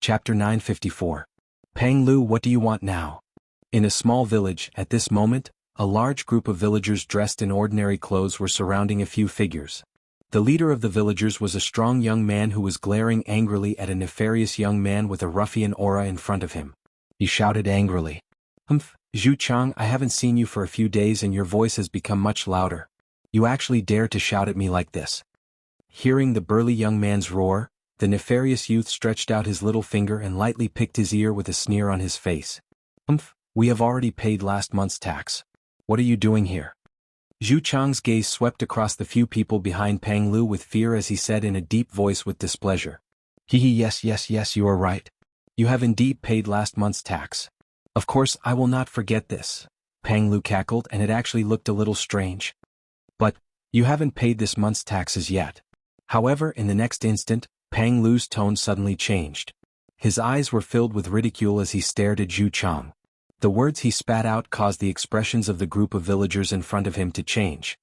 Chapter 954. Pang Lu, what do you want now? In a small village, at this moment, a large group of villagers dressed in ordinary clothes were surrounding a few figures. The leader of the villagers was a strong young man who was glaring angrily at a nefarious young man with a ruffian aura in front of him. He shouted angrily, Zhu Chang, I haven't seen you for a few days and your voice has become much louder. You actually dare to shout at me like this. Hearing the burly young man's roar, the nefarious youth stretched out his little finger and lightly picked his ear with a sneer on his face. We have already paid last month's tax. What are you doing here? Zhu Chang's gaze swept across the few people behind Pang Lu with fear as he said in a deep voice with displeasure. Yes, you are right. You have indeed paid last month's tax. Of course I will not forget this. Pang Lu cackled, and it actually looked a little strange. But, you haven't paid this month's taxes yet. However, in the next instant, Pang Lu's tone suddenly changed. His eyes were filled with ridicule as he stared at Zhu Chang. The words he spat out caused the expressions of the group of villagers in front of him to change.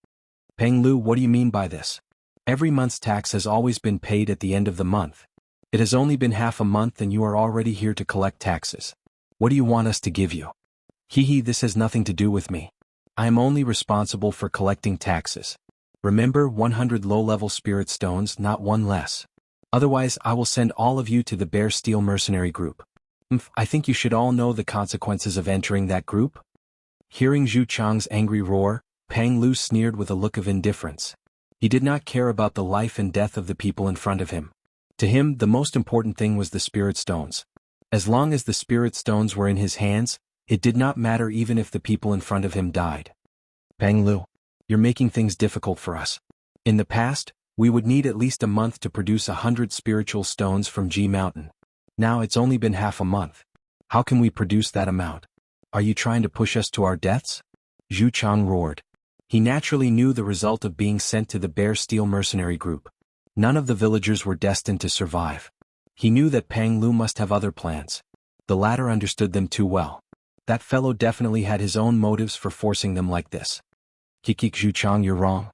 Pang Lu, what do you mean by this? Every month's tax has always been paid at the end of the month. It has only been half a month and you are already here to collect taxes. What do you want us to give you? This has nothing to do with me. I am only responsible for collecting taxes. Remember, 100 low-level spirit stones, not one less. Otherwise, I will send all of you to the Bear Steel mercenary group. I think you should all know the consequences of entering that group. Hearing Zhu Chang's angry roar, Pang Lu sneered with a look of indifference. He did not care about the life and death of the people in front of him. To him, the most important thing was the spirit stones. As long as the spirit stones were in his hands, it did not matter even if the people in front of him died. Pang Lu, you're making things difficult for us. In the past, we would need at least a month to produce 100 spiritual stones from G Mountain. Now it's only been half a month. How can we produce that amount? Are you trying to push us to our deaths? Zhu Chang roared. He naturally knew the result of being sent to the Bear Steel mercenary group. None of the villagers were destined to survive. He knew that Pang Lu must have other plans. The latter understood them too well. That fellow definitely had his own motives for forcing them like this. Zhu Chang, you're wrong.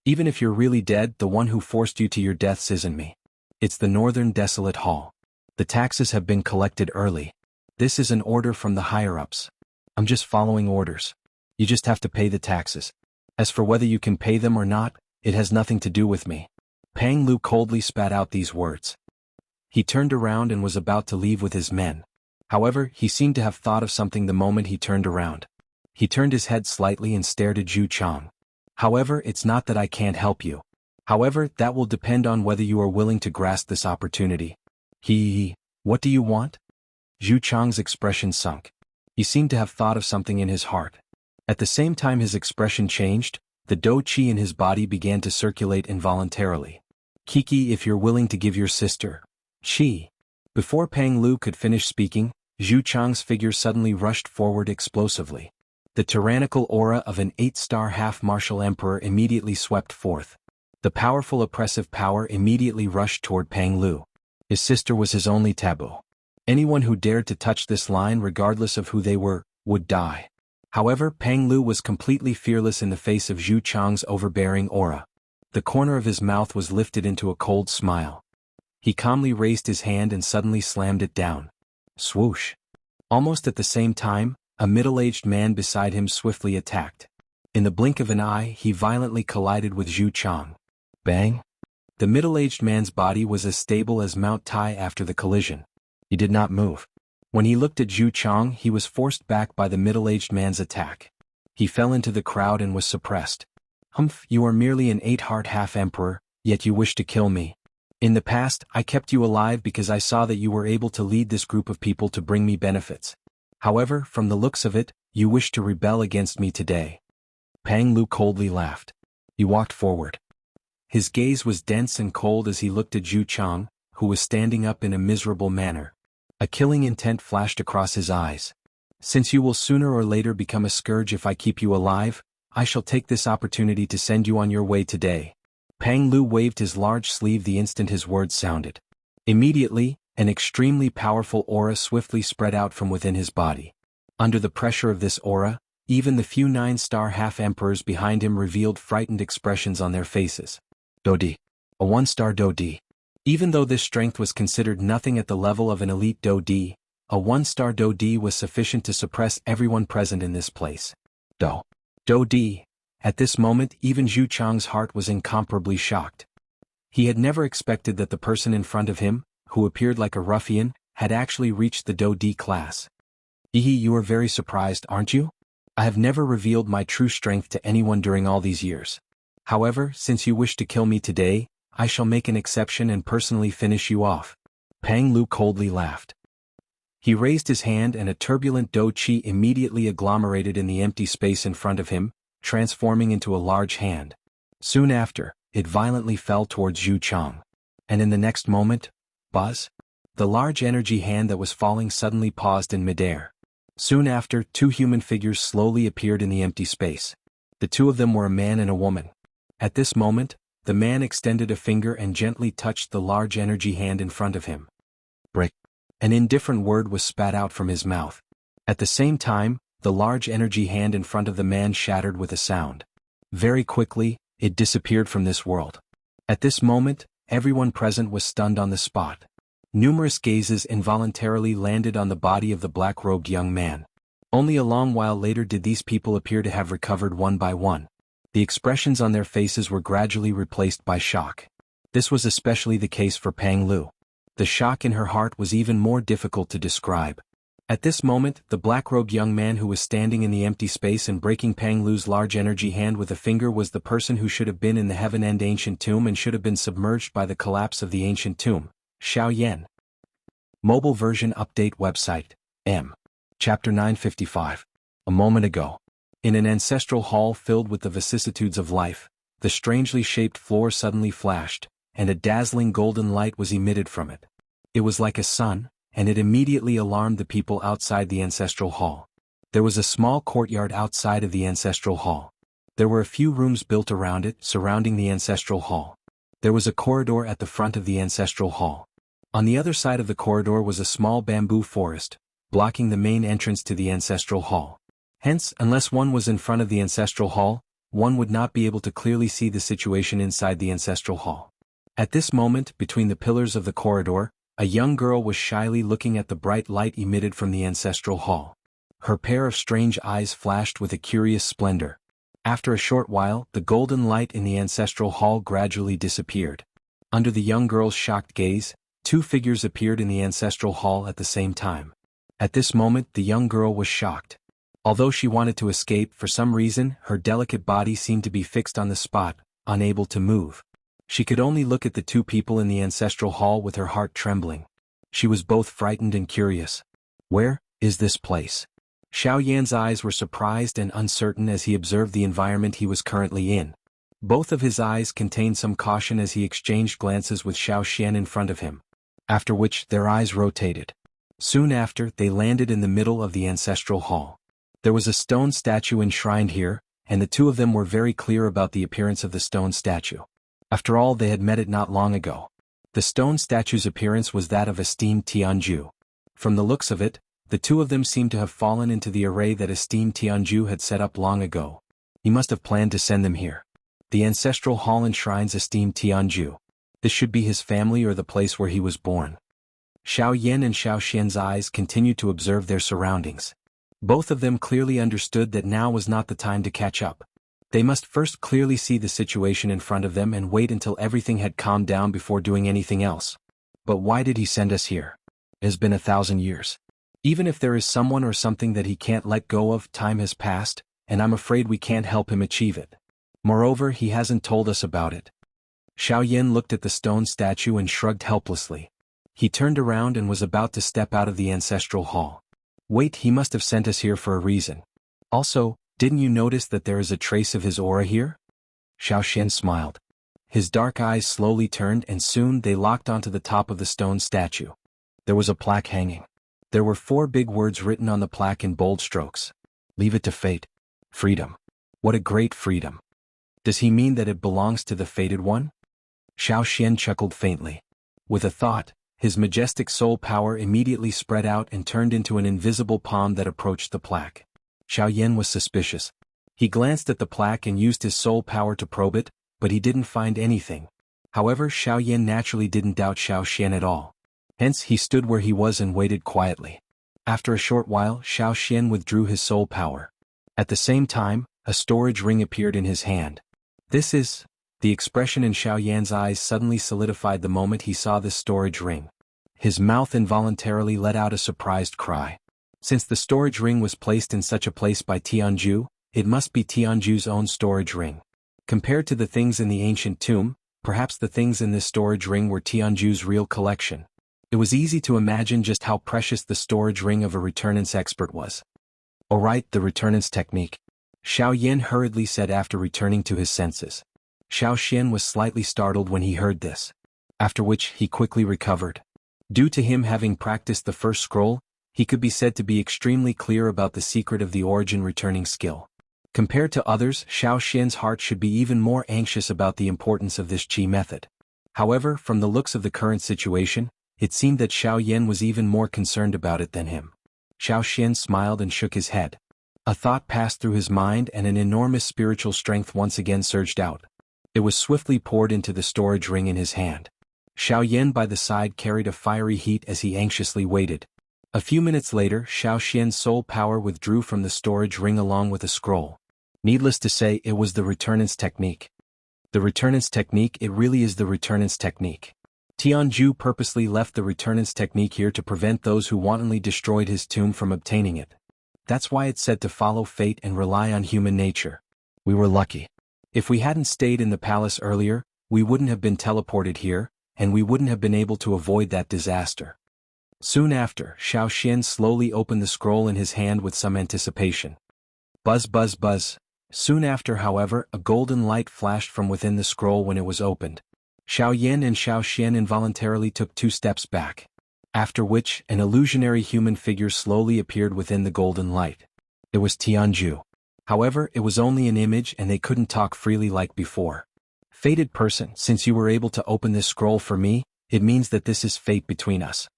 Even if you're really dead, the one who forced you to your deaths isn't me. It's the Northern Desolate Hall. The taxes have been collected early. This is an order from the higher-ups. I'm just following orders. You just have to pay the taxes. As for whether you can pay them or not, it has nothing to do with me. Pang Lu coldly spat out these words. He turned around and was about to leave with his men. However, he seemed to have thought of something the moment he turned around. He turned his head slightly and stared at Zhu Chang. However, it's not that I can't help you. However, that will depend on whether you are willing to grasp this opportunity. What do you want? Zhu Chang's expression sunk. He seemed to have thought of something in his heart. At the same time his expression changed, the dou qi in his body began to circulate involuntarily. If you're willing to give your sister, qi. Before Pang Lu could finish speaking, Zhu Chang's figure suddenly rushed forward explosively. The tyrannical aura of an 8-star half-martial emperor immediately swept forth. The powerful oppressive power immediately rushed toward Pang Lu. His sister was his only taboo. Anyone who dared to touch this line regardless of who they were, would die. However, Pang Lu was completely fearless in the face of Zhu Chang's overbearing aura. The corner of his mouth was lifted into a cold smile. He calmly raised his hand and suddenly slammed it down. Swoosh. Almost at the same time, a middle-aged man beside him swiftly attacked. In the blink of an eye, he violently collided with Zhu Chang. Bang! The middle-aged man's body was as stable as Mount Tai after the collision. He did not move. When he looked at Zhu Chang, he was forced back by the middle-aged man's attack. He fell into the crowd and was suppressed. You are merely an 8-heart half-emperor, yet you wish to kill me. In the past, I kept you alive because I saw that you were able to lead this group of people to bring me benefits. However, from the looks of it, you wish to rebel against me today. Pang Lu coldly laughed. He walked forward. His gaze was dense and cold as he looked at Zhu Chang, who was standing up in a miserable manner. A killing intent flashed across his eyes. Since you will sooner or later become a scourge if I keep you alive, I shall take this opportunity to send you on your way today. Pang Lu waved his large sleeve the instant his words sounded. Immediately, an extremely powerful aura swiftly spread out from within his body. Under the pressure of this aura, even the few 9-star half-emperors behind him revealed frightened expressions on their faces. Dodi. A 1-star Dodi. Even though this strength was considered nothing at the level of an elite Do-D, a one-star Do-D was sufficient to suppress everyone present in this place. Do-D. At this moment even Zhu Chang's heart was incomparably shocked. He had never expected that the person in front of him, who appeared like a ruffian, had actually reached the Do-D class. You are very surprised, aren't you? I have never revealed my true strength to anyone during all these years. However, since you wish to kill me today, I shall make an exception and personally finish you off. Pang Lu coldly laughed. He raised his hand and a turbulent Do-Chi immediately agglomerated in the empty space in front of him, transforming into a large hand. Soon after, it violently fell towards Zhu Chang. And in the next moment, buzz! The large energy hand that was falling suddenly paused in midair. Soon after, two human figures slowly appeared in the empty space. The two of them were a man and a woman. At this moment, the man extended a finger and gently touched the large energy hand in front of him. Brick. An indifferent word was spat out from his mouth. At the same time, the large energy hand in front of the man shattered with a sound. Very quickly, it disappeared from this world. At this moment, everyone present was stunned on the spot. Numerous gazes involuntarily landed on the body of the black-robed young man. Only a long while later did these people appear to have recovered one by one. The expressions on their faces were gradually replaced by shock. This was especially the case for Pang Lu. The shock in her heart was even more difficult to describe. At this moment, the black-robed young man who was standing in the empty space and breaking Pang Lu's large energy hand with a finger was the person who should have been in the Heaven-End Ancient Tomb and should have been submerged by the collapse of the Ancient Tomb. Xiaoyan. Mobile version update website. Chapter 955. A moment ago. In an ancestral hall filled with the vicissitudes of life, the strangely shaped floor suddenly flashed, and a dazzling golden light was emitted from it. It was like a sun, and it immediately alarmed the people outside the ancestral hall. There was a small courtyard outside of the ancestral hall. There were a few rooms built around it, surrounding the ancestral hall. There was a corridor at the front of the ancestral hall. On the other side of the corridor was a small bamboo forest, blocking the main entrance to the ancestral hall. Hence, unless one was in front of the ancestral hall, one would not be able to clearly see the situation inside the ancestral hall. At this moment, between the pillars of the corridor, a young girl was shyly looking at the bright light emitted from the ancestral hall. Her pair of strange eyes flashed with a curious splendor. After a short while, the golden light in the ancestral hall gradually disappeared. Under the young girl's shocked gaze, two figures appeared in the ancestral hall at the same time. At this moment, the young girl was shocked. Although she wanted to escape, for some reason, her delicate body seemed to be fixed on the spot, unable to move. She could only look at the two people in the ancestral hall with her heart trembling. She was both frightened and curious. Where is this place? Xiao Yan's eyes were surprised and uncertain as he observed the environment he was currently in. Both of his eyes contained some caution as he exchanged glances with Xiao Xian in front of him. After which, their eyes rotated. Soon after, they landed in the middle of the ancestral hall. There was a stone statue enshrined here, and the two of them were very clear about the appearance of the stone statue. After all, they had met it not long ago. The stone statue's appearance was that of esteemed Jianghu. From the looks of it, the two of them seemed to have fallen into the array that esteemed Jianghu had set up long ago. He must have planned to send them here. The ancestral hall enshrines esteemed Jianghu. This should be his family or the place where he was born. Xiao Yan and Xiao Xian's eyes continued to observe their surroundings. Both of them clearly understood that now was not the time to catch up. They must first clearly see the situation in front of them and wait until everything had calmed down before doing anything else. But why did he send us here? It has been 1,000 years. Even if there is someone or something that he can't let go of, time has passed, and I'm afraid we can't help him achieve it. Moreover, he hasn't told us about it. Xiao Yan looked at the stone statue and shrugged helplessly. He turned around and was about to step out of the ancestral hall. Wait, he must have sent us here for a reason. Also, didn't you notice that there is a trace of his aura here? Xiao Xian smiled. His dark eyes slowly turned and soon they locked onto the top of the stone statue. There was a plaque hanging. There were 4 big words written on the plaque in bold strokes. Leave it to fate. Freedom. What a great freedom. Does he mean that it belongs to the fated one? Xiao Xian chuckled faintly. With a thought, his majestic soul power immediately spread out and turned into an invisible palm that approached the plaque. Xiao Yan was suspicious. He glanced at the plaque and used his soul power to probe it, but he didn't find anything. However, Xiaoyan naturally didn't doubt Xiaoxian at all. Hence he stood where he was and waited quietly. After a short while, Xiaoxian withdrew his soul power. At the same time, a storage ring appeared in his hand. This is... The expression in Xiaoyan's eyes suddenly solidified the moment he saw this storage ring. His mouth involuntarily let out a surprised cry. Since the storage ring was placed in such a place by Jianghu, it must be Jianghu's own storage ring. Compared to the things in the ancient tomb, perhaps the things in this storage ring were Jianghu's real collection. It was easy to imagine just how precious the storage ring of a returnance expert was. Alright, the returnance technique. Xiaoyan hurriedly said after returning to his senses. Xiaoxian was slightly startled when he heard this. After which, he quickly recovered. Due to him having practiced the first scroll, he could be said to be extremely clear about the secret of the origin returning skill. Compared to others, Xiaoxian's heart should be even more anxious about the importance of this qi method. However, from the looks of the current situation, it seemed that Xiaoyan was even more concerned about it than him. Xiaoxian smiled and shook his head. A thought passed through his mind and an enormous spiritual strength once again surged out. It was swiftly poured into the storage ring in his hand. Xiaoyan by the side carried a fiery heat as he anxiously waited. A few minutes later, Xiaoxian's soul power withdrew from the storage ring along with a scroll. Needless to say, it was the returnance technique. The returnance technique, it really is the returnance technique. Jianghu purposely left the returnance technique here to prevent those who wantonly destroyed his tomb from obtaining it. That's why it's said to follow fate and rely on human nature. We were lucky. If we hadn't stayed in the palace earlier, we wouldn't have been teleported here, and we wouldn't have been able to avoid that disaster. Soon after, Xiaoxian slowly opened the scroll in his hand with some anticipation. Buzz buzz buzz. Soon after, however, a golden light flashed from within the scroll when it was opened. Xiaoyan and Xiaoxian involuntarily took 2 steps back. After which, an illusionary human figure slowly appeared within the golden light. It was Jianghu. However, it was only an image and they couldn't talk freely like before. Fated person, since you were able to open this scroll for me, it means that this is fate between us.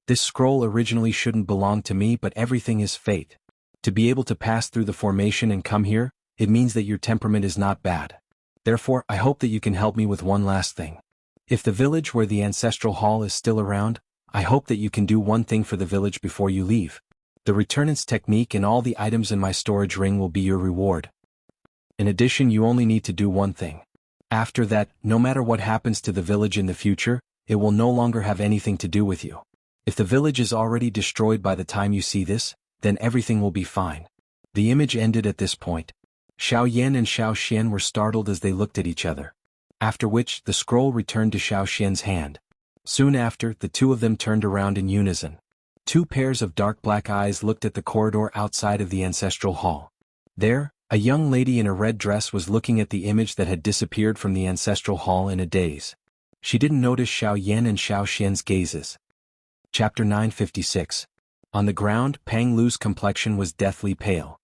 This scroll originally shouldn't belong to me, but everything is fate. To be able to pass through the formation and come here, it means that your temperament is not bad. Therefore, I hope that you can help me with one last thing. If the village where the ancestral hall is still around, I hope that you can do one thing for the village before you leave. The returnance technique and all the items in my storage ring will be your reward. In addition, you only need to do one thing. After that, no matter what happens to the village in the future, it will no longer have anything to do with you. If the village is already destroyed by the time you see this, then everything will be fine. The image ended at this point. Xiaoyan and Xiaoxian were startled as they looked at each other. After which, the scroll returned to Xiaoxian's hand. Soon after, the two of them turned around in unison. 2 pairs of dark black eyes looked at the corridor outside of the ancestral hall. There, a young lady in a red dress was looking at the image that had disappeared from the ancestral hall in a daze. She didn't notice Xiaoyan and Xiaoxian's gazes. Chapter 956. On the ground, Pang Lu's complexion was deathly pale.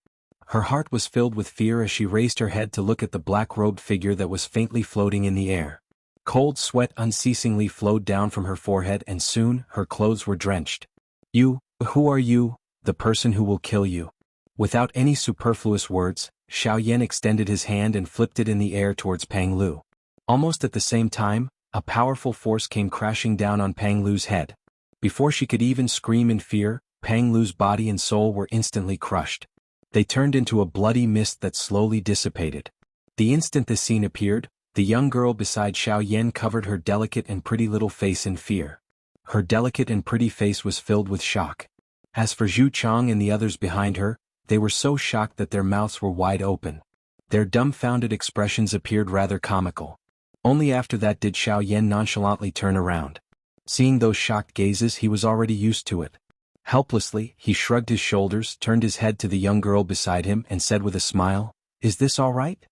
Her heart was filled with fear as she raised her head to look at the black-robed figure that was faintly floating in the air. Cold sweat unceasingly flowed down from her forehead and soon, her clothes were drenched. Who are you, the person who will kill you? Without any superfluous words, Xiaoyan extended his hand and flipped it in the air towards Pang Lu. Almost at the same time, a powerful force came crashing down on Pang Lu's head. Before she could even scream in fear, Pang Lu's body and soul were instantly crushed. They turned into a bloody mist that slowly dissipated. The instant this scene appeared, the young girl beside Xiaoyan covered her delicate and pretty little face in fear. Her delicate and pretty face was filled with shock. As for Zhu Chang and the others behind her, they were so shocked that their mouths were wide open. Their dumbfounded expressions appeared rather comical. Only after that did Xiaoyan nonchalantly turn around. Seeing those shocked gazes, he was already used to it. Helplessly, he shrugged his shoulders, turned his head to the young girl beside him and said with a smile, "Is this all right?"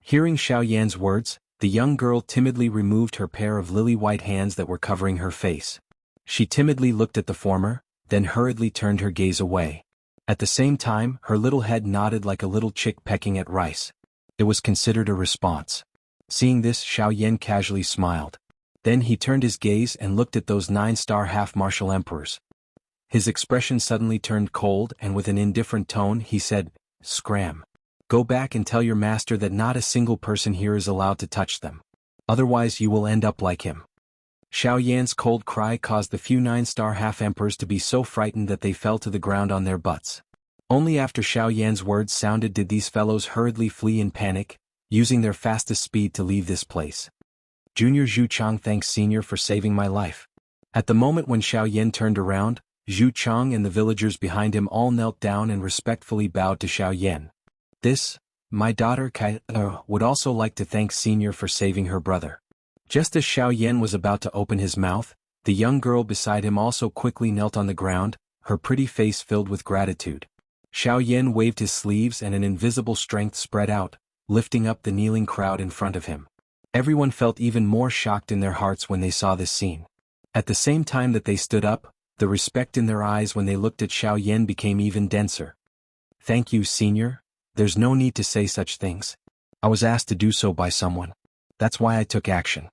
Hearing Xiaoyan's words, the young girl timidly removed her pair of lily-white hands that were covering her face. She timidly looked at the former, then hurriedly turned her gaze away. At the same time, her little head nodded like a little chick pecking at rice. It was considered a response. Seeing this, Xiaoyan casually smiled. Then he turned his gaze and looked at those 9-star half-martial emperors. His expression suddenly turned cold and with an indifferent tone he said, "Scram. Go back and tell your master that not a single person here is allowed to touch them." Otherwise you will end up like him. Xiao Yan's cold cry caused the few 9-star half-emperors to be so frightened that they fell to the ground on their butts. Only after Xiao Yan's words sounded did these fellows hurriedly flee in panic, using their fastest speed to leave this place. Junior Zhu Chang thanks Senior for saving my life. At the moment when Xiao Yan turned around, Zhu Chang and the villagers behind him all knelt down and respectfully bowed to Xiao Yan. My daughter Kai would also like to thank Senior for saving her brother. Just as Xiao Yan was about to open his mouth, the young girl beside him also quickly knelt on the ground, her pretty face filled with gratitude. Xiao Yan waved his sleeves and an invisible strength spread out, lifting up the kneeling crowd in front of him. Everyone felt even more shocked in their hearts when they saw this scene. At the same time that they stood up, the respect in their eyes when they looked at Xiao Yan became even denser. Thank you, Senior. There's no need to say such things. I was asked to do so by someone. That's why I took action.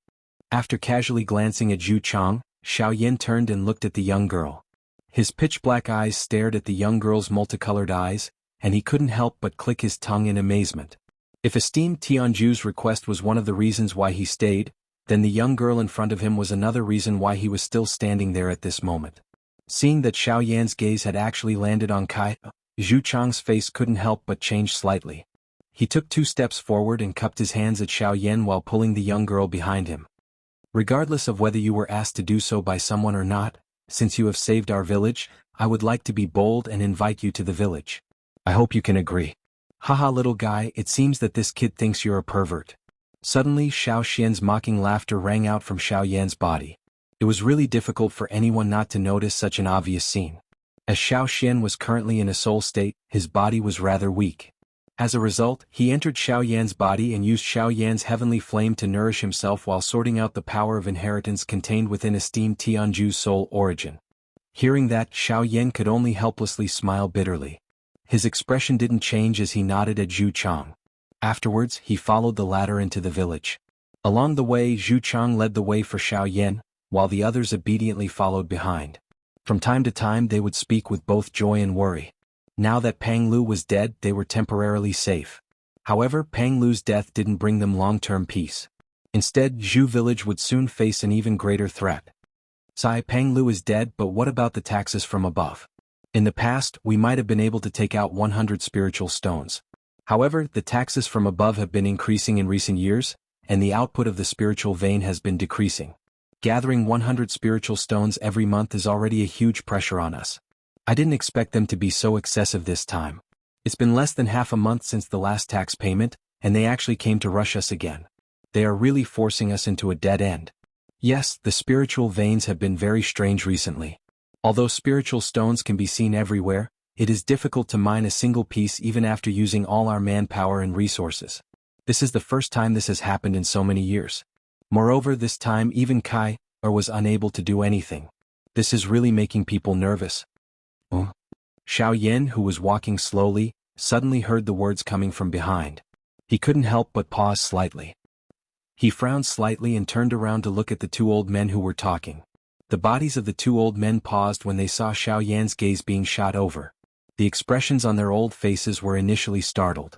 After casually glancing at Zhu Chang, Xiao Yan turned and looked at the young girl. His pitch-black eyes stared at the young girl's multicolored eyes, and he couldn't help but click his tongue in amazement. If esteemed Tianju's request was one of the reasons why he stayed, then the young girl in front of him was another reason why he was still standing there at this moment. Seeing that Xiao Yan's gaze had actually landed on Kai, Zhu Chang's face couldn't help but change slightly. He took 2 steps forward and cupped his hands at Xiao Yan while pulling the young girl behind him. Regardless of whether you were asked to do so by someone or not, since you have saved our village, I would like to be bold and invite you to the village. I hope you can agree. Haha, little guy, it seems that this kid thinks you're a pervert. Suddenly Xiao Xian's mocking laughter rang out from Xiao Yan's body. It was really difficult for anyone not to notice such an obvious scene. As Xiao Xian was currently in a soul state, his body was rather weak. As a result, he entered Xiao Yan's body and used Xiao Yan's heavenly flame to nourish himself while sorting out the power of inheritance contained within esteemed Tianju's soul origin. Hearing that, Xiao Yan could only helplessly smile bitterly. His expression didn't change as he nodded at Zhu Chang. Afterwards, he followed the latter into the village. Along the way, Zhu Chang led the way for Xiao Yan, while the others obediently followed behind. From time to time they would speak with both joy and worry. Now that Pang Lu was dead, they were temporarily safe. However, Pang Lu's death didn't bring them long-term peace. Instead, Zhu village would soon face an even greater threat. Pang Lu is dead, but what about the taxes from above? In the past, we might have been able to take out 100 spiritual stones. However, the taxes from above have been increasing in recent years, and the output of the spiritual vein has been decreasing. Gathering 100 spiritual stones every month is already a huge pressure on us. I didn't expect them to be so excessive this time. It's been less than half a month since the last tax payment, and they actually came to rush us again. They are really forcing us into a dead end. Yes, the spiritual veins have been very strange recently. Although spiritual stones can be seen everywhere, it is difficult to mine a single piece even after using all our manpower and resources. This is the first time this has happened in so many years. Moreover, this time even Kai was unable to do anything. This is really making people nervous. Xiao Yan, who was walking slowly, suddenly heard the words coming from behind. He couldn't help but pause slightly. He frowned slightly and turned around to look at the 2 old men who were talking. The bodies of the 2 old men paused when they saw Xiao Yan's gaze being shot over. The expressions on their old faces were initially startled.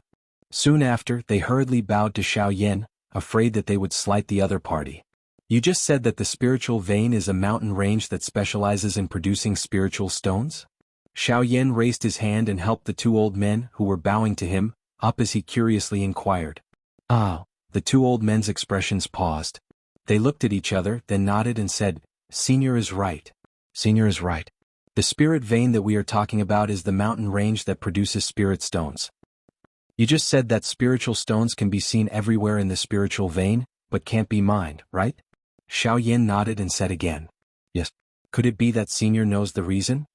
Soon after, they hurriedly bowed to Xiao Yan, afraid that they would slight the other party. You just said that the spiritual vein is a mountain range that specializes in producing spiritual stones? Xiao Yan raised his hand and helped the 2 old men, who were bowing to him, up as he curiously inquired. The 2 old men's expressions paused. They looked at each other, then nodded and said, Senior is right. Senior is right. The spirit vein that we are talking about is the mountain range that produces spirit stones. You just said that spiritual stones can be seen everywhere in the spiritual vein, but can't be mined, right? Xiao Yan nodded and said again. Yes. Could it be that Senior knows the reason?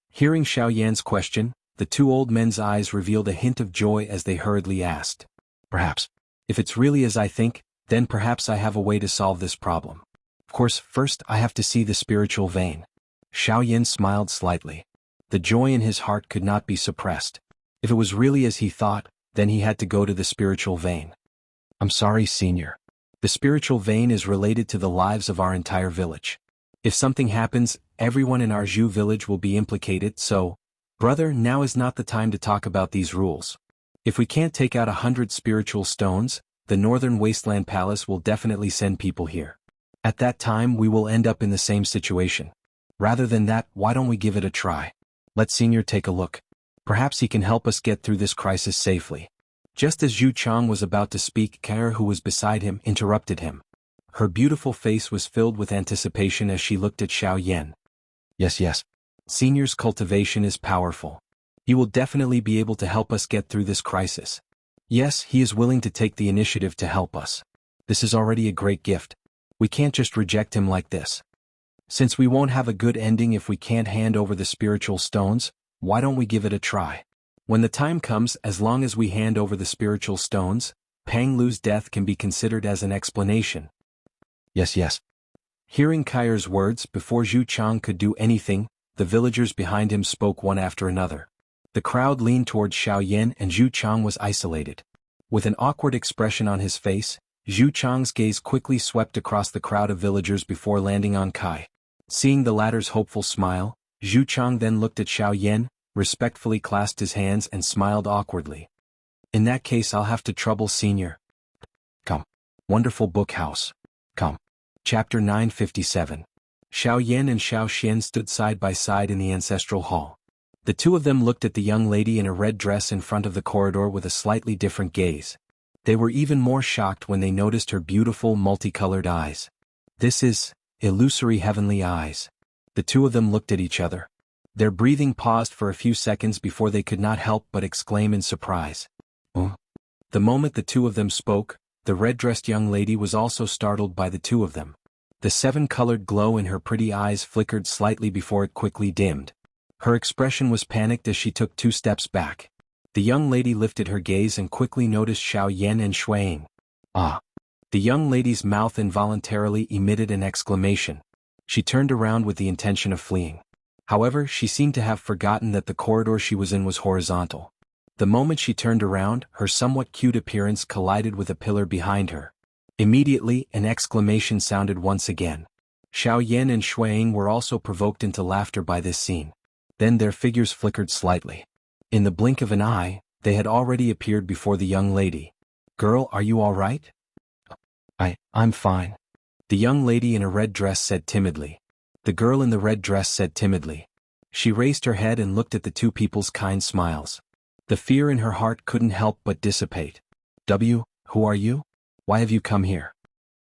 Hearing Xiao Yan's question, the 2 old men's eyes revealed a hint of joy as they hurriedly asked. Perhaps. If it's really as I think, then perhaps I have a way to solve this problem. Of course, first I have to see the spiritual vein. Xiao Yan smiled slightly. The joy in his heart could not be suppressed. If it was really as he thought, then he had to go to the spiritual vein. I'm sorry, Senior. The spiritual vein is related to the lives of our entire village. If something happens, everyone in our Zhu village will be implicated, so, brother, now is not the time to talk about these rules. If we can't take out 100 spiritual stones, the Northern Wasteland Palace will definitely send people here. At that time we will end up in the same situation. Rather than that, why don't we give it a try? Let Senior take a look. Perhaps he can help us get through this crisis safely. Just as Zhu Chang was about to speak, Kair, who was beside him, interrupted him. Her beautiful face was filled with anticipation as she looked at Xiao Yan. Yes. Senior's cultivation is powerful. He will definitely be able to help us get through this crisis. Yes, he is willing to take the initiative to help us. This is already a great gift. We can't just reject him like this. Since we won't have a good ending if we can't hand over the spiritual stones, why don't we give it a try? When the time comes, as long as we hand over the spiritual stones, Pang Lu's death can be considered as an explanation. Yes. Hearing Kair's words, before Zhu Chang could do anything, the villagers behind him spoke one after another. The crowd leaned towards Xiao Yan and Zhu Chang was isolated. With an awkward expression on his face, Zhu Chang's gaze quickly swept across the crowd of villagers before landing on Kai. Seeing the latter's hopeful smile, Zhu Chang then looked at Xiao Yan, respectfully clasped his hands and smiled awkwardly. In that case I'll have to trouble Senior. Come. Wonderful book house. Come. Chapter 957. Xiao Yan and Xiao Xian stood side by side in the ancestral hall. The two of them looked at the young lady in a red dress in front of the corridor with a slightly different gaze. They were even more shocked when they noticed her beautiful multicolored eyes. This is illusory heavenly eyes. The two of them looked at each other. Their breathing paused for a few seconds before they could not help but exclaim in surprise. The moment the two of them spoke, the red-dressed young lady was also startled by the two of them. The seven-colored glow in her pretty eyes flickered slightly before it quickly dimmed. Her expression was panicked as she took 2 steps back. The young lady lifted her gaze and quickly noticed Xiao Yan and Shuaying. Ah! The young lady's mouth involuntarily emitted an exclamation. She turned around with the intention of fleeing. However, she seemed to have forgotten that the corridor she was in was horizontal. The moment she turned around, her somewhat cute appearance collided with a pillar behind her. Immediately, an exclamation sounded once again. Xiao Yan and Shuaying were also provoked into laughter by this scene. Then their figures flickered slightly. In the blink of an eye, they had already appeared before the young lady. Girl, are you all right? I'm fine. The young lady in a red dress said timidly. The girl in the red dress said timidly. She raised her head and looked at the two people's kind smiles. The fear in her heart couldn't help but dissipate. Who are you? Why have you come here?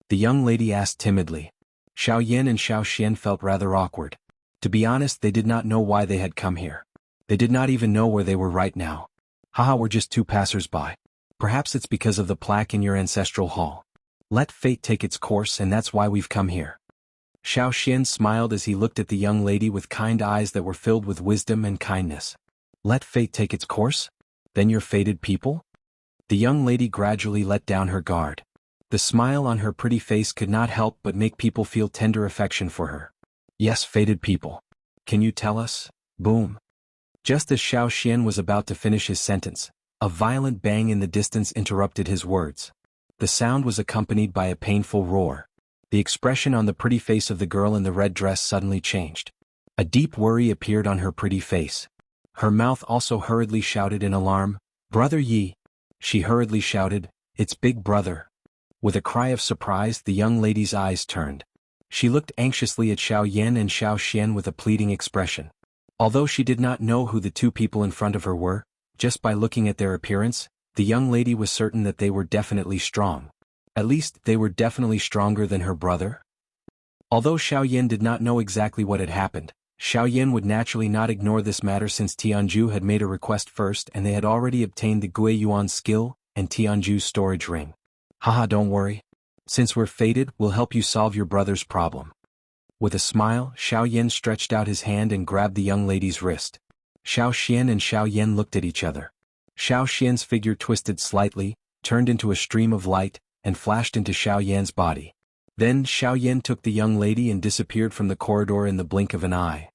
The young lady asked timidly. Xiao Yan and Xiao Xian felt rather awkward. To be honest, they did not know why they had come here. They did not even know where they were right now. Haha, we're just two passers-by. Perhaps it's because of the plaque in your ancestral hall. Let fate take its course, and that's why we've come here. Xiao Xian smiled as he looked at the young lady with kind eyes that were filled with wisdom and kindness. Let fate take its course? Then you're fated people? The young lady gradually let down her guard. The smile on her pretty face could not help but make people feel tender affection for her. Yes, fated people. Can you tell us? Boom. Just as Xiao Xian was about to finish his sentence, a violent bang in the distance interrupted his words. The sound was accompanied by a painful roar. The expression on the pretty face of the girl in the red dress suddenly changed. A deep worry appeared on her pretty face. Her mouth also hurriedly shouted in alarm, "Brother Yi!" She hurriedly shouted, "It's Big Brother!" With a cry of surprise, the young lady's eyes turned. She looked anxiously at Xiao Yan and Xiao Xian with a pleading expression. Although she did not know who the two people in front of her were, just by looking at their appearance, the young lady was certain that they were definitely strong. At least, they were definitely stronger than her brother. Although Xiao Yan did not know exactly what had happened, Xiao Yan would naturally not ignore this matter since Tianju had made a request first and they had already obtained the Gui Yuan skill and Tianju's storage ring. Haha, don't worry. Since we're fated, we'll help you solve your brother's problem. With a smile, Xiao Yan stretched out his hand and grabbed the young lady's wrist. Xiao Xian and Xiao Yan looked at each other. Xiao Xian's figure twisted slightly, turned into a stream of light, and flashed into Xiao Yan's body. Then Xiao Yan took the young lady and disappeared from the corridor in the blink of an eye.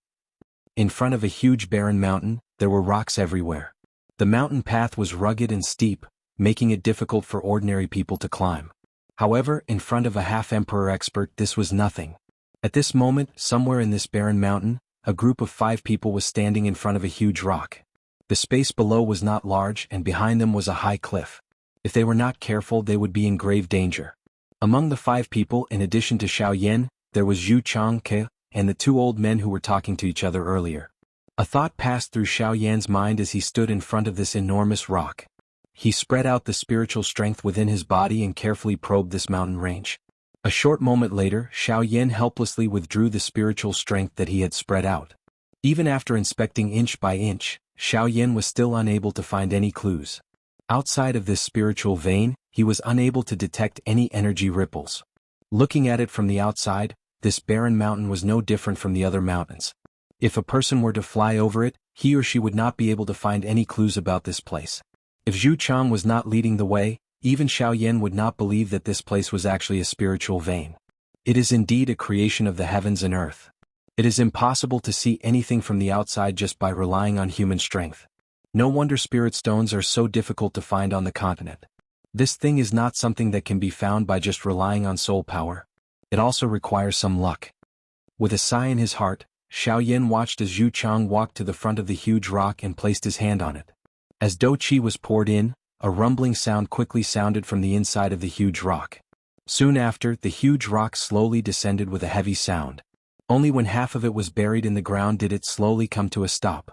In front of a huge barren mountain, there were rocks everywhere. The mountain path was rugged and steep, making it difficult for ordinary people to climb. However, in front of a half-emperor expert, this was nothing. At this moment, somewhere in this barren mountain, a group of 5 people was standing in front of a huge rock. The space below was not large and behind them was a high cliff. If they were not careful, they would be in grave danger. Among the 5 people, in addition to Xiaoyan, there was Xianxia and the 2 old men who were talking to each other earlier. A thought passed through Xiaoyan's mind as he stood in front of this enormous rock. He spread out the spiritual strength within his body and carefully probed this mountain range. A short moment later, Xiaoyan helplessly withdrew the spiritual strength that he had spread out. Even after inspecting inch by inch, Xiaoyan was still unable to find any clues. Outside of this spiritual vein, he was unable to detect any energy ripples. Looking at it from the outside, this barren mountain was no different from the other mountains. If a person were to fly over it, he or she would not be able to find any clues about this place. If Zhu Chang was not leading the way, even Xiaoyan would not believe that this place was actually a spiritual vein. It is indeed a creation of the heavens and earth. It is impossible to see anything from the outside just by relying on human strength. No wonder spirit stones are so difficult to find on the continent. This thing is not something that can be found by just relying on soul power. It also requires some luck. With a sigh in his heart, Xiaoyan watched as Zhu Chang walked to the front of the huge rock and placed his hand on it. As dou qi was poured in, a rumbling sound quickly sounded from the inside of the huge rock. Soon after, the huge rock slowly descended with a heavy sound. Only when half of it was buried in the ground did it slowly come to a stop.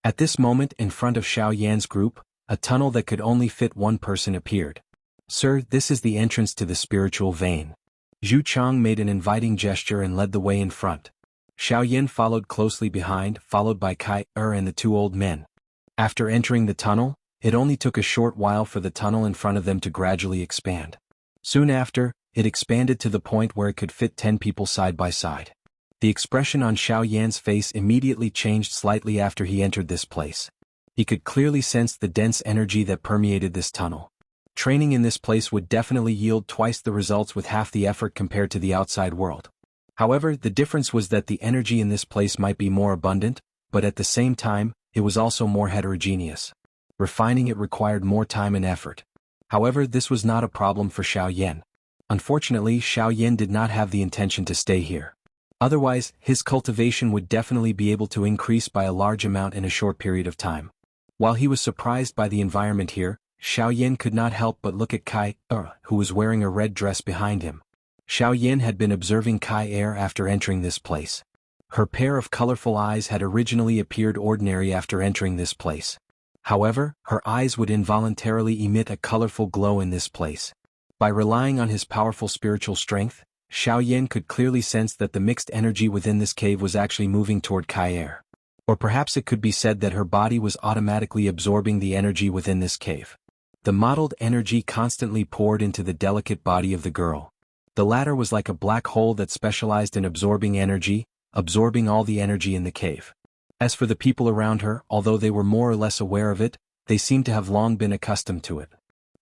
At this moment, in front of Xiaoyan's group, a tunnel that could only fit 1 person appeared. "Sir, this is the entrance to the spiritual vein." Zhu Chang made an inviting gesture and led the way in front. Xiaoyan followed closely behind, followed by Kai and the 2 old men. After entering the tunnel, it only took a short while for the tunnel in front of them to gradually expand. Soon after, it expanded to the point where it could fit 10 people side by side. The expression on Xiaoyan's face immediately changed slightly after he entered this place. He could clearly sense the dense energy that permeated this tunnel. Training in this place would definitely yield twice the results with half the effort compared to the outside world. However, the difference was that the energy in this place might be more abundant, but at the same time, it was also more heterogeneous. Refining it required more time and effort. However, this was not a problem for Xiaoyan. Unfortunately, Xiaoyan did not have the intention to stay here. Otherwise, his cultivation would definitely be able to increase by a large amount in a short period of time. While he was surprised by the environment here, Xiaoyan could not help but look at Kai who was wearing a red dress behind him. Xiaoyan had been observing Kai after entering this place. Her pair of colorful eyes had originally appeared ordinary after entering this place. However, her eyes would involuntarily emit a colorful glow in this place. By relying on his powerful spiritual strength, Xiaoyan could clearly sense that the mixed energy within this cave was actually moving toward Kai. Or perhaps it could be said that her body was automatically absorbing the energy within this cave. The mottled energy constantly poured into the delicate body of the girl. The latter was like a black hole that specialized in absorbing energy, absorbing all the energy in the cave. As for the people around her, although they were more or less aware of it, they seemed to have long been accustomed to it.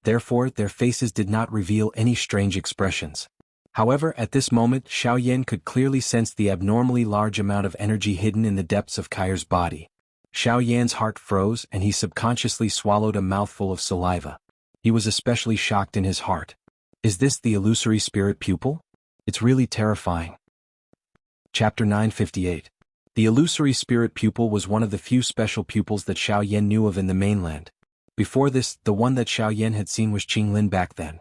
Therefore, their faces did not reveal any strange expressions. However, at this moment, Xiaoyan could clearly sense the abnormally large amount of energy hidden in the depths of Kai's body. Xiaoyan's heart froze and he subconsciously swallowed a mouthful of saliva. He was especially shocked in his heart. Is this the illusory spirit pupil? It's really terrifying. Chapter 958. The illusory spirit pupil was one of the few special pupils that Xiaoyan knew of in the mainland. Before this, the one that Xiaoyan had seen was Qinglin back then.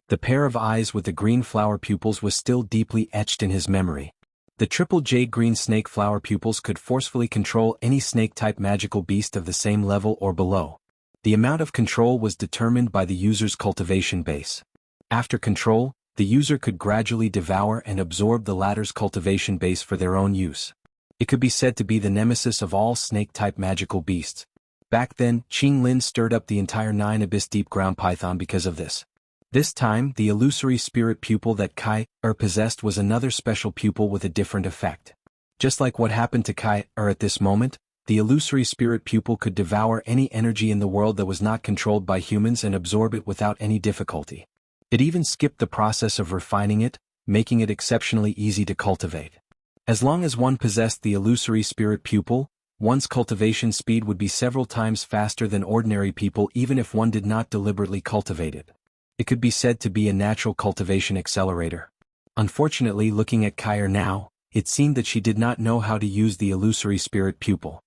The pair of eyes with the green flower pupils was still deeply etched in his memory. The triple jade green snake flower pupils could forcefully control any snake-type magical beast of the same level or below. The amount of control was determined by the user's cultivation base. After control, the user could gradually devour and absorb the latter's cultivation base for their own use. It could be said to be the nemesis of all snake-type magical beasts. Back then, Qinglin stirred up the entire 9 abyss deep ground python because of this. This time, the illusory spirit pupil that Kai possessed was another special pupil with a different effect. Just like what happened to Kai at this moment, the illusory spirit pupil could devour any energy in the world that was not controlled by humans and absorb it without any difficulty. It even skipped the process of refining it, making it exceptionally easy to cultivate. As long as one possessed the illusory spirit pupil, one's cultivation speed would be several times faster than ordinary people even if one did not deliberately cultivate it. It could be said to be a natural cultivation accelerator. Unfortunately, looking at Kai now, it seemed that she did not know how to use the illusory spirit pupil.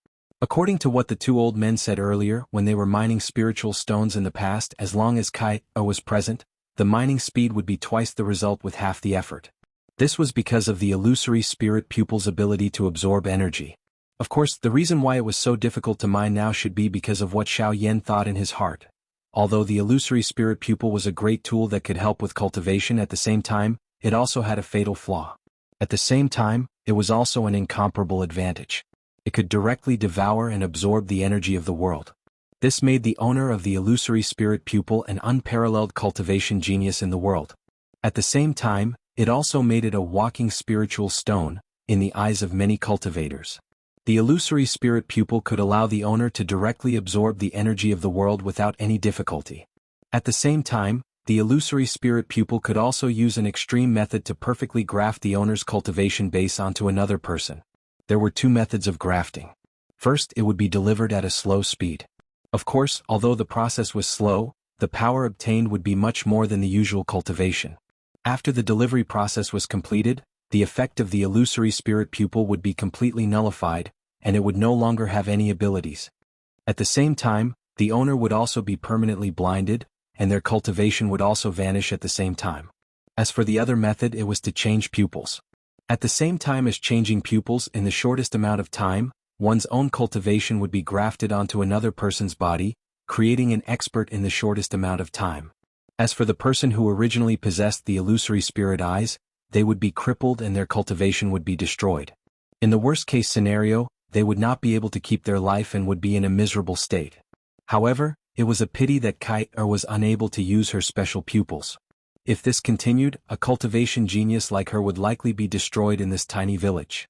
According to what the two old men said earlier when they were mining spiritual stones in the past, as long as Kai was present, the mining speed would be twice the result with half the effort. This was because of the illusory spirit pupil's ability to absorb energy. Of course, the reason why it was so difficult to mine now should be because of what Xiaoyan thought in his heart. Although the illusory spirit pupil was a great tool that could help with cultivation, at the same time, it also had a fatal flaw. At the same time, it was also an incomparable advantage. It could directly devour and absorb the energy of the world. This made the owner of the illusory spirit pupil an unparalleled cultivation genius in the world. At the same time, it also made it a walking spiritual stone, in the eyes of many cultivators. The illusory spirit pupil could allow the owner to directly absorb the energy of the world without any difficulty. At the same time, the illusory spirit pupil could also use an extreme method to perfectly graft the owner's cultivation base onto another person. There were two methods of grafting. First, it would be delivered at a slow speed. Of course, although the process was slow, the power obtained would be much more than the usual cultivation. After the delivery process was completed, the effect of the illusory spirit pupil would be completely nullified, and it would no longer have any abilities. At the same time, the owner would also be permanently blinded, and their cultivation would also vanish at the same time. As for the other method, it was to change pupils. At the same time as changing pupils in the shortest amount of time, one's own cultivation would be grafted onto another person's body, creating an expert in the shortest amount of time. As for the person who originally possessed the illusory spirit eyes, they would be crippled and their cultivation would be destroyed. In the worst-case scenario, they would not be able to keep their life and would be in a miserable state. However, it was a pity that Kai was unable to use her special pupils. If this continued, a cultivation genius like her would likely be destroyed in this tiny village.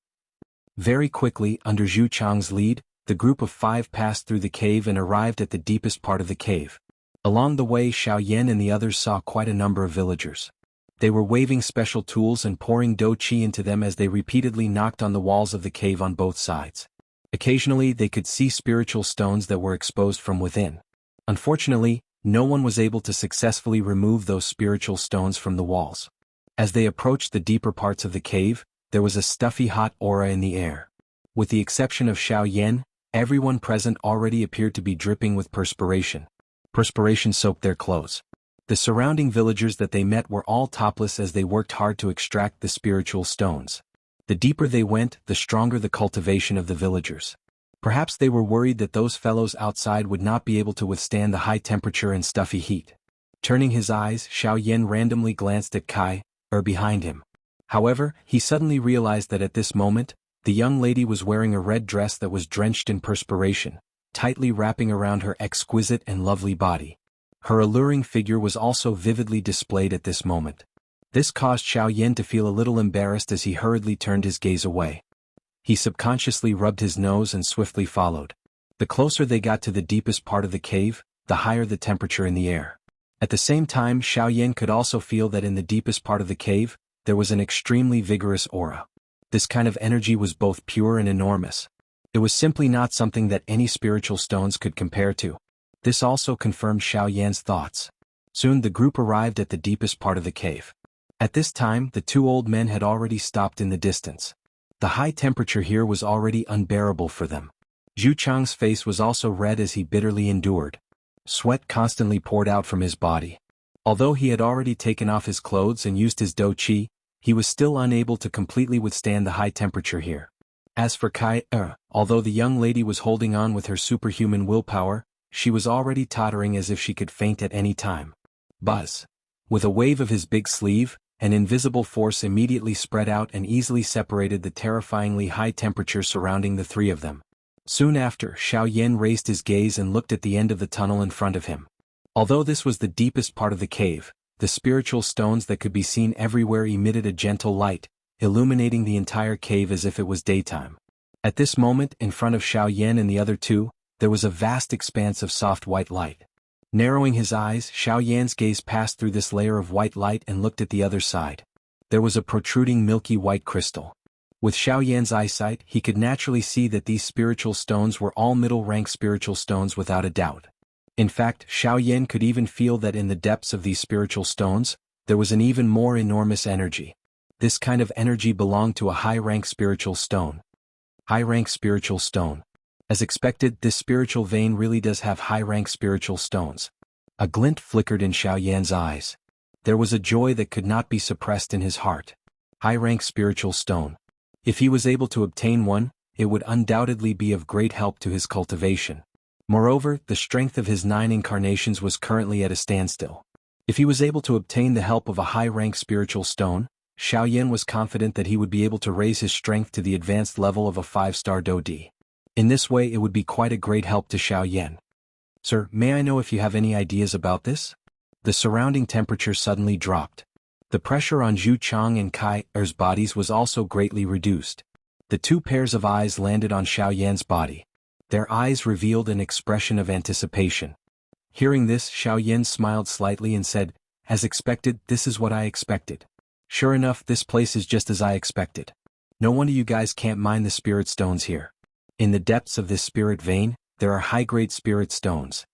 Very quickly, under Zhu Chang's lead, the group of 5 passed through the cave and arrived at the deepest part of the cave. Along the way, Xiaoyan and the others saw quite a number of villagers. They were waving special tools and pouring dou qi into them as they repeatedly knocked on the walls of the cave on both sides. Occasionally, they could see spiritual stones that were exposed from within. Unfortunately, no one was able to successfully remove those spiritual stones from the walls. As they approached the deeper parts of the cave, there was a stuffy hot aura in the air. With the exception of Xiaoyan, everyone present already appeared to be dripping with perspiration. Perspiration soaked their clothes. The surrounding villagers that they met were all topless as they worked hard to extract the spiritual stones. The deeper they went, the stronger the cultivation of the villagers. Perhaps they were worried that those fellows outside would not be able to withstand the high temperature and stuffy heat. Turning his eyes, Xiaoyan randomly glanced at Kai, behind him. However, he suddenly realized that at this moment, the young lady was wearing a red dress that was drenched in perspiration, tightly wrapping around her exquisite and lovely body. Her alluring figure was also vividly displayed at this moment. This caused Xiaoyan to feel a little embarrassed as he hurriedly turned his gaze away. He subconsciously rubbed his nose and swiftly followed. The closer they got to the deepest part of the cave, the higher the temperature in the air. At the same time, Xiaoyan could also feel that in the deepest part of the cave, there was an extremely vigorous aura. This kind of energy was both pure and enormous. It was simply not something that any spiritual stones could compare to. This also confirmed Xiaoyan's thoughts. Soon the group arrived at the deepest part of the cave. At this time, the two old men had already stopped in the distance. The high temperature here was already unbearable for them. Zhu Chang's face was also red as he bitterly endured. Sweat constantly poured out from his body. Although he had already taken off his clothes and used his dou qi, he was still unable to completely withstand the high temperature here. As for Kai, although the young lady was holding on with her superhuman willpower, she was already tottering as if she could faint at any time. Buzz! With a wave of his big sleeve, an invisible force immediately spread out and easily separated the terrifyingly high temperature surrounding the three of them. Soon after, Xiaoyan raised his gaze and looked at the end of the tunnel in front of him. Although this was the deepest part of the cave, the spiritual stones that could be seen everywhere emitted a gentle light, illuminating the entire cave as if it was daytime. At this moment, in front of Xiaoyan and the other two, there was a vast expanse of soft white light. Narrowing his eyes, Xiaoyan's gaze passed through this layer of white light and looked at the other side. There was a protruding milky white crystal. With Xiaoyan's eyesight, he could naturally see that these spiritual stones were all middle-rank spiritual stones without a doubt. In fact, Xiaoyan could even feel that in the depths of these spiritual stones, there was an even more enormous energy. This kind of energy belonged to a high-rank spiritual stone. High-rank spiritual stone. As expected, this spiritual vein really does have high-rank spiritual stones. A glint flickered in Xiaoyan's eyes. There was a joy that could not be suppressed in his heart. High-rank spiritual stone. If he was able to obtain one, it would undoubtedly be of great help to his cultivation. Moreover, the strength of his 9 incarnations was currently at a standstill. If he was able to obtain the help of a high-rank spiritual stone, Xiaoyan was confident that he would be able to raise his strength to the advanced level of a 5-star Dodi. In this way it would be quite a great help to Xiaoyan. Sir, may I know if you have any ideas about this? The surrounding temperature suddenly dropped. The pressure on Zhu Chang and Kai Er's bodies was also greatly reduced. The 2 pairs of eyes landed on Xiaoyan's body. Their eyes revealed an expression of anticipation. Hearing this, Xiaoyan smiled slightly and said, "As expected, this is what I expected. Sure enough, this place is just as I expected. No wonder you guys can't mine the spirit stones here. In the depths of this spirit vein, there are high-grade spirit stones."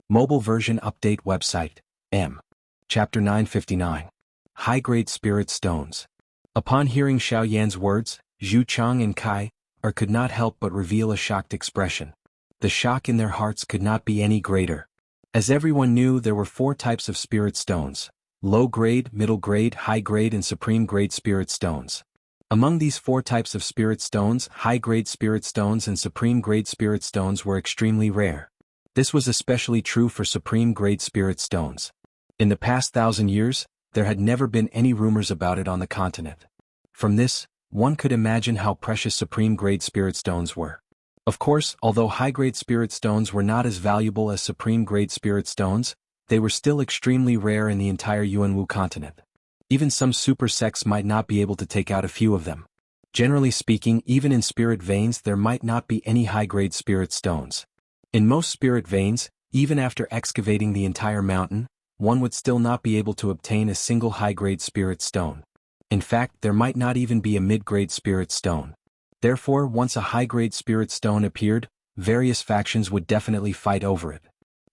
Mobile version update website, M. Chapter 959. High-grade spirit stones. Upon hearing Xiaoyan's words, Zhu Chang and Kai Er could not help but reveal a shocked expression. The shock in their hearts could not be any greater. As everyone knew, there were 4 types of spirit stones: low-grade, middle-grade, high-grade and supreme-grade spirit stones. Among these 4 types of spirit stones, high-grade spirit stones and supreme-grade spirit stones were extremely rare. This was especially true for supreme-grade spirit stones. In the past 1,000 years, there had never been any rumors about it on the continent. From this, one could imagine how precious supreme-grade spirit stones were. Of course, although high-grade spirit stones were not as valuable as supreme-grade spirit stones, they were still extremely rare in the entire Yuanwu continent. Even some super sects might not be able to take out a few of them. Generally speaking, even in spirit veins there might not be any high-grade spirit stones. In most spirit veins, even after excavating the entire mountain, one would still not be able to obtain a single high-grade spirit stone. In fact, there might not even be a mid-grade spirit stone. Therefore, once a high-grade spirit stone appeared, various factions would definitely fight over it.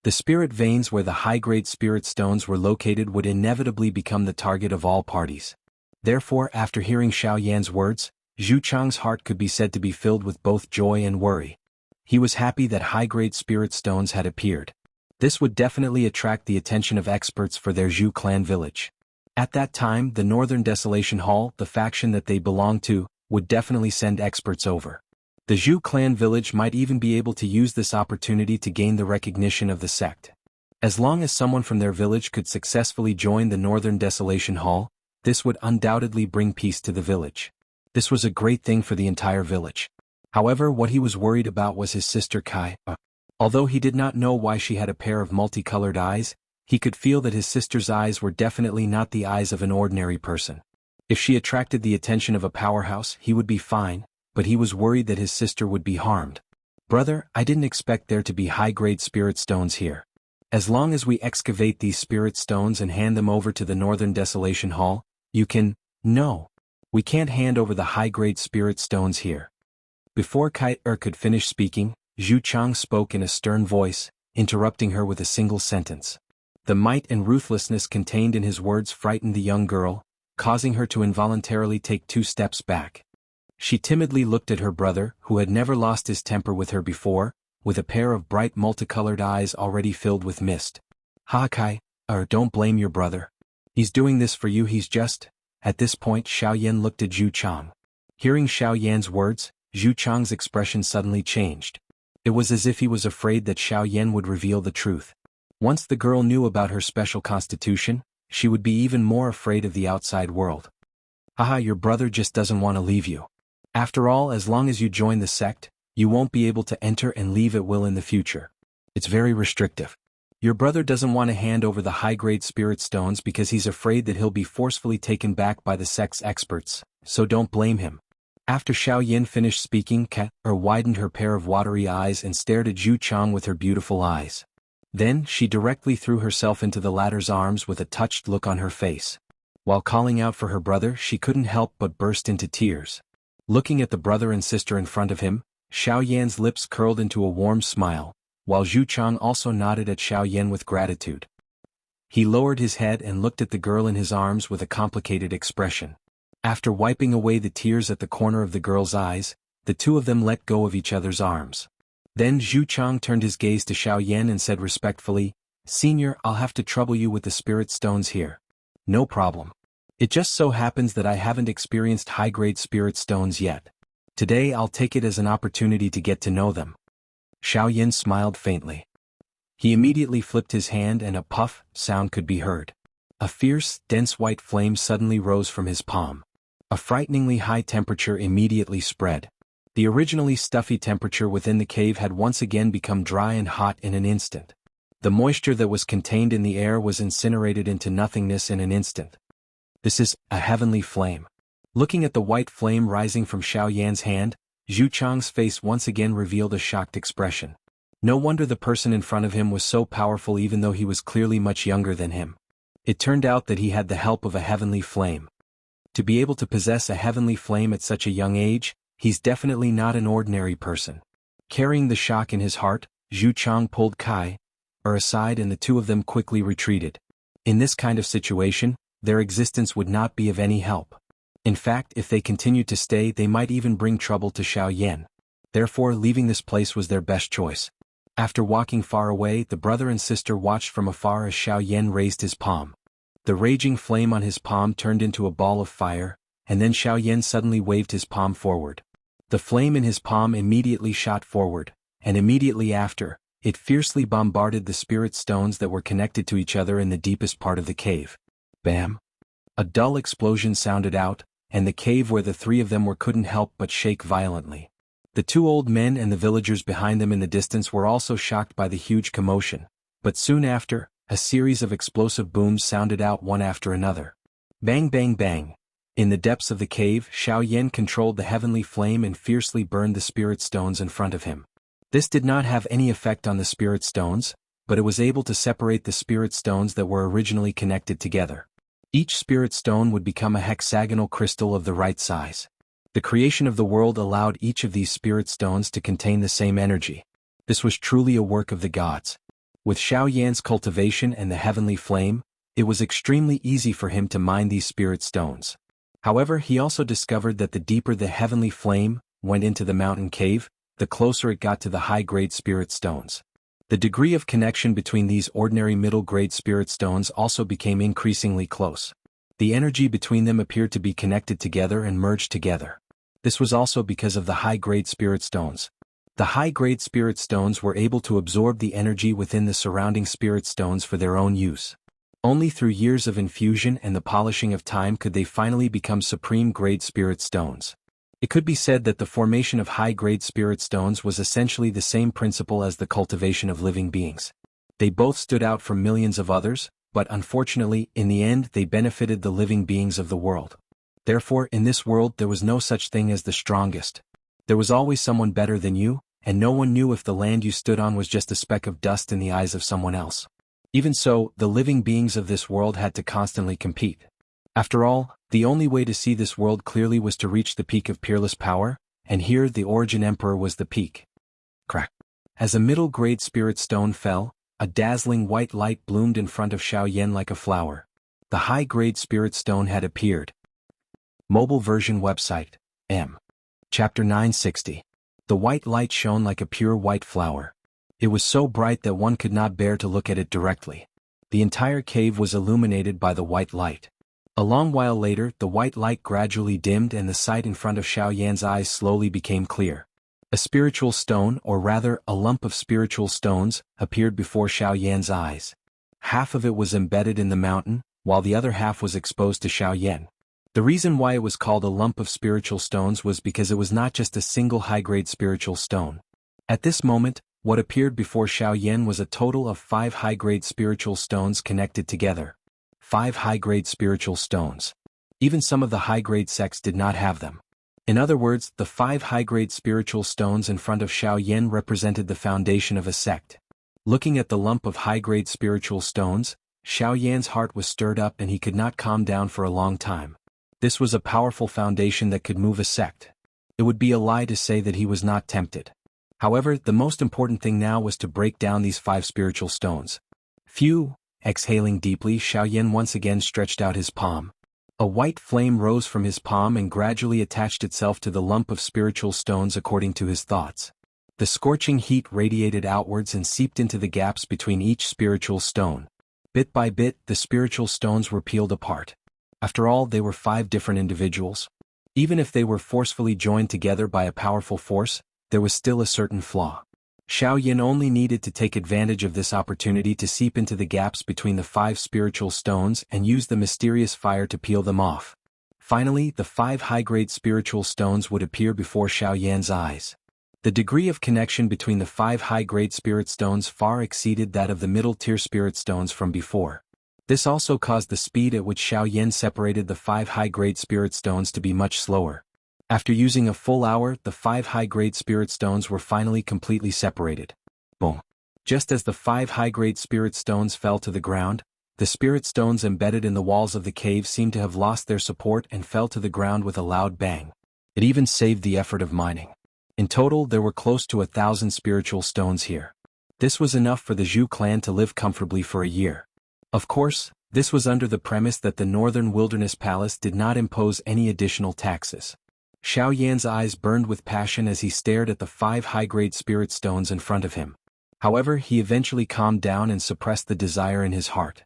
The spirit veins where the high-grade spirit stones were located would inevitably become the target of all parties. Therefore, after hearing Xiaoyan's words, Zhu Chang's heart could be said to be filled with both joy and worry. He was happy that high-grade spirit stones had appeared. This would definitely attract the attention of experts for their Zhu clan village. At that time, the Northern Desolation Hall, the faction that they belonged to, would definitely send experts over. The Zhu clan village might even be able to use this opportunity to gain the recognition of the sect. As long as someone from their village could successfully join the Northern Desolation Hall, this would undoubtedly bring peace to the village. This was a great thing for the entire village. However, what he was worried about was his sister Kai. Although he did not know why she had a pair of multicolored eyes, he could feel that his sister's eyes were definitely not the eyes of an ordinary person. If she attracted the attention of a powerhouse, he would be fine, but he was worried that his sister would be harmed. "Brother, I didn't expect there to be high-grade spirit stones here. As long as we excavate these spirit stones and hand them over to the Northern Desolation Hall, you can—" "No. We can't hand over the high-grade spirit stones here." Before Kai could finish speaking, Zhu Chang spoke in a stern voice, interrupting her with a single sentence. The might and ruthlessness contained in his words frightened the young girl, causing her to involuntarily take 2 steps back. She timidly looked at her brother, who had never lost his temper with her before, with a pair of bright multicolored eyes already filled with mist. "Ha Kai, don't blame your brother. He's doing this for you, he's just—" At this point Xiaoyan looked at Zhu Chang. Hearing Xiaoyan's words, Zhu Chang's expression suddenly changed. It was as if he was afraid that Xiaoyan would reveal the truth. Once the girl knew about her special constitution, she would be even more afraid of the outside world. "Haha, your brother just doesn't want to leave you. After all, as long as you join the sect, you won't be able to enter and leave at will in the future. It's very restrictive. Your brother doesn't want to hand over the high-grade spirit stones because he's afraid that he'll be forcefully taken back by the sect's experts, so don't blame him." After Xiaoyan finished speaking, Kai widened her pair of watery eyes and stared at Zhu Chang with her beautiful eyes. Then, she directly threw herself into the latter's arms with a touched look on her face. While calling out for her brother, she couldn't help but burst into tears. Looking at the brother and sister in front of him, Xiaoyan's lips curled into a warm smile, while Zhu Chang also nodded at Xiaoyan with gratitude. He lowered his head and looked at the girl in his arms with a complicated expression. After wiping away the tears at the corner of the girl's eyes, The two of them let go of each other's arms. Then Zhu Chang turned his gaze to Xiaoyan and said respectfully, "Senior, I'll have to trouble you with the spirit stones here." "No problem. It just so happens that I haven't experienced high-grade spirit stones yet. Today I'll take it as an opportunity to get to know them." Xiaoyan smiled faintly. He immediately flipped his hand and a puff sound could be heard. A fierce, dense white flame suddenly rose from his palm. A frighteningly high temperature immediately spread. The originally stuffy temperature within the cave had once again become dry and hot in an instant. The moisture that was contained in the air was incinerated into nothingness in an instant. "This is a heavenly flame." Looking at the white flame rising from Xiaoyan's hand, Zhu Chang's face once again revealed a shocked expression. No wonder the person in front of him was so powerful even though he was clearly much younger than him. It turned out that he had the help of a heavenly flame. To be able to possess a heavenly flame at such a young age, he's definitely not an ordinary person. Carrying the shock in his heart, Zhu Chang pulled Kai aside and the two of them quickly retreated. In this kind of situation, their existence would not be of any help. In fact, if they continued to stay, they might even bring trouble to Xiaoyan. Therefore, leaving this place was their best choice. After walking far away, the brother and sister watched from afar as Xiaoyan raised his palm. The raging flame on his palm turned into a ball of fire, and then Xiaoyan suddenly waved his palm forward. The flame in his palm immediately shot forward, and immediately after, it fiercely bombarded the spirit stones that were connected to each other in the deepest part of the cave. Bam! A dull explosion sounded out, and the cave where the three of them were couldn't help but shake violently. The two old men and the villagers behind them in the distance were also shocked by the huge commotion, but soon after, a series of explosive booms sounded out one after another. Bang bang bang! In the depths of the cave, Xiaoyan controlled the heavenly flame and fiercely burned the spirit stones in front of him. This did not have any effect on the spirit stones, but it was able to separate the spirit stones that were originally connected together. Each spirit stone would become a hexagonal crystal of the right size. The creation of the world allowed each of these spirit stones to contain the same energy. This was truly a work of the gods. With Xiaoyan's cultivation and the heavenly flame, it was extremely easy for him to mine these spirit stones. However, he also discovered that the deeper the heavenly flame went into the mountain cave, the closer it got to the high-grade spirit stones. The degree of connection between these ordinary middle-grade spirit stones also became increasingly close. The energy between them appeared to be connected together and merged together. This was also because of the high-grade spirit stones. The high-grade spirit stones were able to absorb the energy within the surrounding spirit stones for their own use. Only through years of infusion and the polishing of time could they finally become supreme-grade spirit stones. It could be said that the formation of high-grade spirit stones was essentially the same principle as the cultivation of living beings. They both stood out from millions of others, but unfortunately, in the end they benefited the living beings of the world. Therefore, in this world there was no such thing as the strongest. There was always someone better than you, and no one knew if the land you stood on was just a speck of dust in the eyes of someone else. Even so, the living beings of this world had to constantly compete. After all, the only way to see this world clearly was to reach the peak of peerless power, and here the Origin Emperor was the peak. Crack! As a middle-grade spirit stone fell, a dazzling white light bloomed in front of Xiaoyan like a flower. The high-grade spirit stone had appeared. Mobile version website, M. Chapter 960. The white light shone like a pure white flower. It was so bright that one could not bear to look at it directly. The entire cave was illuminated by the white light. A long while later, the white light gradually dimmed and the sight in front of Xiaoyan's eyes slowly became clear. A spiritual stone, or rather, a lump of spiritual stones, appeared before Xiaoyan's eyes. Half of it was embedded in the mountain, while the other half was exposed to Xiaoyan. The reason why it was called a lump of spiritual stones was because it was not just a single high-grade spiritual stone. At this moment, what appeared before Xiaoyan was a total of 5 high-grade spiritual stones connected together. 5 high-grade spiritual stones. Even some of the high-grade sects did not have them. In other words, the 5 high-grade spiritual stones in front of Xiaoyan represented the foundation of a sect. Looking at the lump of high-grade spiritual stones, Xiaoyan's heart was stirred up and he could not calm down for a long time. This was a powerful foundation that could move a sect. It would be a lie to say that he was not tempted. However, the most important thing now was to break down these 5 spiritual stones. Phew! Exhaling deeply, Xiaoyan once again stretched out his palm. A white flame rose from his palm and gradually attached itself to the lump of spiritual stones according to his thoughts. The scorching heat radiated outwards and seeped into the gaps between each spiritual stone. Bit by bit, the spiritual stones were peeled apart. After all, they were 5 different individuals. Even if they were forcefully joined together by a powerful force, there was still a certain flaw. Xiaoyan only needed to take advantage of this opportunity to seep into the gaps between the 5 spiritual stones and use the mysterious fire to peel them off. Finally, the 5 high-grade spiritual stones would appear before Xiaoyan's eyes. The degree of connection between the 5 high-grade spirit stones far exceeded that of the middle-tier spirit stones from before. This also caused the speed at which Xiaoyan separated the 5 high-grade spirit stones to be much slower. After using a full hour, the 5 high-grade spirit stones were finally completely separated. Boom! Just as the 5 high-grade spirit stones fell to the ground, the spirit stones embedded in the walls of the cave seemed to have lost their support and fell to the ground with a loud bang. It even saved the effort of mining. In total, there were close to 1,000 spiritual stones here. This was enough for the Zhu clan to live comfortably for a year. Of course, this was under the premise that the Northern Wilderness Palace did not impose any additional taxes. Xiaoyan's eyes burned with passion as he stared at the 5 high-grade spirit stones in front of him. However, he eventually calmed down and suppressed the desire in his heart.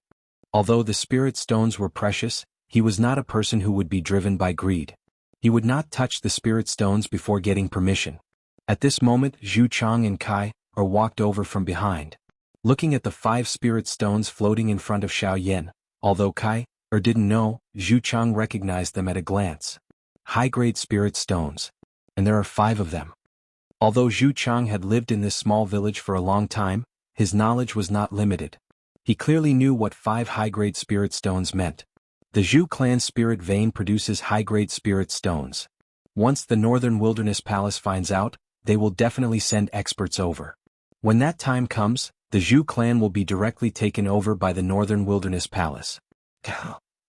Although the spirit stones were precious, he was not a person who would be driven by greed. He would not touch the spirit stones before getting permission. At this moment, Zhu Chang and Kai walked over from behind. Looking at the 5 spirit stones floating in front of Xiaoyan, although Kai didn't know, Zhu Chang recognized them at a glance. High-grade spirit stones. And there are 5 of them. Although Zhu Chang had lived in this small village for a long time, his knowledge was not limited. He clearly knew what 5 high-grade spirit stones meant. The Zhu clan spirit vein produces high-grade spirit stones. Once the Northern Wilderness Palace finds out, they will definitely send experts over. When that time comes, the Zhu clan will be directly taken over by the Northern Wilderness Palace.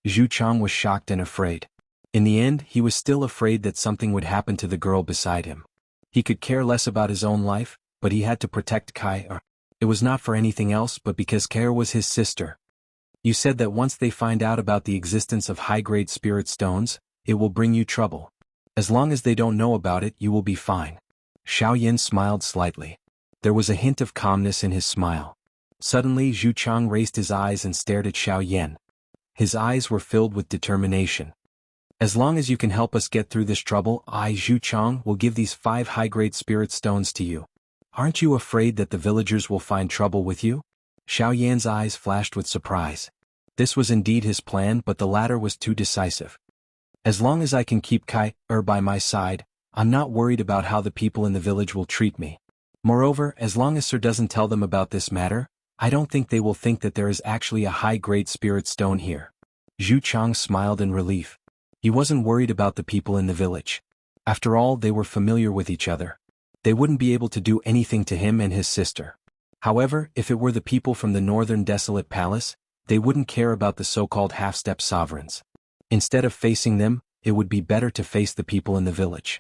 Zhu Chang was shocked and afraid. In the end, he was still afraid that something would happen to the girl beside him. He could care less about his own life, but he had to protect Kai. It was not for anything else but because Kai was his sister. You said that once they find out about the existence of high-grade spirit stones, it will bring you trouble. As long as they don't know about it, you will be fine. Xiaoyan smiled slightly. There was a hint of calmness in his smile. Suddenly, Zhu Chang raised his eyes and stared at Xiaoyan. His eyes were filled with determination. As long as you can help us get through this trouble, I, Zhu Chang, will give these 5 high-grade spirit stones to you. Aren't you afraid that the villagers will find trouble with you? Xiaoyan's eyes flashed with surprise. This was indeed his plan, but the latter was too decisive. As long as I can keep Kai by my side, I'm not worried about how the people in the village will treat me. Moreover, as long as Sir doesn't tell them about this matter, I don't think they will think that there is actually a high-grade spirit stone here. Zhu Chang smiled in relief. He wasn't worried about the people in the village. After all, they were familiar with each other. They wouldn't be able to do anything to him and his sister. However, if it were the people from the Northern Desolate Palace, they wouldn't care about the so-called half-step sovereigns. Instead of facing them, it would be better to face the people in the village.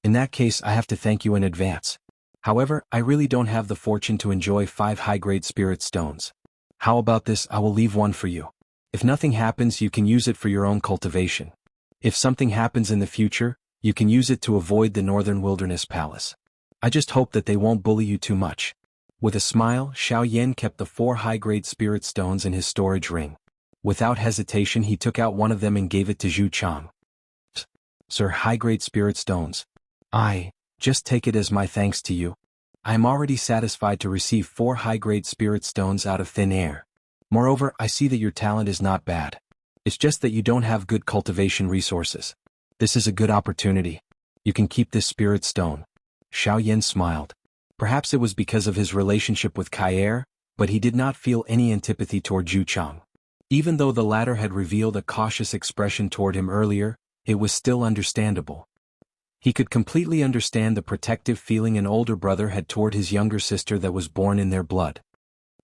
In that case, I have to thank you in advance. However, I really don't have the fortune to enjoy 5 high-grade spirit stones. How about this? I will leave one for you. If nothing happens, you can use it for your own cultivation. If something happens in the future, you can use it to avoid the Northern Wilderness Palace. I just hope that they won't bully you too much. With a smile, Xiaoyan kept the 4 high-grade spirit stones in his storage ring. Without hesitation, he took out one of them and gave it to Zhu Chang. Sir, high-grade spirit stones. Just take it as my thanks to you. I am already satisfied to receive 4 high-grade spirit stones out of thin air. Moreover, I see that your talent is not bad. It's just that you don't have good cultivation resources. This is a good opportunity. You can keep this spirit stone. Xiaoyan smiled. Perhaps it was because of his relationship with Kai, but he did not feel any antipathy toward Zhu Chang. Even though the latter had revealed a cautious expression toward him earlier, it was still understandable. He could completely understand the protective feeling an older brother had toward his younger sister that was born in their blood.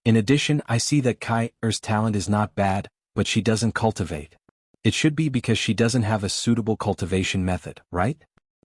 In addition, I see that Kai's talent is not bad, but she doesn't cultivate. It should be because she doesn't have a suitable cultivation method, right?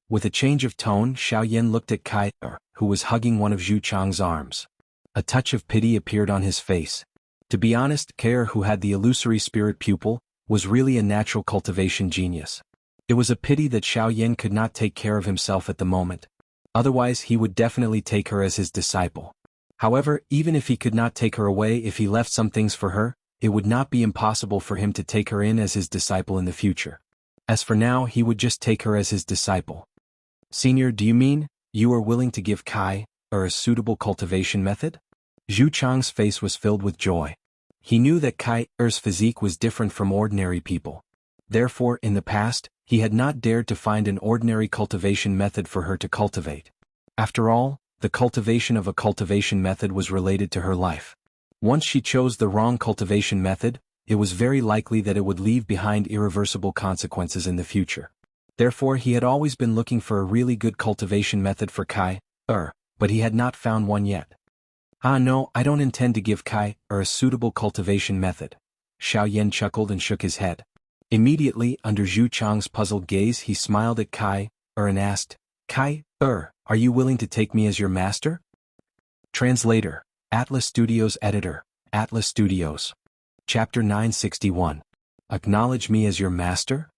With a change of tone, Xiaoyan looked at Kai, who was hugging one of Zhu Chang's arms. A touch of pity appeared on his face. To be honest, Kai, who had the illusory spirit pupil, was really a natural cultivation genius. It was a pity that Xiaoyan could not take care of himself at the moment. Otherwise he would definitely take her as his disciple. However, even if he could not take her away if he left some things for her, it would not be impossible for him to take her in as his disciple in the future. As for now, he would just take her as his disciple. Senior, do you mean, you are willing to give Kai a suitable cultivation method? Zhu Chang's face was filled with joy. He knew that Kai's physique was different from ordinary people. Therefore, in the past, he had not dared to find an ordinary cultivation method for her to cultivate. After all, the cultivation of a cultivation method was related to her life. Once she chose the wrong cultivation method, it was very likely that it would leave behind irreversible consequences in the future. Therefore, he had always been looking for a really good cultivation method for Kai, but he had not found one yet. No, I don't intend to give Kai a suitable cultivation method. Xiaoyan chuckled and shook his head. Immediately, under Zhu Chang's puzzled gaze, he smiled at Kai and asked, Kai, are you willing to take me as your master? Translator, Atlas Studios Editor, Atlas Studios. Chapter 961. Acknowledge me as your master?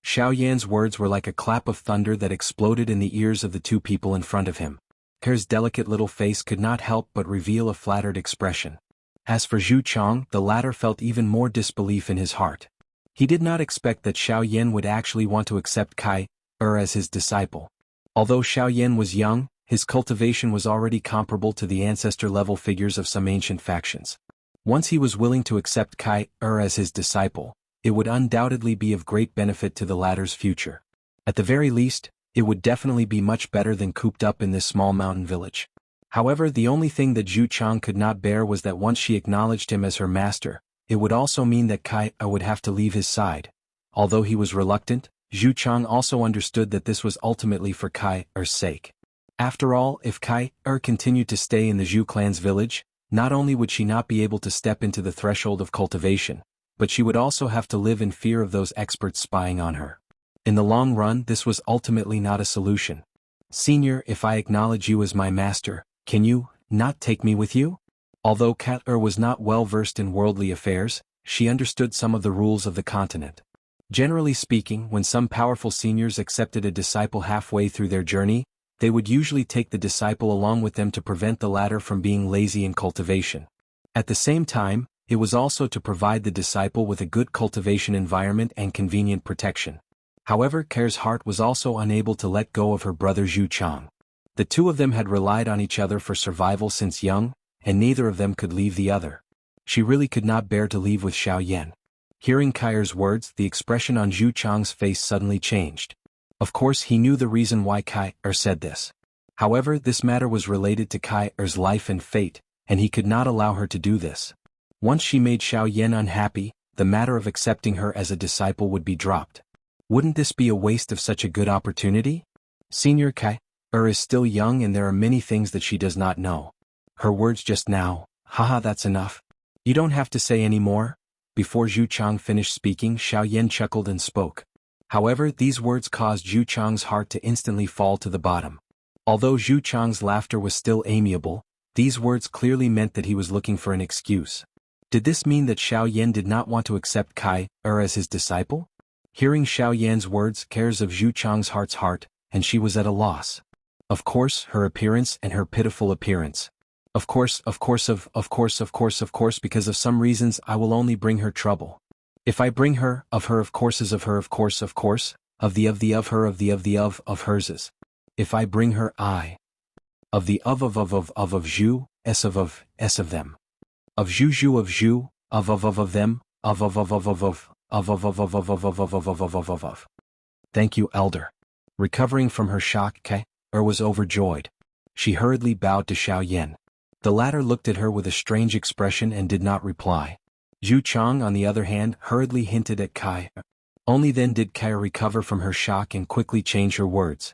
Xiaoyan's words were like a clap of thunder that exploded in the ears of the two people in front of him. Kai's delicate little face could not help but reveal a flattered expression. As for Zhu Chang, the latter felt even more disbelief in his heart. He did not expect that Xiaoyan would actually want to accept Kai as his disciple. Although Xiaoyan was young, his cultivation was already comparable to the ancestor-level figures of some ancient factions. Once he was willing to accept Kai as his disciple, it would undoubtedly be of great benefit to the latter's future. At the very least, it would definitely be much better than cooped up in this small mountain village. However, the only thing that Zhu Chang could not bear was that once she acknowledged him as her master, it would also mean that Kai would have to leave his side. Although he was reluctant, Zhu Chang also understood that this was ultimately for Kai's sake. After all, if Kai continued to stay in the Zhu clan's village, not only would she not be able to step into the threshold of cultivation, but she would also have to live in fear of those experts spying on her. In the long run, this was ultimately not a solution. Senior, if I acknowledge you as my master, can you not take me with you? Although Kat was not well versed in worldly affairs, she understood some of the rules of the continent. Generally speaking, when some powerful seniors accepted a disciple halfway through their journey, they would usually take the disciple along with them to prevent the latter from being lazy in cultivation. At the same time, it was also to provide the disciple with a good cultivation environment and convenient protection. However, Kai's heart was also unable to let go of her brother Zhu Chang. The two of them had relied on each other for survival since young, and neither of them could leave the other. She really could not bear to leave with Xiaoyan. Hearing Kai's words, the expression on Zhu Chang's face suddenly changed. Of course, he knew the reason why Kai said this. However, this matter was related to Kai's life and fate, and he could not allow her to do this. Once she made Xiaoyan unhappy, the matter of accepting her as a disciple would be dropped. Wouldn't this be a waste of such a good opportunity? Senior Kai is still young and there are many things that she does not know. Her words just now, haha, that's enough. You don't have to say any more. Before Zhu Chang finished speaking, Xiaoyan chuckled and spoke. However, these words caused Zhu Chang's heart to instantly fall to the bottom. Although Zhu Chang's laughter was still amiable, these words clearly meant that he was looking for an excuse. Did this mean that Xiaoyan did not want to accept Kai as his disciple? Hearing Xiaoyan's words, cares of Zhu Chang's heart, and she was at a loss. Of course, her appearance and her pitiful appearance. Of course, because of some reasons I will only bring her trouble. If I bring her, of course, of her, of course, of the, of her, of the, of hers. If I bring her, of the, of Zhu, s of them. Of Zhu, of them, of. Thank you, Elder. Recovering from her shock, Kai was overjoyed. She hurriedly bowed to Xiaoyan. The latter looked at her with a strange expression and did not reply. Zhu Chang, on the other hand, hurriedly hinted at Kai. Only then did Kai recover from her shock and quickly change her words.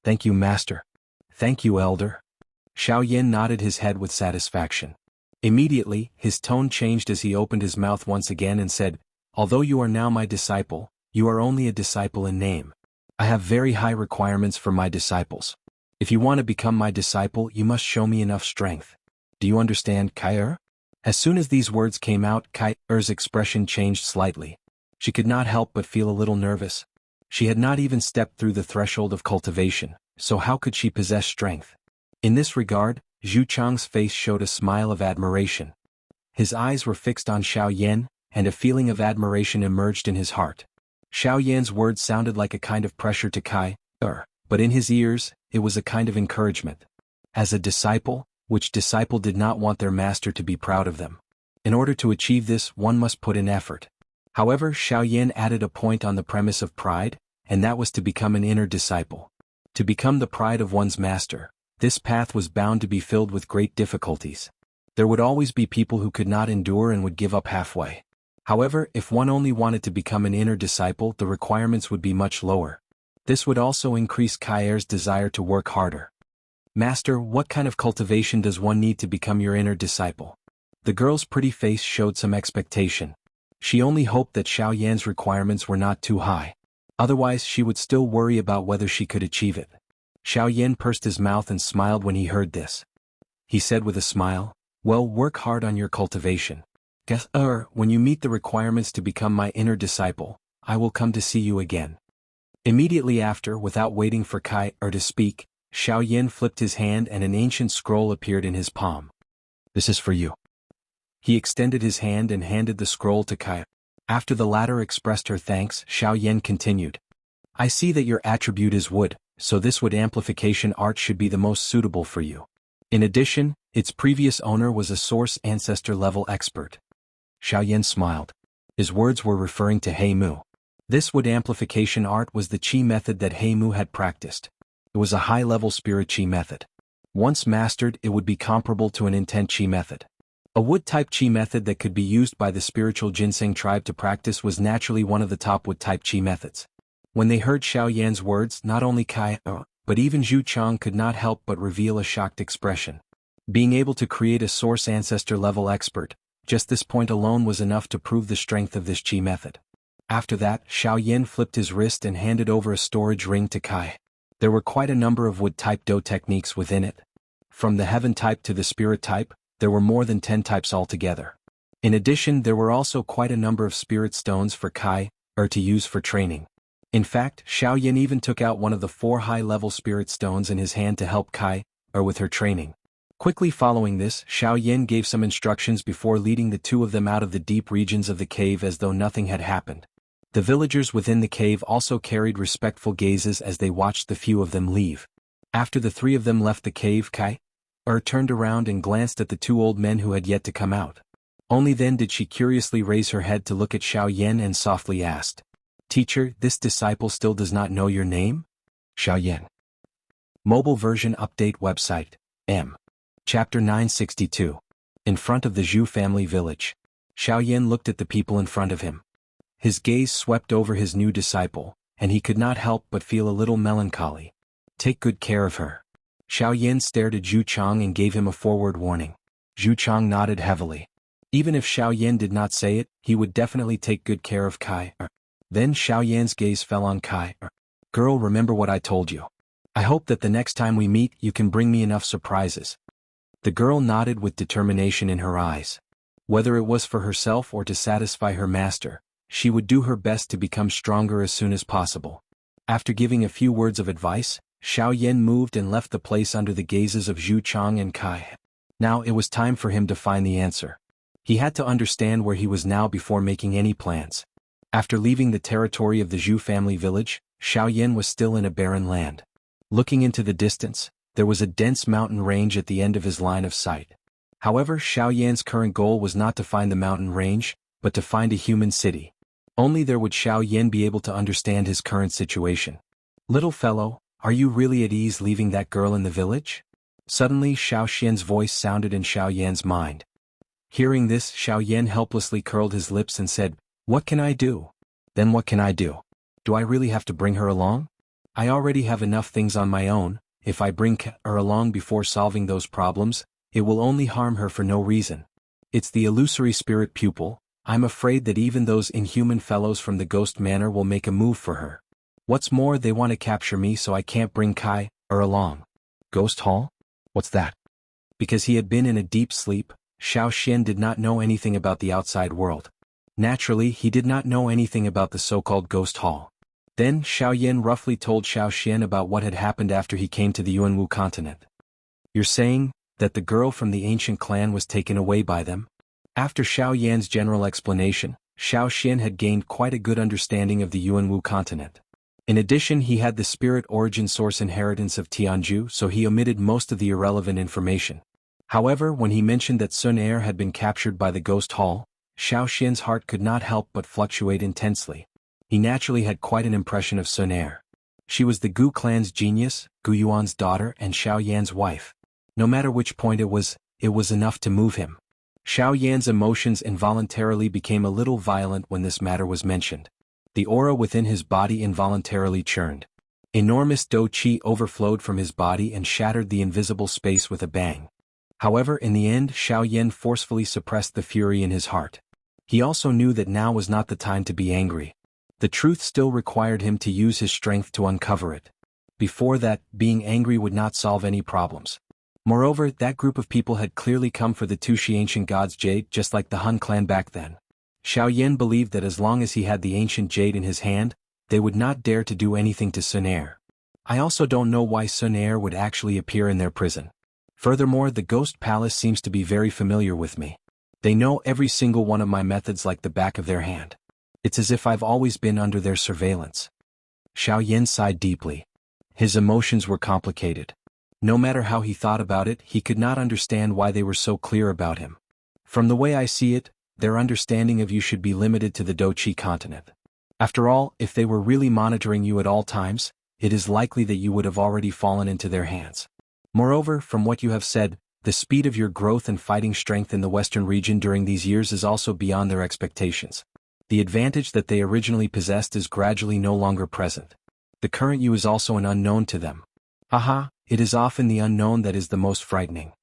Thank you, Master. Thank you, Elder. Xiaoyan nodded his head with satisfaction. Immediately, his tone changed as he opened his mouth once again and said, Although you are now my disciple, you are only a disciple in name. I have very high requirements for my disciples. If you want to become my disciple, you must show me enough strength. Do you understand, Kai? As soon as these words came out, Kai's expression changed slightly. She could not help but feel a little nervous. She had not even stepped through the threshold of cultivation, so how could she possess strength? In this regard, Zhu Chang's face showed a smile of admiration. His eyes were fixed on Xiaoyan, and a feeling of admiration emerged in his heart. Xiaoyan's words sounded like a kind of pressure to Kai, but in his ears, it was a kind of encouragement. As a disciple, which disciple did not want their master to be proud of them? In order to achieve this, one must put in effort. However, Xiaoyan added a point on the premise of pride, and that was to become an inner disciple. To become the pride of one's master, this path was bound to be filled with great difficulties. There would always be people who could not endure and would give up halfway. However, if one only wanted to become an inner disciple, the requirements would be much lower. This would also increase Kaier's desire to work harder. Master, what kind of cultivation does one need to become your inner disciple? The girl's pretty face showed some expectation. She only hoped that Xiaoyan's requirements were not too high. Otherwise, she would still worry about whether she could achieve it. Xiaoyan pursed his mouth and smiled when he heard this. He said with a smile, "Well, work hard on your cultivation. When you meet the requirements to become my inner disciple, I will come to see you again." Immediately after, without waiting for Kai to speak, Xiaoyan flipped his hand and an ancient scroll appeared in his palm. "This is for you." He extended his hand and handed the scroll to Kai. After the latter expressed her thanks, Xiaoyan continued. "I see that your attribute is wood, so this wood amplification art should be the most suitable for you. In addition, its previous owner was a source ancestor level expert." Xiaoyan smiled. His words were referring to He Mu. This wood amplification art was the Qi method that He Mu had practiced. It was a high-level spirit Qi method. Once mastered, it would be comparable to an intent Qi method. A wood-type Qi method that could be used by the spiritual ginseng tribe to practice was naturally one of the top wood-type Qi methods. When they heard Xiaoyan's words, not only Kai, but even Zhu Chang could not help but reveal a shocked expression. Being able to create a source ancestor level expert, just this point alone was enough to prove the strength of this Qi method. After that, Xiaoyan flipped his wrist and handed over a storage ring to Kai. There were quite a number of wood-type Do techniques within it. From the heaven type to the spirit type, there were more than 10 types altogether. In addition, there were also quite a number of spirit stones for Kai, to use for training. In fact, Xiaoyan even took out one of the 4 high-level spirit stones in his hand to help Kai, with her training. Quickly following this, Xiaoyan gave some instructions before leading the 2 of them out of the deep regions of the cave as though nothing had happened. The villagers within the cave also carried respectful gazes as they watched the few of them leave. After the 3 of them left the cave, Kai turned around and glanced at the 2 old men who had yet to come out. Only then did she curiously raise her head to look at Xiaoyan and softly asked, "Teacher, this disciple still does not know your name?" Xiaoyan. Mobile version update website, M. Chapter 962. In front of the Zhu family village. Xiaoyan looked at the people in front of him. His gaze swept over his new disciple, and he could not help but feel a little melancholy. "Take good care of her." Xiaoyan stared at Zhu Chang and gave him a forward warning. Zhu Chang nodded heavily. Even if Xiaoyan did not say it, he would definitely take good care of Kai. Then Xiaoyan's gaze fell on Kai. "Girl, remember what I told you. I hope that the next time we meet you can bring me enough surprises." The girl nodded with determination in her eyes. Whether it was for herself or to satisfy her master, she would do her best to become stronger as soon as possible. After giving a few words of advice, Xiaoyan moved and left the place under the gazes of Zhu Chang and Kai. Now it was time for him to find the answer. He had to understand where he was now before making any plans. After leaving the territory of the Zhu family village, Xiaoyan was still in a barren land. Looking into the distance, there was a dense mountain range at the end of his line of sight. However, Xiaoyan's current goal was not to find the mountain range, but to find a human city. Only there would Xiaoyan be able to understand his current situation. "Little fellow, are you really at ease leaving that girl in the village?" Suddenly Xiaoxian's voice sounded in Xiaoyan's mind. Hearing this, Xiaoyan helplessly curled his lips and said, "What can I do?" "Then what can I do? Do I really have to bring her along? I already have enough things on my own. If I bring her along before solving those problems, it will only harm her for no reason. It's the illusory spirit pupil. I'm afraid that even those inhuman fellows from the Ghost Manor will make a move for her. What's more, they want to capture me, so I can't bring Kai along." "Ghost Hall? What's that?" Because he had been in a deep sleep, Xiaoxian did not know anything about the outside world. Naturally, he did not know anything about the so-called Ghost Hall. Then, Xiaoyan roughly told Xiaoxian about what had happened after he came to the Yuanwu continent. You're saying that the girl from the ancient clan was taken away by them? After Xiaoyan's general explanation, Xiaoxian had gained quite a good understanding of the Yuanwu continent. In addition, he had the spirit origin source inheritance of Jianghu, so he omitted most of the irrelevant information. However, when he mentioned that Sun Er had been captured by the Ghost Hall, Xiaoxian's heart could not help but fluctuate intensely. He naturally had quite an impression of Sun Er. She was the Gu clan's genius, Gu Yuan's daughter and Xiao Yan's wife. No matter which point it was enough to move him. Xiao Yan's emotions involuntarily became a little violent when this matter was mentioned. The aura within his body involuntarily churned. Enormous dou qi overflowed from his body and shattered the invisible space with a bang. However, in the end, Xiao Yan forcefully suppressed the fury in his heart. He also knew that now was not the time to be angry. The truth still required him to use his strength to uncover it. Before that, being angry would not solve any problems. Moreover, that group of people had clearly come for the two Xianxian gods' jade, just like the Han clan back then. Xiao Yan believed that as long as he had the ancient jade in his hand, they would not dare to do anything to Sun Er. I also don't know why Sun Er would actually appear in their prison. Furthermore, the Ghost Palace seems to be very familiar with me. They know every single one of my methods like the back of their hand. It's as if I've always been under their surveillance. Xiao Yan sighed deeply. His emotions were complicated. No matter how he thought about it, he could not understand why they were so clear about him. From the way I see it, their understanding of you should be limited to the Douqi continent. After all, if they were really monitoring you at all times, it is likely that you would have already fallen into their hands. Moreover, from what you have said, the speed of your growth and fighting strength in the western region during these years is also beyond their expectations. The advantage that they originally possessed is gradually no longer present. The current you is also an unknown to them. Haha, it is often the unknown that is the most frightening.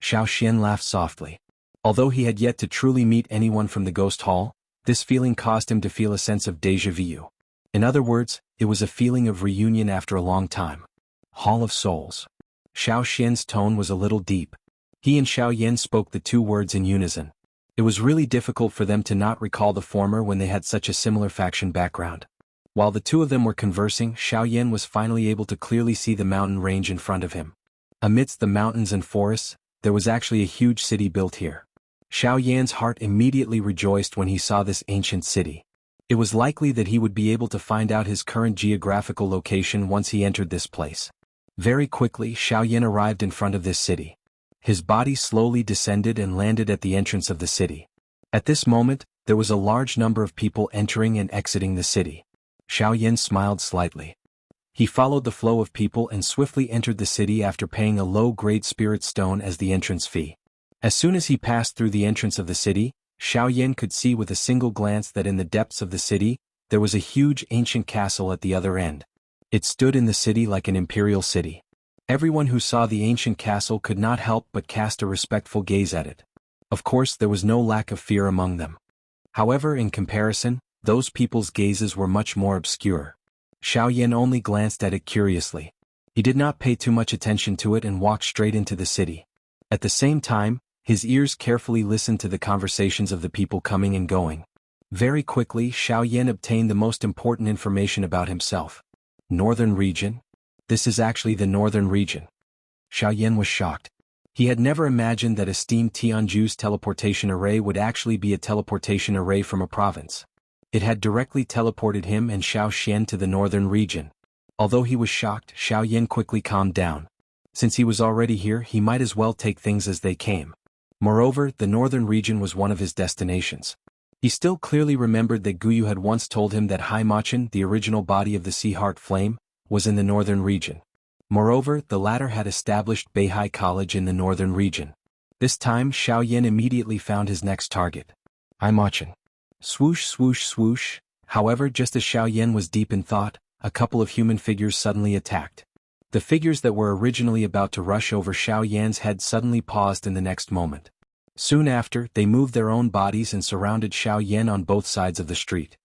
Xiao Xian laughed softly. Although he had yet to truly meet anyone from the Ghost Hall, this feeling caused him to feel a sense of déjà vu. In other words, it was a feeling of reunion after a long time. Hall of Souls. Xiao Xian's tone was a little deep. He and Xiao Yan spoke the two words in unison. It was really difficult for them to not recall the former when they had such a similar faction background. While the two of them were conversing, Xiao Yan was finally able to clearly see the mountain range in front of him. Amidst the mountains and forests, there was actually a huge city built here. Xiao Yan's heart immediately rejoiced when he saw this ancient city. It was likely that he would be able to find out his current geographical location once he entered this place. Very quickly, Xiao Yan arrived in front of this city. His body slowly descended and landed at the entrance of the city. At this moment, there was a large number of people entering and exiting the city. Xiao Yan smiled slightly. He followed the flow of people and swiftly entered the city after paying a low-grade spirit stone as the entrance fee. As soon as he passed through the entrance of the city, Xiao Yan could see with a single glance that in the depths of the city, there was a huge ancient castle at the other end. It stood in the city like an imperial city. Everyone who saw the ancient castle could not help but cast a respectful gaze at it. Of course, there was no lack of fear among them. However, in comparison, those people's gazes were much more obscure. Xiao Yan only glanced at it curiously. He did not pay too much attention to it and walked straight into the city. At the same time, his ears carefully listened to the conversations of the people coming and going. Very quickly, Xiao Yan obtained the most important information about himself. Northern region? This is actually the northern region. Xiao Yan was shocked. He had never imagined that esteemed Tianju's teleportation array would actually be a teleportation array from a province. It had directly teleported him and Xiao Xian to the northern region. Although he was shocked, Xiao Yan quickly calmed down. Since he was already here, he might as well take things as they came. Moreover, the northern region was one of his destinations. He still clearly remembered that Guyu had once told him that Haimachin, the original body of the Sea Heart Flame, was in the northern region. Moreover, the latter had established Beihai College in the northern region. This time, Xiao Yan immediately found his next target. Haimachin. Swoosh swoosh swoosh. However, just as Xiao Yan was deep in thought, a couple of human figures suddenly attacked. The figures that were originally about to rush over Xiao Yan's head suddenly paused in the next moment. Soon after, they moved their own bodies and surrounded Xiao Yan on both sides of the street.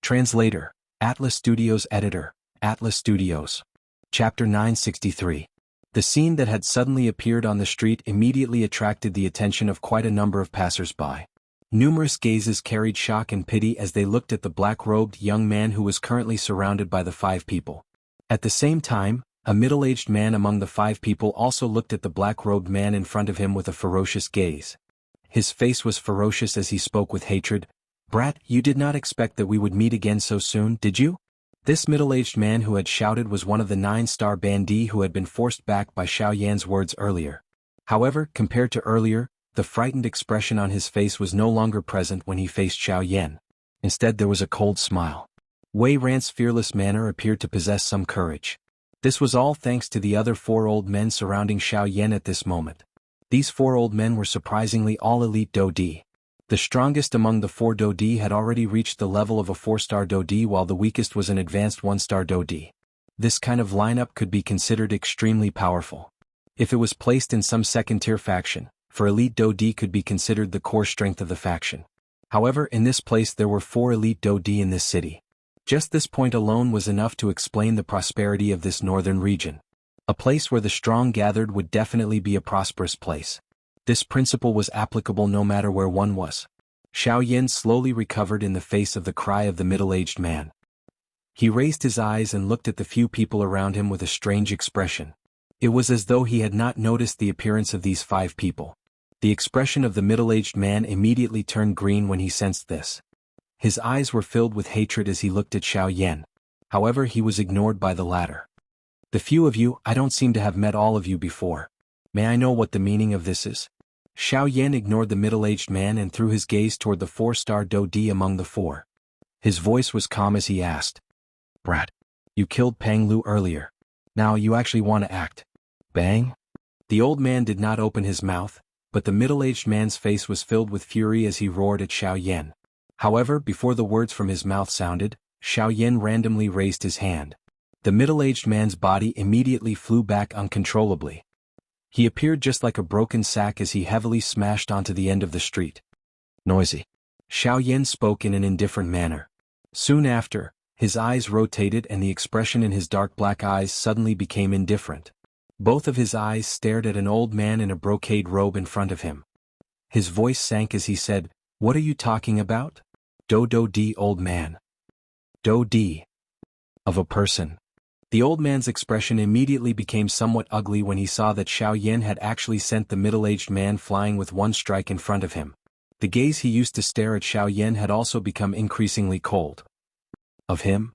Translator, Atlas Studios Editor, Atlas Studios. Chapter 963. The scene that had suddenly appeared on the street immediately attracted the attention of quite a number of passers-by. Numerous gazes carried shock and pity as they looked at the black-robed young man who was currently surrounded by the 5 people. At the same time, a middle-aged man among the 5 people also looked at the black-robed man in front of him with a ferocious gaze. His face was ferocious as he spoke with hatred. "Brat, you did not expect that we would meet again so soon, did you?" This middle-aged man who had shouted was one of the 9-star bandits who had been forced back by Xiaoyan's words earlier. However, compared to earlier, the frightened expression on his face was no longer present when he faced Xiaoyan. Instead there was a cold smile. Wei Rant's fearless manner appeared to possess some courage. This was all thanks to the other 4 old men surrounding Xiaoyan at this moment. These 4 old men were surprisingly all elite Dodi. The strongest among the 4 Dodi had already reached the level of a 4-star Dodi while the weakest was an advanced 1-star Dodi. This kind of lineup could be considered extremely powerful. If it was placed in some second-tier faction, for elite Dodi could be considered the core strength of the faction. However, in this place there were 4 elite Dodi in this city. Just this point alone was enough to explain the prosperity of this northern region. A place where the strong gathered would definitely be a prosperous place. This principle was applicable no matter where one was. Xiaoyan slowly recovered in the face of the cry of the middle-aged man. He raised his eyes and looked at the few people around him with a strange expression. It was as though he had not noticed the appearance of these 5 people. The expression of the middle-aged man immediately turned green when he sensed this. His eyes were filled with hatred as he looked at Xiaoyan. However, he was ignored by the latter. "The few of you, I don't seem to have met all of you before. May I know what the meaning of this is?" Xiaoyan ignored the middle-aged man and threw his gaze toward the 4-star Dodi among the 4. His voice was calm as he asked. "Brat, you killed Pang Lu earlier. Now you actually want to act. Bang?" The old man did not open his mouth, but the middle-aged man's face was filled with fury as he roared at Xiaoyan. However, before the words from his mouth sounded, Xiaoyan randomly raised his hand. The middle-aged man's body immediately flew back uncontrollably. He appeared just like a broken sack as he heavily smashed onto the end of the street. "Noisy." Xiaoyan spoke in an indifferent manner. Soon after, his eyes rotated and the expression in his dark black eyes suddenly became indifferent. Both of his eyes stared at an old man in a brocade robe in front of him. His voice sank as he said, "What are you talking about?" "Do-do-D, old man." "Do-D. Of a person." The old man's expression immediately became somewhat ugly when he saw that Xiaoyan had actually sent the middle-aged man flying with one strike in front of him. The gaze he used to stare at Xiaoyan had also become increasingly cold. Of him?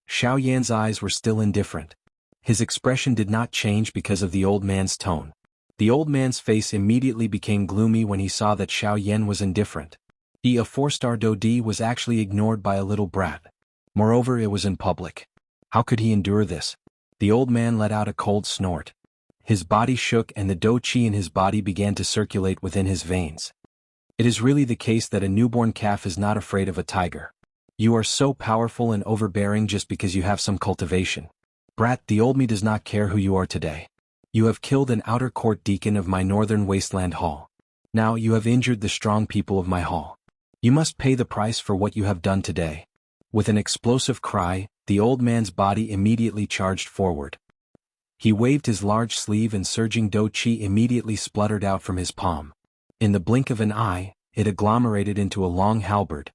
Xiaoyan's eyes were still indifferent. His expression did not change because of the old man's tone. The old man's face immediately became gloomy when he saw that Xiaoyan was indifferent. A 4-star Dodi was actually ignored by a little brat. Moreover, it was in public. How could he endure this? The old man let out a cold snort. His body shook and the do-chi in his body began to circulate within his veins. It is really the case that a newborn calf is not afraid of a tiger. You are so powerful and overbearing just because you have some cultivation. Brat, the old me does not care who you are today. You have killed an outer court deacon of my northern wasteland hall. Now you have injured the strong people of my hall. You must pay the price for what you have done today. With an explosive cry, the old man's body immediately charged forward. He waved his large sleeve and surging do-chi immediately spluttered out from his palm. In the blink of an eye, it agglomerated into a long halberd.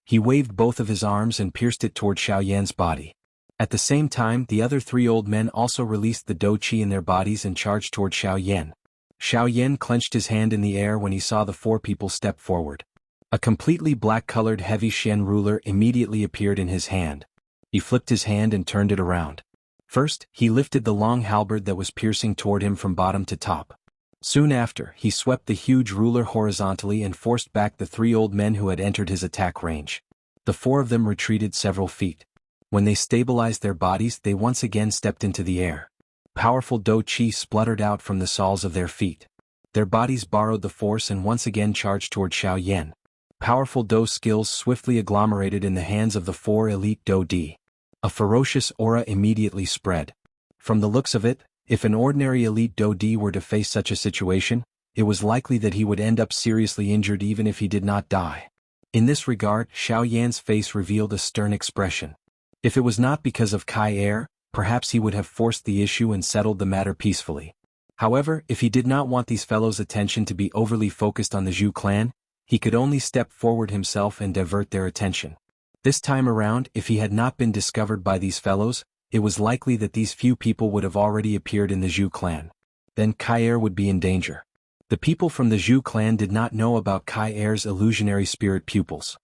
He waved both of his arms and pierced it toward Xiaoyan's body. At the same time, the other 3 old men also released the do-chi in their bodies and charged toward Xiaoyan. Xiaoyan clenched his hand in the air when he saw the 4 people step forward. A completely black-colored heavy Shen ruler immediately appeared in his hand. He flipped his hand and turned it around. First, he lifted the long halberd that was piercing toward him from bottom to top. Soon after, he swept the huge ruler horizontally and forced back the 3 old men who had entered his attack range. The 4 of them retreated several feet. When they stabilized their bodies, they once again stepped into the air. Powerful do-chi spluttered out from the soles of their feet. Their bodies borrowed the force and once again charged toward Xiaoyan. Powerful do skills swiftly agglomerated in the hands of the 4 elite do-di. A ferocious aura immediately spread. From the looks of it, if an ordinary elite do-di were to face such a situation, it was likely that he would end up seriously injured even if he did not die. In this regard, Xiaoyan's face revealed a stern expression. If it was not because of Kai Air, perhaps he would have forced the issue and settled the matter peacefully. However, if he did not want these fellows' attention to be overly focused on the Zhu clan, he could only step forward himself and divert their attention. This time around, if he had not been discovered by these fellows, it was likely that these few people would have already appeared in the Zhu clan. Then Kai Er would be in danger. The people from the Zhu clan did not know about Kai Er's illusionary spirit pupils.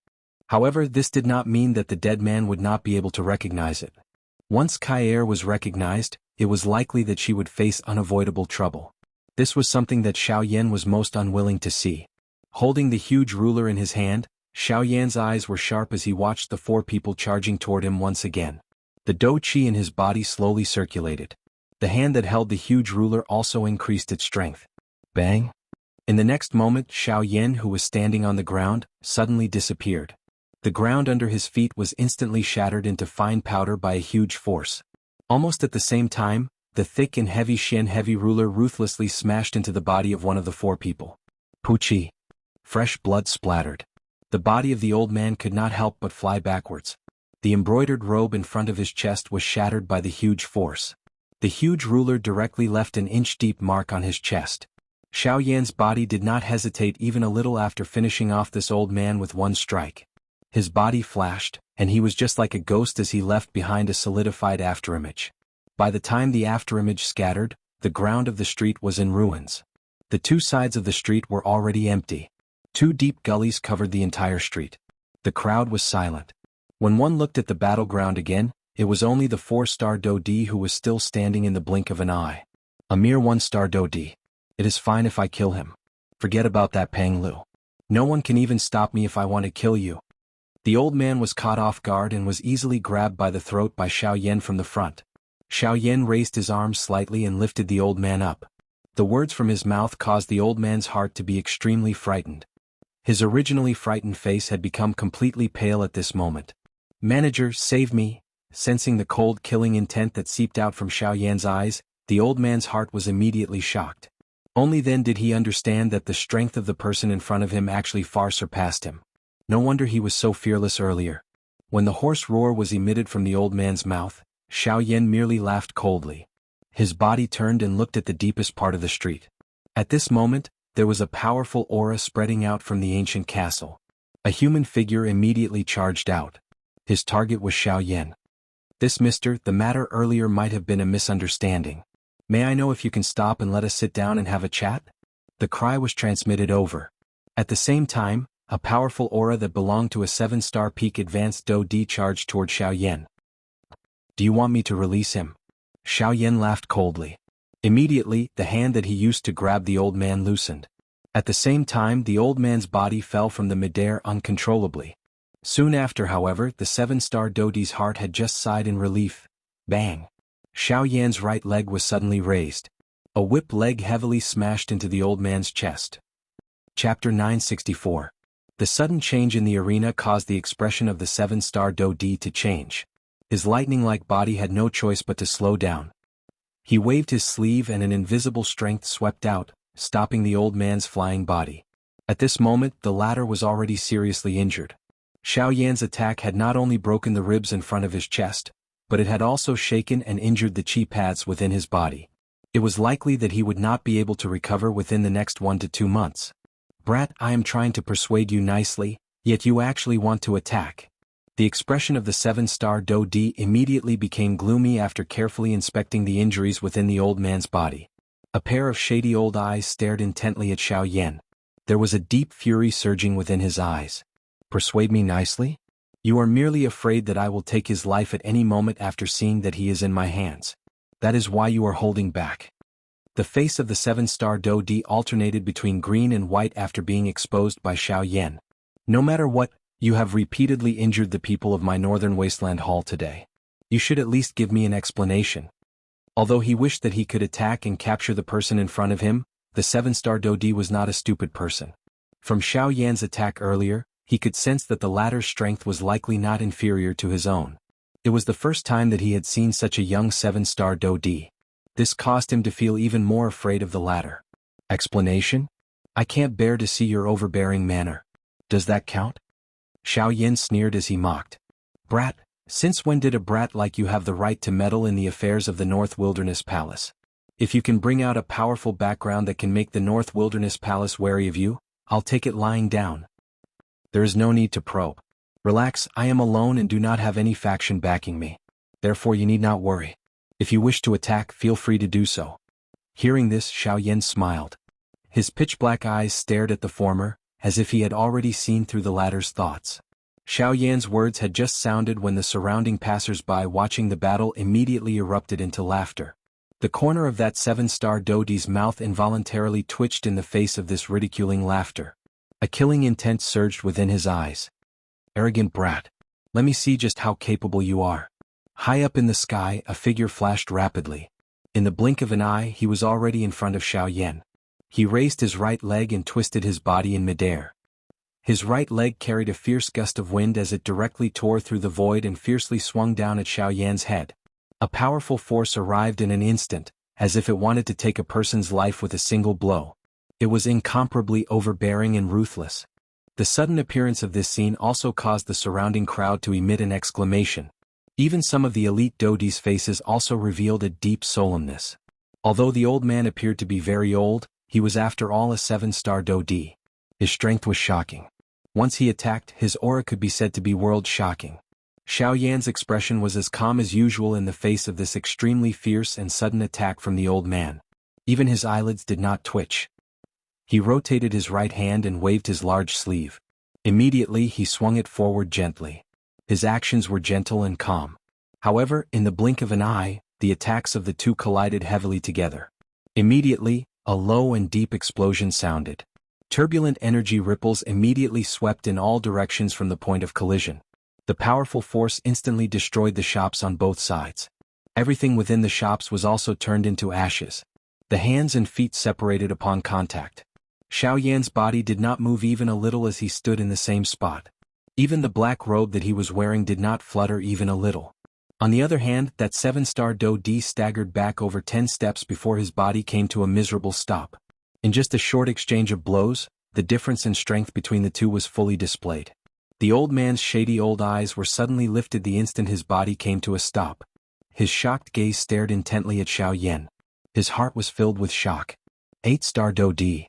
However, this did not mean that the dead man would not be able to recognize it. Once Kai Er was recognized, it was likely that she would face unavoidable trouble. This was something that Xiaoyan was most unwilling to see. Holding the huge ruler in his hand, Xiaoyan's eyes were sharp as he watched the four people charging toward him once again. The dou qi in his body slowly circulated. The hand that held the huge ruler also increased its strength. Bang! In the next moment, Xiaoyan, who was standing on the ground, suddenly disappeared. The ground under his feet was instantly shattered into fine powder by a huge force. Almost at the same time, the thick and heavy heavy ruler ruthlessly smashed into the body of one of the four people. Puchi! Fresh blood splattered. The body of the old man could not help but fly backwards. The embroidered robe in front of his chest was shattered by the huge force. The huge ruler directly left an inch-deep mark on his chest. Xiaoyan's body did not hesitate even a little after finishing off this old man with one strike. His body flashed, and he was just like a ghost as he left behind a solidified afterimage. By the time the afterimage scattered, the ground of the street was in ruins. The two sides of the street were already empty. Two deep gullies covered the entire street. The crowd was silent. When one looked at the battleground again, it was only the 4-star Dodi who was still standing in the blink of an eye. A mere 1-star Dodi. It is fine if I kill him. Forget about that Pang Lu. No one can even stop me if I want to kill you. The old man was caught off guard and was easily grabbed by the throat by Xiaoyan from the front. Xiaoyan raised his arms slightly and lifted the old man up. The words from his mouth caused the old man's heart to be extremely frightened. His originally frightened face had become completely pale at this moment. "Manager, save me!" Sensing the cold killing intent that seeped out from Xiaoyan's eyes, the old man's heart was immediately shocked. Only then did he understand that the strength of the person in front of him actually far surpassed him. No wonder he was so fearless earlier. When the hoarse roar was emitted from the old man's mouth, Xiaoyan merely laughed coldly. His body turned and looked at the deepest part of the street. At this moment, there was a powerful aura spreading out from the ancient castle. A human figure immediately charged out. His target was Xiaoyan. "This mister, the matter earlier might have been a misunderstanding. May I know if you can stop and let us sit down and have a chat?" The cry was transmitted over. At the same time, a powerful aura that belonged to a 7-star peak advanced Dodi charged toward Xiaoyan. "Do you want me to release him?" Xiaoyan laughed coldly. Immediately, the hand that he used to grab the old man loosened. At the same time, the old man's body fell from the midair uncontrollably. Soon after, however, the 7-star Dodi's heart had just sighed in relief. Bang! Xiaoyan's right leg was suddenly raised. A whip leg heavily smashed into the old man's chest. Chapter 964. The sudden change in the arena caused the expression of the 7-star Dodi to change. His lightning-like body had no choice but to slow down. He waved his sleeve and an invisible strength swept out, stopping the old man's flying body. At this moment, the latter was already seriously injured. Xiaoyan's attack had not only broken the ribs in front of his chest, but it had also shaken and injured the chi paths within his body. It was likely that he would not be able to recover within the next 1 to 2 months. "Brat, I am trying to persuade you nicely, yet you actually want to attack." The expression of the 7-star Dodi immediately became gloomy after carefully inspecting the injuries within the old man's body. A pair of shady old eyes stared intently at Xiaoyan. There was a deep fury surging within his eyes. "Persuade me nicely? You are merely afraid that I will take his life at any moment after seeing that he is in my hands. That is why you are holding back." The face of the 7-star Dodi alternated between green and white after being exposed by Xiaoyan. "No matter what, you have repeatedly injured the people of my northern wasteland hall today. You should at least give me an explanation." Although he wished that he could attack and capture the person in front of him, the 7-star Dodi was not a stupid person. From Xiaoyan's attack earlier, he could sense that the latter's strength was likely not inferior to his own. It was the first time that he had seen such a young 7-star Dodi. This caused him to feel even more afraid of the latter. "Explanation? I can't bear to see your overbearing manner. Does that count?" Xiaoyan sneered as he mocked. "Brat, since when did a brat like you have the right to meddle in the affairs of the North Wilderness Palace? If you can bring out a powerful background that can make the North Wilderness Palace wary of you, I'll take it lying down. There is no need to probe. Relax, I am alone and do not have any faction backing me. Therefore you need not worry. If you wish to attack, feel free to do so. Hearing this, Xiaoyan smiled. His pitch-black eyes stared at the former, as if he had already seen through the latter's thoughts. Xiaoyan's words had just sounded when the surrounding passers-by watching the battle immediately erupted into laughter. The corner of that 7-star Dodi's mouth involuntarily twitched in the face of this ridiculing laughter. A killing intent surged within his eyes. Arrogant brat. Let me see just how capable you are. High up in the sky, a figure flashed rapidly. In the blink of an eye, he was already in front of Xiaoyan. He raised his right leg and twisted his body in midair. His right leg carried a fierce gust of wind as it directly tore through the void and fiercely swung down at Xiaoyan's head. A powerful force arrived in an instant, as if it wanted to take a person's life with a single blow. It was incomparably overbearing and ruthless. The sudden appearance of this scene also caused the surrounding crowd to emit an exclamation. Even some of the elite Dodi's faces also revealed a deep solemnness. Although the old man appeared to be very old, he was after all a 7-star Dodi. His strength was shocking. Once he attacked, his aura could be said to be world-shocking. Xiaoyan's expression was as calm as usual in the face of this extremely fierce and sudden attack from the old man. Even his eyelids did not twitch. He rotated his right hand and waved his large sleeve. Immediately he swung it forward gently. His actions were gentle and calm. However, in the blink of an eye, the attacks of the two collided heavily together. Immediately, a low and deep explosion sounded. Turbulent energy ripples immediately swept in all directions from the point of collision. The powerful force instantly destroyed the shops on both sides. Everything within the shops was also turned into ashes. The hands and feet separated upon contact. Xiaoyan's body did not move even a little as he stood in the same spot. Even the black robe that he was wearing did not flutter even a little. On the other hand, that 7-star Dodi staggered back over 10 steps before his body came to a miserable stop. In just a short exchange of blows, the difference in strength between the two was fully displayed. The old man's shady old eyes were suddenly lifted the instant his body came to a stop. His shocked gaze stared intently at Xiaoyan. His heart was filled with shock. 8-star Dodi.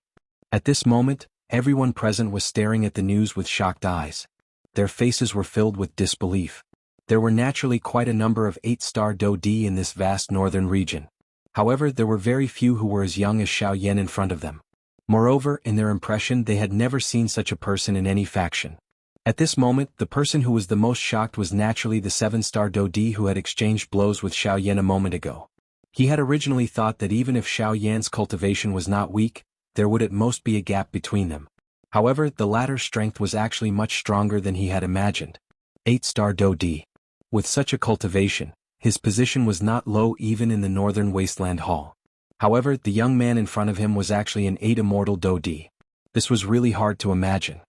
At this moment, everyone present was staring at the news with shocked eyes. Their faces were filled with disbelief. There were naturally quite a number of 8-star Dodi in this vast northern region. However, there were very few who were as young as Xiaoyan in front of them. Moreover, in their impression they had never seen such a person in any faction. At this moment, the person who was the most shocked was naturally the 7-star Dodi who had exchanged blows with Xiaoyan a moment ago. He had originally thought that even if Xiaoyan's cultivation was not weak, there would at most be a gap between them. However, the latter's strength was actually much stronger than he had imagined. 8-star Dodi. With such a cultivation, his position was not low even in the northern wasteland hall. However, the young man in front of him was actually an 8 Immortal Dodi. This was really hard to imagine.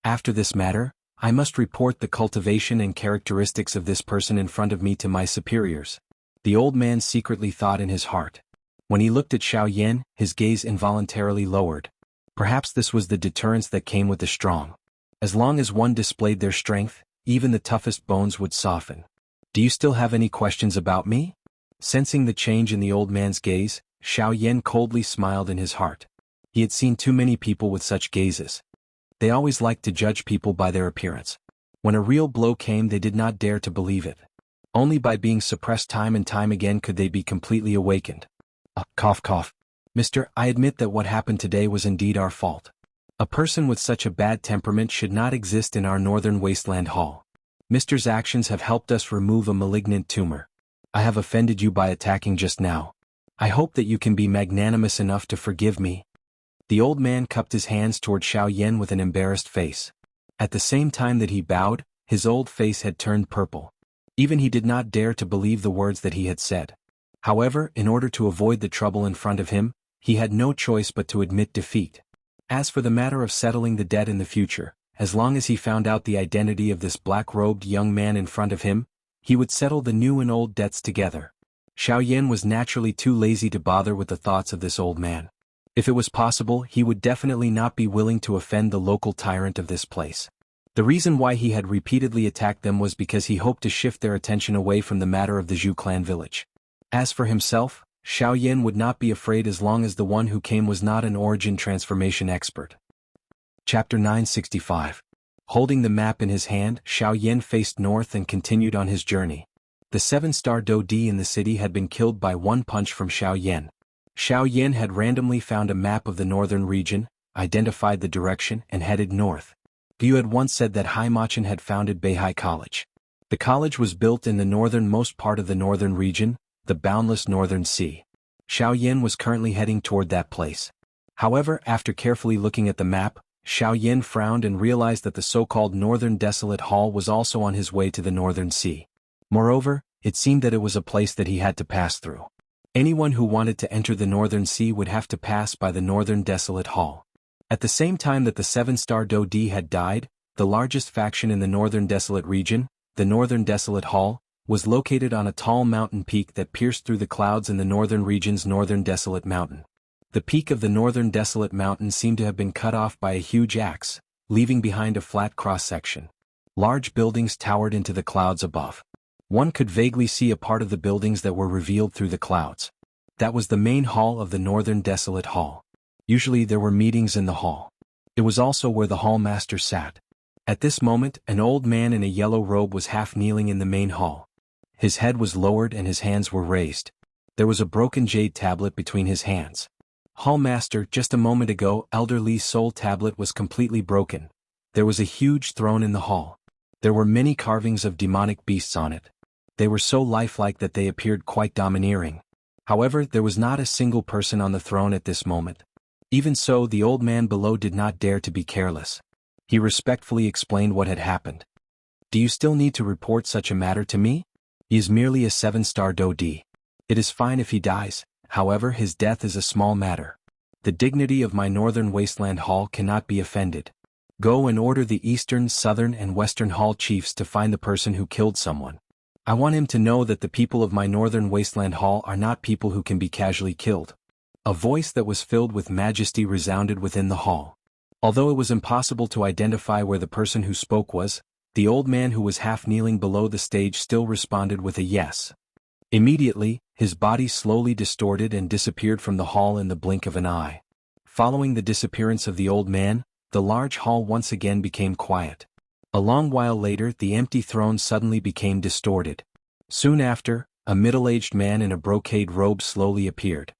After this matter, I must report the cultivation and characteristics of this person in front of me to my superiors. The old man secretly thought in his heart. When he looked at Xiaoyan, his gaze involuntarily lowered. Perhaps this was the deterrence that came with the strong. As long as one displayed their strength, even the toughest bones would soften. Do you still have any questions about me? Sensing the change in the old man's gaze, Xiaoyan coldly smiled in his heart. He had seen too many people with such gazes. They always liked to judge people by their appearance. When a real blow came, they did not dare to believe it. Only by being suppressed time and time again could they be completely awakened. Cough cough. Mister, I admit that what happened today was indeed our fault. A person with such a bad temperament should not exist in our northern wasteland hall. Mister's actions have helped us remove a malignant tumor. I have offended you by attacking just now. I hope that you can be magnanimous enough to forgive me. The old man cupped his hands toward Xiaoyan with an embarrassed face. At the same time that he bowed, his old face had turned purple. Even he did not dare to believe the words that he had said. However, in order to avoid the trouble in front of him, he had no choice but to admit defeat. As for the matter of settling the debt in the future, as long as he found out the identity of this black-robed young man in front of him, he would settle the new and old debts together. Xiaoyan was naturally too lazy to bother with the thoughts of this old man. If it was possible, he would definitely not be willing to offend the local tyrant of this place. The reason why he had repeatedly attacked them was because he hoped to shift their attention away from the matter of the Zhu clan village. As for himself, Xiaoyan would not be afraid as long as the one who came was not an origin transformation expert. Chapter 965. Holding the map in his hand, Xiaoyan faced north and continued on his journey. The 7-star Dodi in the city had been killed by one punch from Xiaoyan. Xiaoyan had randomly found a map of the northern region, identified the direction, and headed north. Gu had once said that Haimachan had founded Beihai College. The college was built in the northernmost part of the northern region, the boundless northern sea. Xiaoyan was currently heading toward that place. However, after carefully looking at the map, Xiaoyan frowned and realized that the so-called Northern Desolate Hall was also on his way to the Northern Sea. Moreover, it seemed that it was a place that he had to pass through. Anyone who wanted to enter the Northern Sea would have to pass by the Northern Desolate Hall. At the same time that the 7-star Dodi had died, the largest faction in the Northern Desolate region, the Northern Desolate Hall, was located on a tall mountain peak that pierced through the clouds in the northern region's Northern Desolate Mountain. The peak of the Northern Desolate Mountain seemed to have been cut off by a huge axe, leaving behind a flat cross-section. Large buildings towered into the clouds above. One could vaguely see a part of the buildings that were revealed through the clouds. That was the main hall of the Northern Desolate Hall. Usually there were meetings in the hall. It was also where the hall master sat. At this moment, an old man in a yellow robe was half kneeling in the main hall. His head was lowered and his hands were raised. There was a broken jade tablet between his hands. Hall master, just a moment ago, Elder Li's soul tablet was completely broken. There was a huge throne in the hall. There were many carvings of demonic beasts on it. They were so lifelike that they appeared quite domineering. However, there was not a single person on the throne at this moment. Even so, the old man below did not dare to be careless. He respectfully explained what had happened. Do you still need to report such a matter to me? He is merely a 7-star Dodi. It is fine if he dies, however his death is a small matter. The dignity of my Northern Wasteland Hall cannot be offended. Go and order the Eastern, Southern and Western Hall chiefs to find the person who killed someone. I want him to know that the people of my Northern Wasteland Hall are not people who can be casually killed. A voice that was filled with majesty resounded within the hall. Although it was impossible to identify where the person who spoke was, the old man who was half kneeling below the stage still responded with a yes. Immediately, his body slowly distorted and disappeared from the hall in the blink of an eye. Following the disappearance of the old man, the large hall once again became quiet. A long while later, the empty throne suddenly became distorted. Soon after, a middle-aged man in a brocade robe slowly appeared.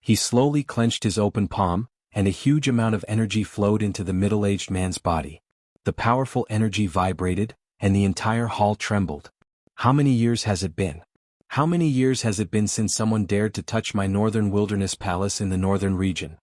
He slowly clenched his open palm, and a huge amount of energy flowed into the middle-aged man's body. The powerful energy vibrated, and the entire hall trembled. How many years has it been? How many years has it been since someone dared to touch my northern wilderness palace in the northern region?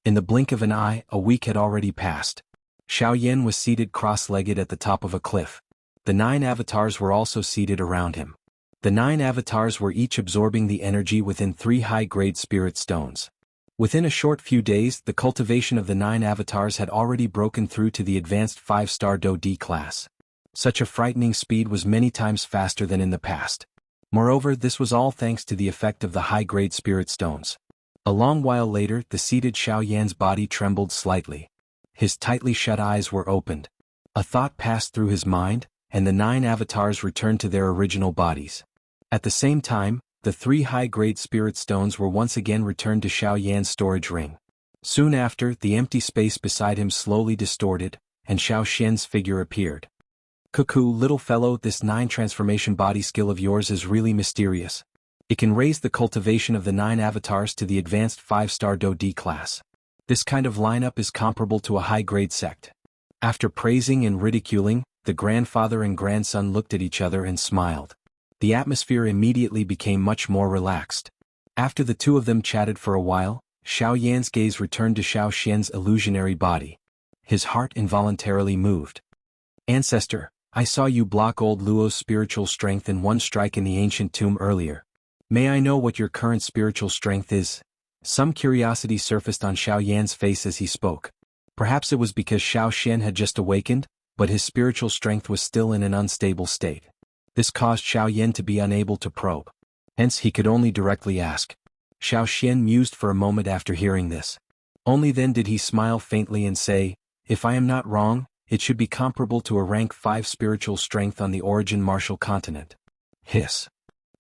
In the blink of an eye, a week had already passed. Xiaoyan was seated cross-legged at the top of a cliff. The 9 avatars were also seated around him. The 9 avatars were each absorbing the energy within 3 high-grade spirit stones. Within a short few days, the cultivation of the 9 avatars had already broken through to the advanced 5-star Dodi class. Such a frightening speed was many times faster than in the past. Moreover, this was all thanks to the effect of the high-grade spirit stones. A long while later, the seated Xiaoyan's body trembled slightly. His tightly shut eyes were opened. A thought passed through his mind, and the 9 avatars returned to their original bodies. At the same time, the 3 high-grade spirit stones were once again returned to Xiaoyan's storage ring. Soon after, the empty space beside him slowly distorted, and Xiaoxian's figure appeared. Cuckoo, little fellow, this 9 transformation body skill of yours is really mysterious. It can raise the cultivation of the 9 avatars to the advanced 5-star Dodi class. This kind of lineup is comparable to a high-grade sect. After praising and ridiculing, the grandfather and grandson looked at each other and smiled. The atmosphere immediately became much more relaxed. After the two of them chatted for a while, Xiaoyan's gaze returned to Xiaoxian's illusionary body. His heart involuntarily moved. Ancestor, I saw you block old Luo's spiritual strength in one strike in the ancient tomb earlier. May I know what your current spiritual strength is? Some curiosity surfaced on Xiaoyan's face as he spoke. Perhaps it was because Xiaoxian had just awakened, but his spiritual strength was still in an unstable state. This caused Xiaoyan to be unable to probe. Hence he could only directly ask. Xiaoxian mused for a moment after hearing this. Only then did he smile faintly and say, if I am not wrong, it should be comparable to a rank 5 spiritual strength on the origin martial continent. Hiss.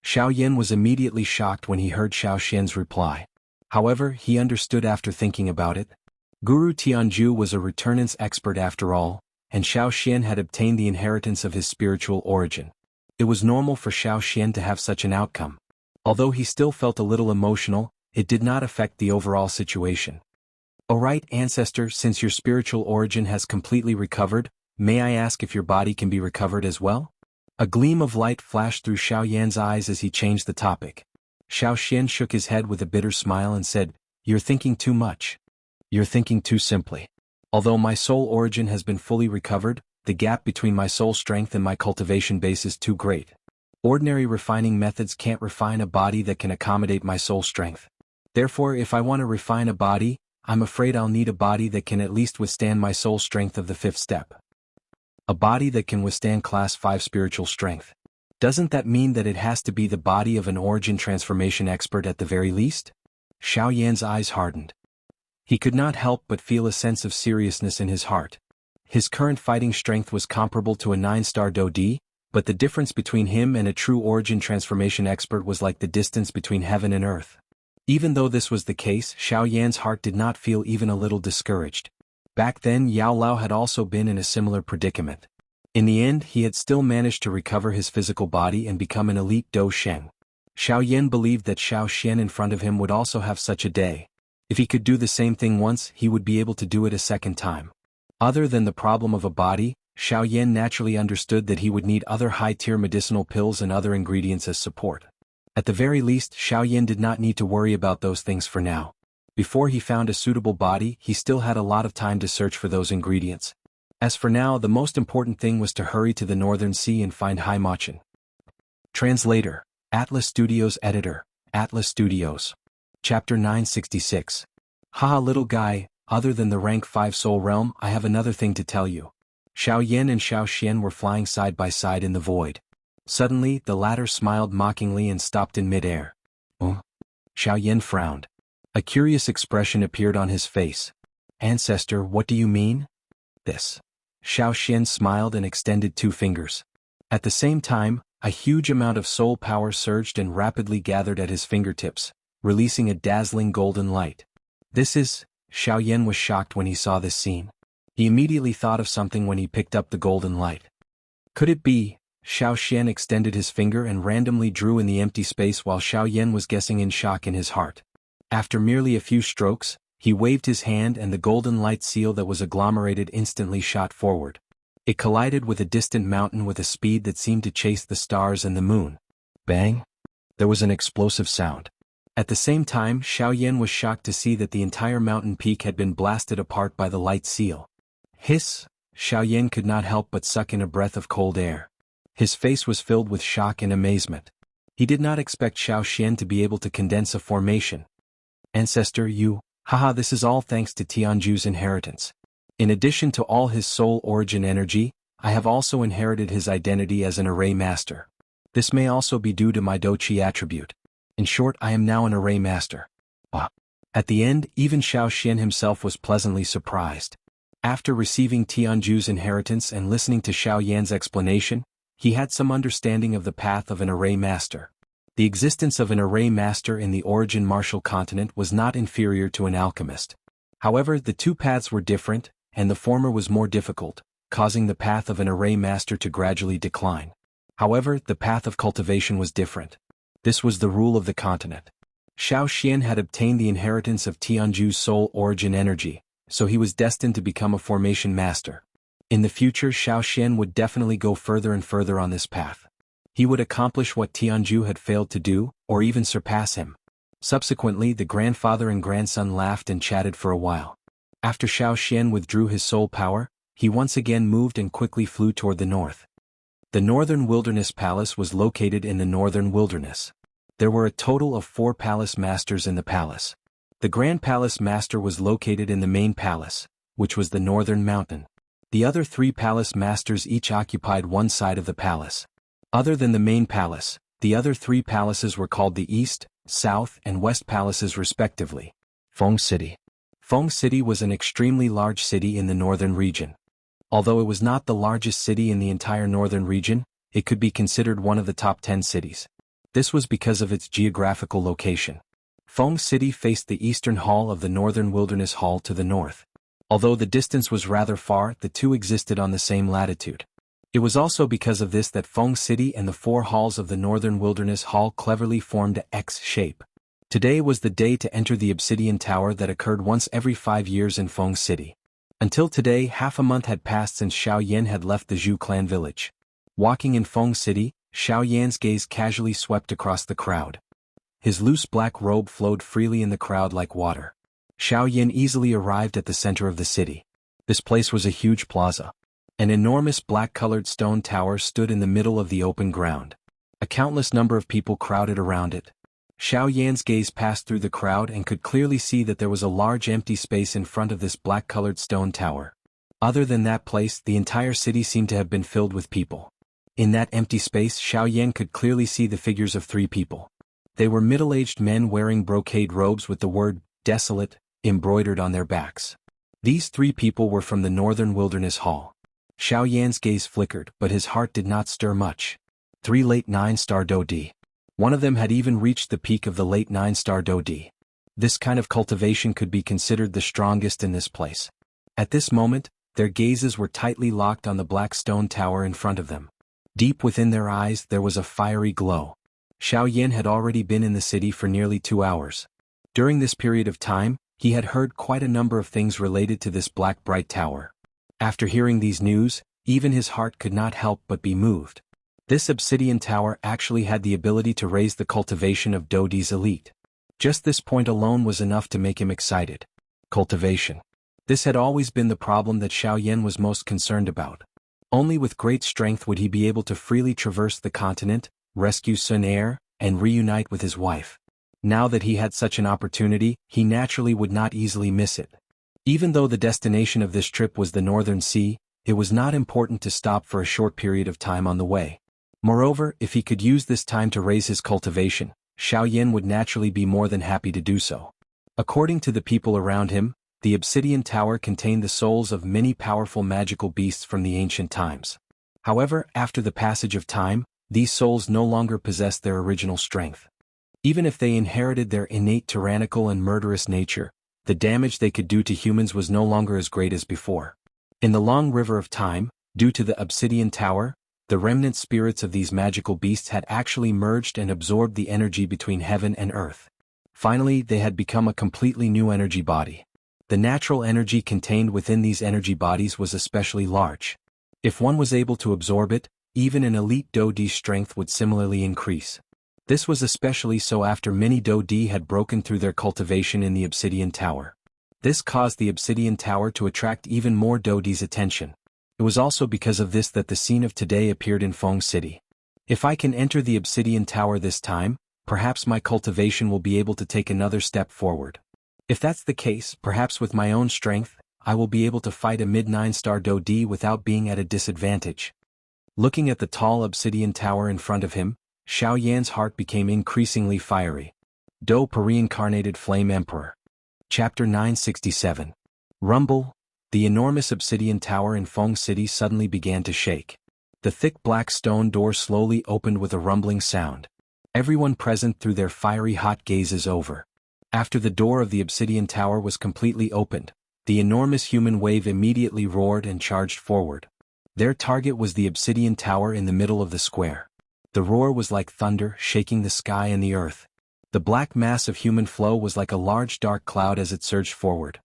Xiaoyan was immediately shocked when he heard Xiaoxian's reply. However, he understood after thinking about it. Guru Tianju was a returnance expert after all, and Xianxia had obtained the inheritance of his spiritual origin. It was normal for Xianxia to have such an outcome. Although he still felt a little emotional, it did not affect the overall situation. Alright, ancestor, since your spiritual origin has completely recovered, may I ask if your body can be recovered as well? A gleam of light flashed through Xiaoyan's eyes as he changed the topic. Xiaoxian shook his head with a bitter smile and said, "You're thinking too much. You're thinking too simply. Although my soul origin has been fully recovered, the gap between my soul strength and my cultivation base is too great. Ordinary refining methods can't refine a body that can accommodate my soul strength. Therefore, if I want to refine a body, I'm afraid I'll need a body that can at least withstand my soul strength of the 5th step. A body that can withstand class 5 spiritual strength. Doesn't that mean that it has to be the body of an origin transformation expert at the very least?" Xiaoyan's eyes hardened. He could not help but feel a sense of seriousness in his heart. His current fighting strength was comparable to a 9-star Dodi, but the difference between him and a true origin transformation expert was like the distance between heaven and earth. Even though this was the case, Xiaoyan's heart did not feel even a little discouraged. Back then Yao Lao had also been in a similar predicament. In the end, he had still managed to recover his physical body and become an elite Do Sheng. Xiaoyan believed that Xiaoxian in front of him would also have such a day. If he could do the same thing once, he would be able to do it a second time. Other than the problem of a body, Xiaoyan naturally understood that he would need other high-tier medicinal pills and other ingredients as support. At the very least, Xiaoyan did not need to worry about those things for now. Before he found a suitable body, he still had a lot of time to search for those ingredients. As for now, the most important thing was to hurry to the Northern Sea and find Hai Machin. Translator, Atlas Studios Editor, Atlas Studios. Chapter 966. Haha, little guy, other than the rank 5 soul realm, I have another thing to tell you. Xiaoyan and Xiaoxian were flying side by side in the void. Suddenly, the latter smiled mockingly and stopped in mid-air. Oh? Xiaoyan frowned. A curious expression appeared on his face. Ancestor, what do you mean? This. Xiaoxian smiled and extended 2 fingers. At the same time, a huge amount of soul power surged and rapidly gathered at his fingertips, releasing a dazzling golden light. This is... Xiaoyan was shocked when he saw this scene. He immediately thought of something when he picked up the golden light. Could it be? Xiaoxian extended his finger and randomly drew in the empty space while Xiaoyan was guessing in shock in his heart. After merely a few strokes, he waved his hand and the golden light seal that was agglomerated instantly shot forward. It collided with a distant mountain with a speed that seemed to chase the stars and the moon. Bang! There was an explosive sound. At the same time, Xiaoyan was shocked to see that the entire mountain peak had been blasted apart by the light seal. Hiss! Xiaoyan could not help but suck in a breath of cold air. His face was filled with shock and amazement. He did not expect Xiaoxian to be able to condense a formation. Ancestor, you... Haha, this is all thanks to Jianghu's inheritance. In addition to all his soul origin energy, I have also inherited his identity as an array master. This may also be due to my Doqi attribute. In short, I am now an array master. At the end, even Xiaoxian himself was pleasantly surprised. After receiving Jianghu's inheritance and listening to Xiaoyan's explanation, he had some understanding of the path of an array master. The existence of an array master in the origin martial continent was not inferior to an alchemist. However, the 2 paths were different, and the former was more difficult, causing the path of an array master to gradually decline. However, the path of cultivation was different. This was the rule of the continent. Xiaoxian had obtained the inheritance of Jianghu's soul origin energy, so he was destined to become a formation master. In the future, Xiaoxian would definitely go further and further on this path. He would accomplish what Jianghu had failed to do, or even surpass him. Subsequently, the grandfather and grandson laughed and chatted for a while. After Xiaoxian withdrew his soul power, he once again moved and quickly flew toward the north. The Northern Wilderness Palace was located in the Northern Wilderness. There were a total of 4 palace masters in the palace. The Grand Palace Master was located in the main palace, which was the Northern Mountain. The other 3 palace masters each occupied one side of the palace. Other than the main palace, the other 3 palaces were called the East, South, and West Palaces respectively. Feng City. Feng City was an extremely large city in the northern region. Although it was not the largest city in the entire northern region, it could be considered one of the top 10 cities. This was because of its geographical location. Feng City faced the eastern hall of the Northern Wilderness Hall to the north. Although the distance was rather far, the two existed on the same latitude. It was also because of this that Feng City and the four halls of the Northern Wilderness Hall cleverly formed a X shape. Today was the day to enter the Obsidian Tower that occurred once every 5 years in Feng City. Until today, half a month had passed since Xiao Yan had left the Zhu clan village. Walking in Feng City, Xiao Yan's gaze casually swept across the crowd. His loose black robe flowed freely in the crowd like water. Xiao Yan easily arrived at the center of the city. This place was a huge plaza. An enormous black-colored stone tower stood in the middle of the open ground. A countless number of people crowded around it. Xiao Yan's gaze passed through the crowd and could clearly see that there was a large empty space in front of this black-colored stone tower. Other than that place, the entire city seemed to have been filled with people. In that empty space, Xiao Yan could clearly see the figures of 3 people. They were middle-aged men wearing brocade robes with the word, "Desolate," embroidered on their backs. These 3 people were from the Northern Wilderness Hall. Xiao Yan's gaze flickered, but his heart did not stir much. 3 late 9-star Dodi. One of them had even reached the peak of the late 9-star Dodi. This kind of cultivation could be considered the strongest in this place. At this moment, their gazes were tightly locked on the black stone tower in front of them. Deep within their eyes there was a fiery glow. Xiao Yan had already been in the city for nearly 2 hours. During this period of time, he had heard quite a number of things related to this black bright tower. After hearing these news, even his heart could not help but be moved. This obsidian tower actually had the ability to raise the cultivation of Dodi's elite. Just this point alone was enough to make him excited. Cultivation. This had always been the problem that Xiao Yan was most concerned about. Only with great strength would he be able to freely traverse the continent, rescue Sun Air, and reunite with his wife. Now that he had such an opportunity, he naturally would not easily miss it. Even though the destination of this trip was the Northern Sea, it was not important to stop for a short period of time on the way. Moreover, if he could use this time to raise his cultivation, Xiao Yan would naturally be more than happy to do so. According to the people around him, the Obsidian Tower contained the souls of many powerful magical beasts from the ancient times. However, after the passage of time, these souls no longer possessed their original strength. Even if they inherited their innate tyrannical and murderous nature, the damage they could do to humans was no longer as great as before. In the long river of time, due to the Obsidian Tower, the remnant spirits of these magical beasts had actually merged and absorbed the energy between heaven and earth. Finally, they had become a completely new energy body. The natural energy contained within these energy bodies was especially large. If one was able to absorb it, even an elite Dodi's strength would similarly increase. This was especially so after many Dodi had broken through their cultivation in the Obsidian Tower. This caused the Obsidian Tower to attract even more Dodi's attention. It was also because of this that the scene of today appeared in Feng City. If I can enter the Obsidian Tower this time, perhaps my cultivation will be able to take another step forward. If that's the case, perhaps with my own strength, I will be able to fight a mid-9-star Dodi without being at a disadvantage. Looking at the tall Obsidian Tower in front of him, Xiao Yan's heart became increasingly fiery. Do Per Reincarnated Flame Emperor. Chapter 967. Rumble. The enormous Obsidian Tower in Feng City suddenly began to shake. The thick black stone door slowly opened with a rumbling sound. Everyone present threw their fiery hot gazes over. After the door of the Obsidian Tower was completely opened, the enormous human wave immediately roared and charged forward. Their target was the Obsidian Tower in the middle of the square. The roar was like thunder, shaking the sky and the earth. The black mass of human flow was like a large dark cloud as it surged forward.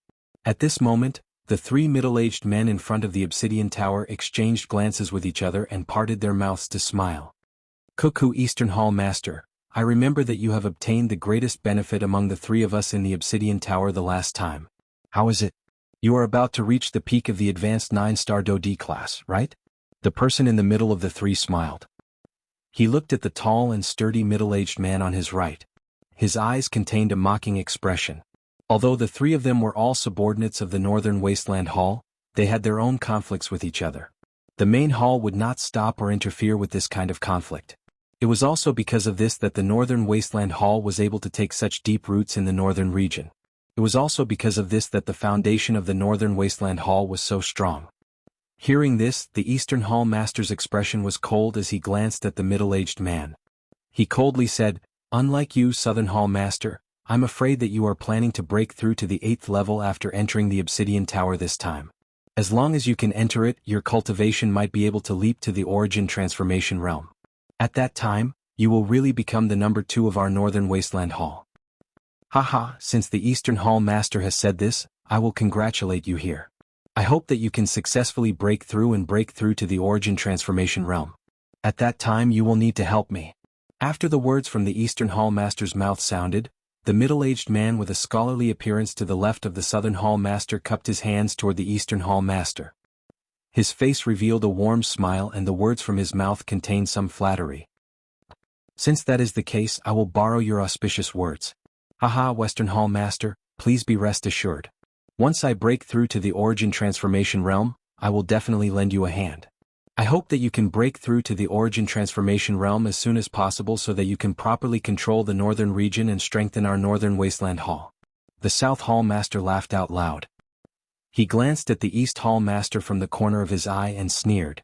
At this moment, the 3 middle-aged men in front of the Obsidian Tower exchanged glances with each other and parted their mouths to smile. Cuckoo Eastern Hall Master, I remember that you have obtained the greatest benefit among the 3 of us in the Obsidian Tower the last time. How is it? You are about to reach the peak of the advanced 9-star Dodi class, right? The person in the middle of the 3 smiled. He looked at the tall and sturdy middle-aged man on his right. His eyes contained a mocking expression. Although the 3 of them were all subordinates of the Northern Wasteland Hall, they had their own conflicts with each other. The main hall would not stop or interfere with this kind of conflict. It was also because of this that the Northern Wasteland Hall was able to take such deep roots in the northern region. It was also because of this that the foundation of the Northern Wasteland Hall was so strong. Hearing this, the Eastern Hall Master's expression was cold as he glanced at the middle-aged man. He coldly said, "Unlike you, Southern Hall Master, I'm afraid that you are planning to break through to the 8th level after entering the Obsidian Tower this time. As long as you can enter it, your cultivation might be able to leap to the Origin Transformation Realm. At that time, you will really become the number 2 of our Northern Wasteland Hall. Haha, since the Eastern Hall Master has said this, I will congratulate you here. I hope that you can successfully break through to the Origin Transformation Realm. At that time you will need to help me. After the words from the Eastern Hall Master's mouth sounded, the middle-aged man with a scholarly appearance to the left of the Southern Hall Master cupped his hands toward the Eastern Hall Master. His face revealed a warm smile and the words from his mouth contained some flattery. Since that is the case, I will borrow your auspicious words. Haha, Western Hall Master, please be rest assured. Once I break through to the Origin Transformation Realm, I will definitely lend you a hand. I hope that you can break through to the Origin Transformation Realm as soon as possible so that you can properly control the Northern region and strengthen our Northern Wasteland Hall. The South Hall Master laughed out loud. He glanced at the East Hall Master from the corner of his eye and sneered.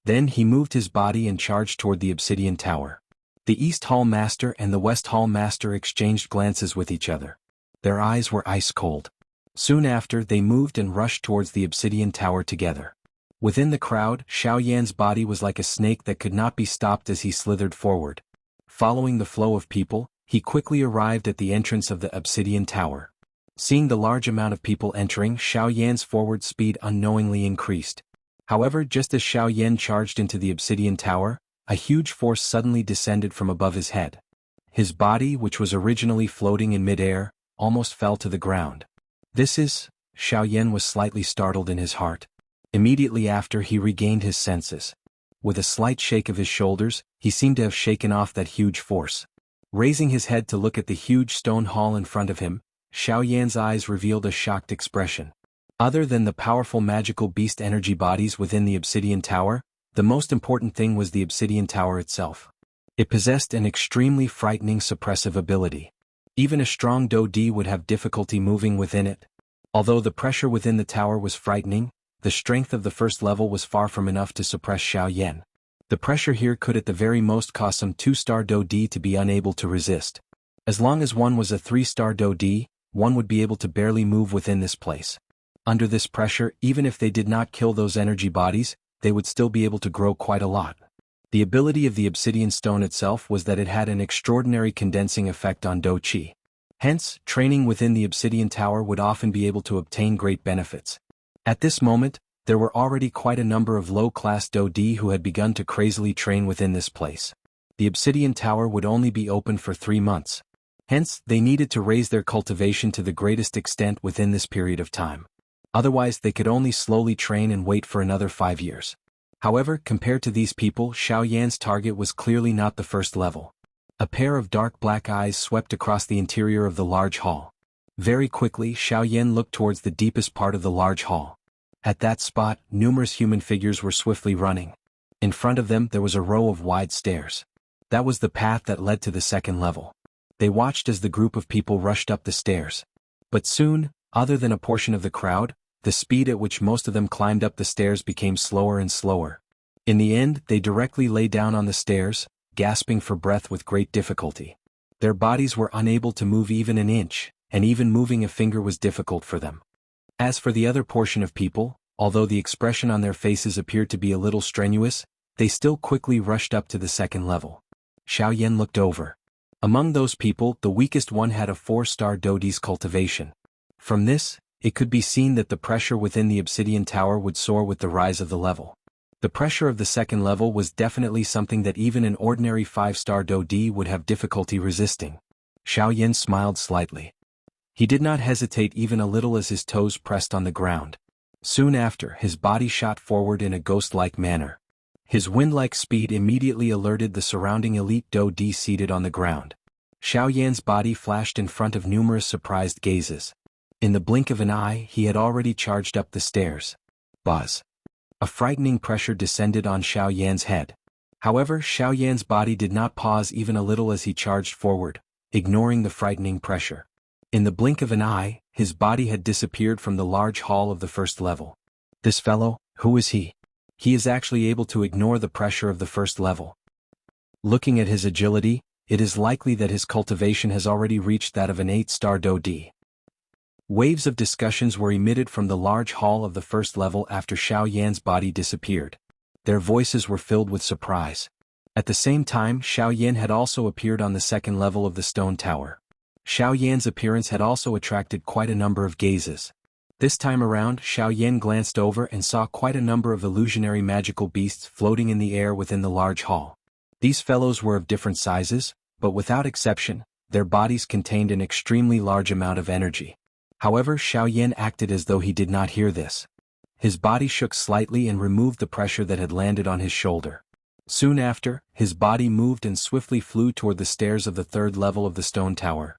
Then he moved his body and charged toward the Obsidian Tower. The East Hall Master and the West Hall Master exchanged glances with each other. Their eyes were ice cold. Soon after, they moved and rushed towards the Obsidian Tower together. Within the crowd, Xiaoyan's body was like a snake that could not be stopped as he slithered forward. Following the flow of people, he quickly arrived at the entrance of the Obsidian Tower. Seeing the large amount of people entering, Xiaoyan's forward speed unknowingly increased. However, just as Xiaoyan charged into the Obsidian Tower, a huge force suddenly descended from above his head. His body, which was originally floating in midair, almost fell to the ground. This is... Xiaoyan was slightly startled in his heart. Immediately after, he regained his senses. With a slight shake of his shoulders, he seemed to have shaken off that huge force. Raising his head to look at the huge stone hall in front of him, Xiaoyan's eyes revealed a shocked expression. Other than the powerful magical beast energy bodies within the Obsidian Tower, the most important thing was the Obsidian Tower itself. It possessed an extremely frightening suppressive ability. Even a strong Do-D would have difficulty moving within it. Although the pressure within the tower was frightening, the strength of the first level was far from enough to suppress Xiaoyan. The pressure here could at the very most cause some 2-star Do-D to be unable to resist. As long as one was a 3-star Do-D, one would be able to barely move within this place. Under this pressure, even if they did not kill those energy bodies, they would still be able to grow quite a lot. The ability of the obsidian stone itself was that it had an extraordinary condensing effect on Do-Chi. Hence, training within the Obsidian Tower would often be able to obtain great benefits. At this moment, there were already quite a number of low-class Do-D who had begun to crazily train within this place. The Obsidian Tower would only be open for 3 months. Hence, they needed to raise their cultivation to the greatest extent within this period of time. Otherwise, they could only slowly train and wait for another 5 years. However, compared to these people, Xiaoyan's target was clearly not the first level. A pair of dark black eyes swept across the interior of the large hall. Very quickly, Xiaoyan looked towards the deepest part of the large hall. At that spot, numerous human figures were swiftly running. In front of them, there was a row of wide stairs. That was the path that led to the second level. They watched as the group of people rushed up the stairs. But soon, other than a portion of the crowd, the speed at which most of them climbed up the stairs became slower and slower. In the end, they directly lay down on the stairs, gasping for breath with great difficulty. Their bodies were unable to move even an inch, and even moving a finger was difficult for them. As for the other portion of people, although the expression on their faces appeared to be a little strenuous, they still quickly rushed up to the second level. Xiaoyan looked over. Among those people, the weakest one had a 4-star Do-D's cultivation. From this, it could be seen that the pressure within the Obsidian Tower would soar with the rise of the level. The pressure of the second level was definitely something that even an ordinary 5-star Do-D would have difficulty resisting. Xiaoyan smiled slightly. He did not hesitate even a little as his toes pressed on the ground. Soon after, his body shot forward in a ghost-like manner. His wind-like speed immediately alerted the surrounding elite Do-D seated on the ground. Xiaoyan's body flashed in front of numerous surprised gazes. In the blink of an eye, he had already charged up the stairs. Buzz. A frightening pressure descended on Xiaoyan's head. However, Xiaoyan's body did not pause even a little as he charged forward, ignoring the frightening pressure. In the blink of an eye, his body had disappeared from the large hall of the first level. This fellow, who is he? He is actually able to ignore the pressure of the first level. Looking at his agility, it is likely that his cultivation has already reached that of an 8-star Dodi. Waves of discussions were emitted from the large hall of the first level after Xiao Yan's body disappeared. Their voices were filled with surprise. At the same time, Xiao Yan had also appeared on the second level of the stone tower. Xiao Yan's appearance had also attracted quite a number of gazes. This time around, Xiao Yan glanced over and saw quite a number of illusionary magical beasts floating in the air within the large hall. These fellows were of different sizes, but without exception, their bodies contained an extremely large amount of energy. However, Xiao Yan acted as though he did not hear this. His body shook slightly and removed the pressure that had landed on his shoulder. Soon after, his body moved and swiftly flew toward the stairs of the third level of the stone tower.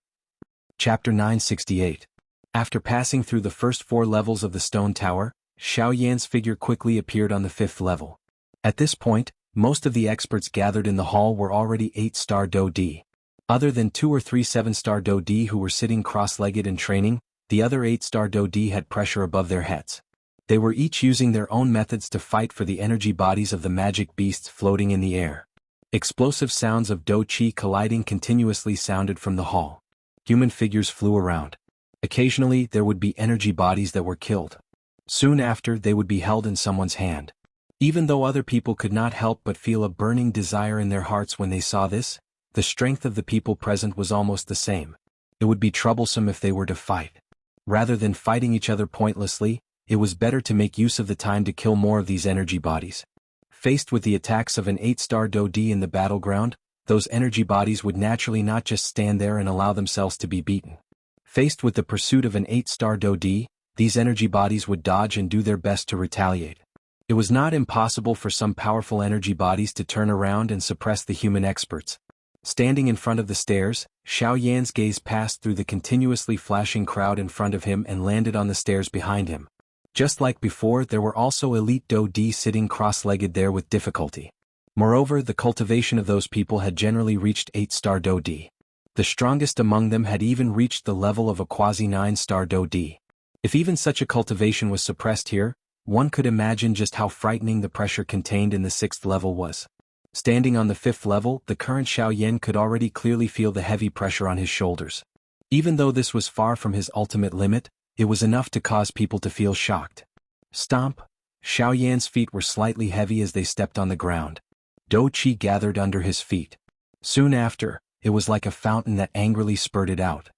Chapter 968. After passing through the first 4 levels of the stone tower, Xiao Yan's figure quickly appeared on the 5th level. At this point, most of the experts gathered in the hall were already 8-star Dodi. Other than 2 or 3 7-star Dodi who were sitting cross-legged in training, the other 8-star Dodi had pressure above their heads. They were each using their own methods to fight for the energy bodies of the magic beasts floating in the air. Explosive sounds of Do Chi colliding continuously sounded from the hall. Human figures flew around. Occasionally, there would be energy bodies that were killed. Soon after, they would be held in someone's hand. Even though other people could not help but feel a burning desire in their hearts when they saw this, the strength of the people present was almost the same. It would be troublesome if they were to fight. Rather than fighting each other pointlessly, it was better to make use of the time to kill more of these energy bodies. Faced with the attacks of an 8-star Dodi in the battleground, those energy bodies would naturally not just stand there and allow themselves to be beaten. Faced with the pursuit of an 8-star Dodi, these energy bodies would dodge and do their best to retaliate. It was not impossible for some powerful energy bodies to turn around and suppress the human experts. Standing in front of the stairs, Xiao Yan's gaze passed through the continuously flashing crowd in front of him and landed on the stairs behind him. Just like before, there were also elite Dodi sitting cross-legged there with difficulty. Moreover, the cultivation of those people had generally reached 8-star Dodi. The strongest among them had even reached the level of a quasi-9-star Dodi. If even such a cultivation was suppressed here, one could imagine just how frightening the pressure contained in the 6th level was. Standing on the 5th level, the current Xiao Yan could already clearly feel the heavy pressure on his shoulders. Even though this was far from his ultimate limit, it was enough to cause people to feel shocked. Stomp! Xiao Yan's feet were slightly heavy as they stepped on the ground. Do Qi gathered under his feet. Soon after, it was like a fountain that angrily spurted out.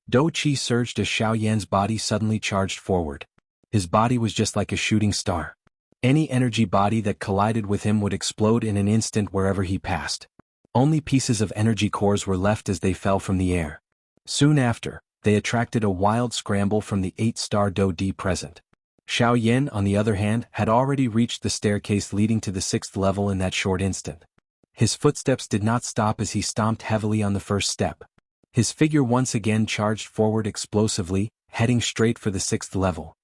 Do Qi surged as Xiao Yan's body suddenly charged forward. His body was just like a shooting star. Any energy body that collided with him would explode in an instant wherever he passed. Only pieces of energy cores were left as they fell from the air. Soon after, they attracted a wild scramble from the 8-star Dodi present. Xiao Yan, on the other hand, had already reached the staircase leading to the 6th level in that short instant. His footsteps did not stop as he stomped heavily on the first step. His figure once again charged forward explosively, heading straight for the 6th level.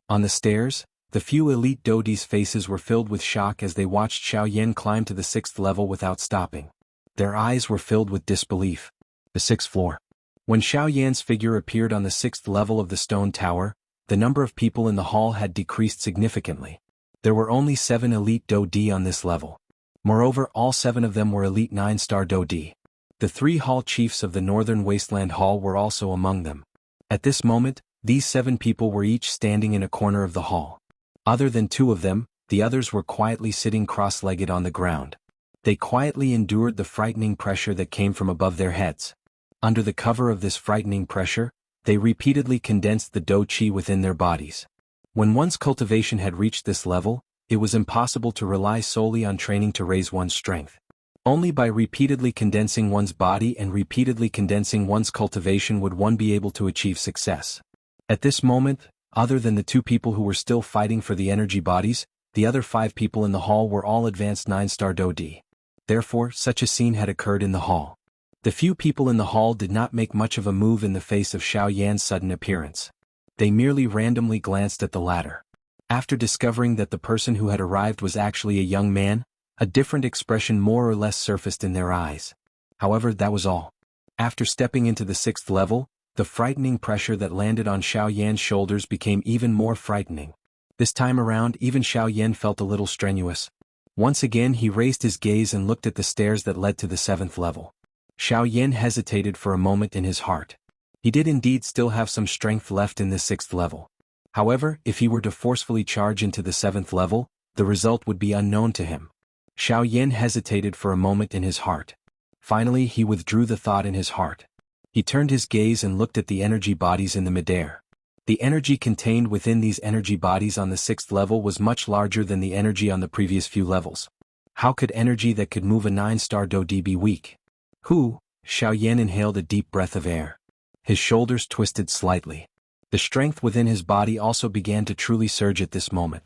On the stairs, the few elite Dodi's faces were filled with shock as they watched Xiao Yan climb to the 6th level without stopping. Their eyes were filled with disbelief. The 6th floor. When Xiao Yan's figure appeared on the 6th level of the stone tower, the number of people in the hall had decreased significantly. There were only 7 elite Dodi on this level. Moreover, all 7 of them were elite 9-star Dodi. The 3 hall chiefs of the Northern Wasteland Hall were also among them. At this moment, these 7 people were each standing in a corner of the hall. Other than 2 of them, the others were quietly sitting cross-legged on the ground. They quietly endured the frightening pressure that came from above their heads. Under the cover of this frightening pressure, they repeatedly condensed the Do Chi within their bodies. When one's cultivation had reached this level, it was impossible to rely solely on training to raise one's strength. Only by repeatedly condensing one's body and repeatedly condensing one's cultivation would one be able to achieve success. At this moment, other than the 2 people who were still fighting for the energy bodies, the other 5 people in the hall were all advanced 9-star Dodi. Therefore, such a scene had occurred in the hall. The few people in the hall did not make much of a move in the face of Xiao Yan's sudden appearance. They merely randomly glanced at the latter. After discovering that the person who had arrived was actually a young man, a different expression more or less surfaced in their eyes. However, that was all. After stepping into the 6th level, the frightening pressure that landed on Xiao Yan's shoulders became even more frightening. This time around, even Xiao Yan felt a little strenuous. Once again he raised his gaze and looked at the stairs that led to the 7th level. Xiaoyan hesitated for a moment in his heart. He did indeed still have some strength left in this 6th level. However, if he were to forcefully charge into the 7th level, the result would be unknown to him. Xiaoyan hesitated for a moment in his heart. Finally he withdrew the thought in his heart. He turned his gaze and looked at the energy bodies in the midair. The energy contained within these energy bodies on the 6th level was much larger than the energy on the previous few levels. How could energy that could move a 9-star Dodi be weak? Xiaoyan inhaled a deep breath of air. His shoulders twisted slightly. The strength within his body also began to truly surge at this moment.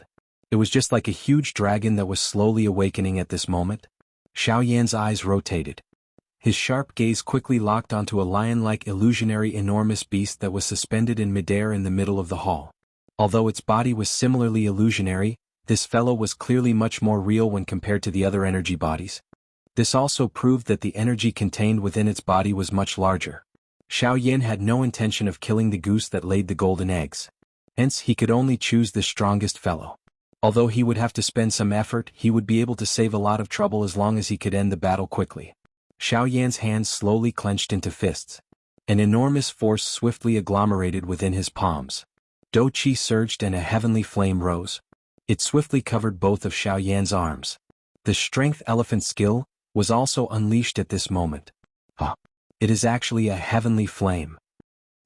It was just like a huge dragon that was slowly awakening at this moment. Xiaoyan's eyes rotated. His sharp gaze quickly locked onto a lion-like illusionary enormous beast that was suspended in midair in the middle of the hall. Although its body was similarly illusionary, this fellow was clearly much more real when compared to the other energy bodies. This also proved that the energy contained within its body was much larger. Xiaoyan had no intention of killing the goose that laid the golden eggs. Hence he could only choose the strongest fellow. Although he would have to spend some effort, he would be able to save a lot of trouble as long as he could end the battle quickly. Xiaoyan's hands slowly clenched into fists. An enormous force swiftly agglomerated within his palms. Do Qi surged and a heavenly flame rose. It swiftly covered both of Xiaoyan's arms. The strength elephant skill was also unleashed at this moment. It is actually a heavenly flame.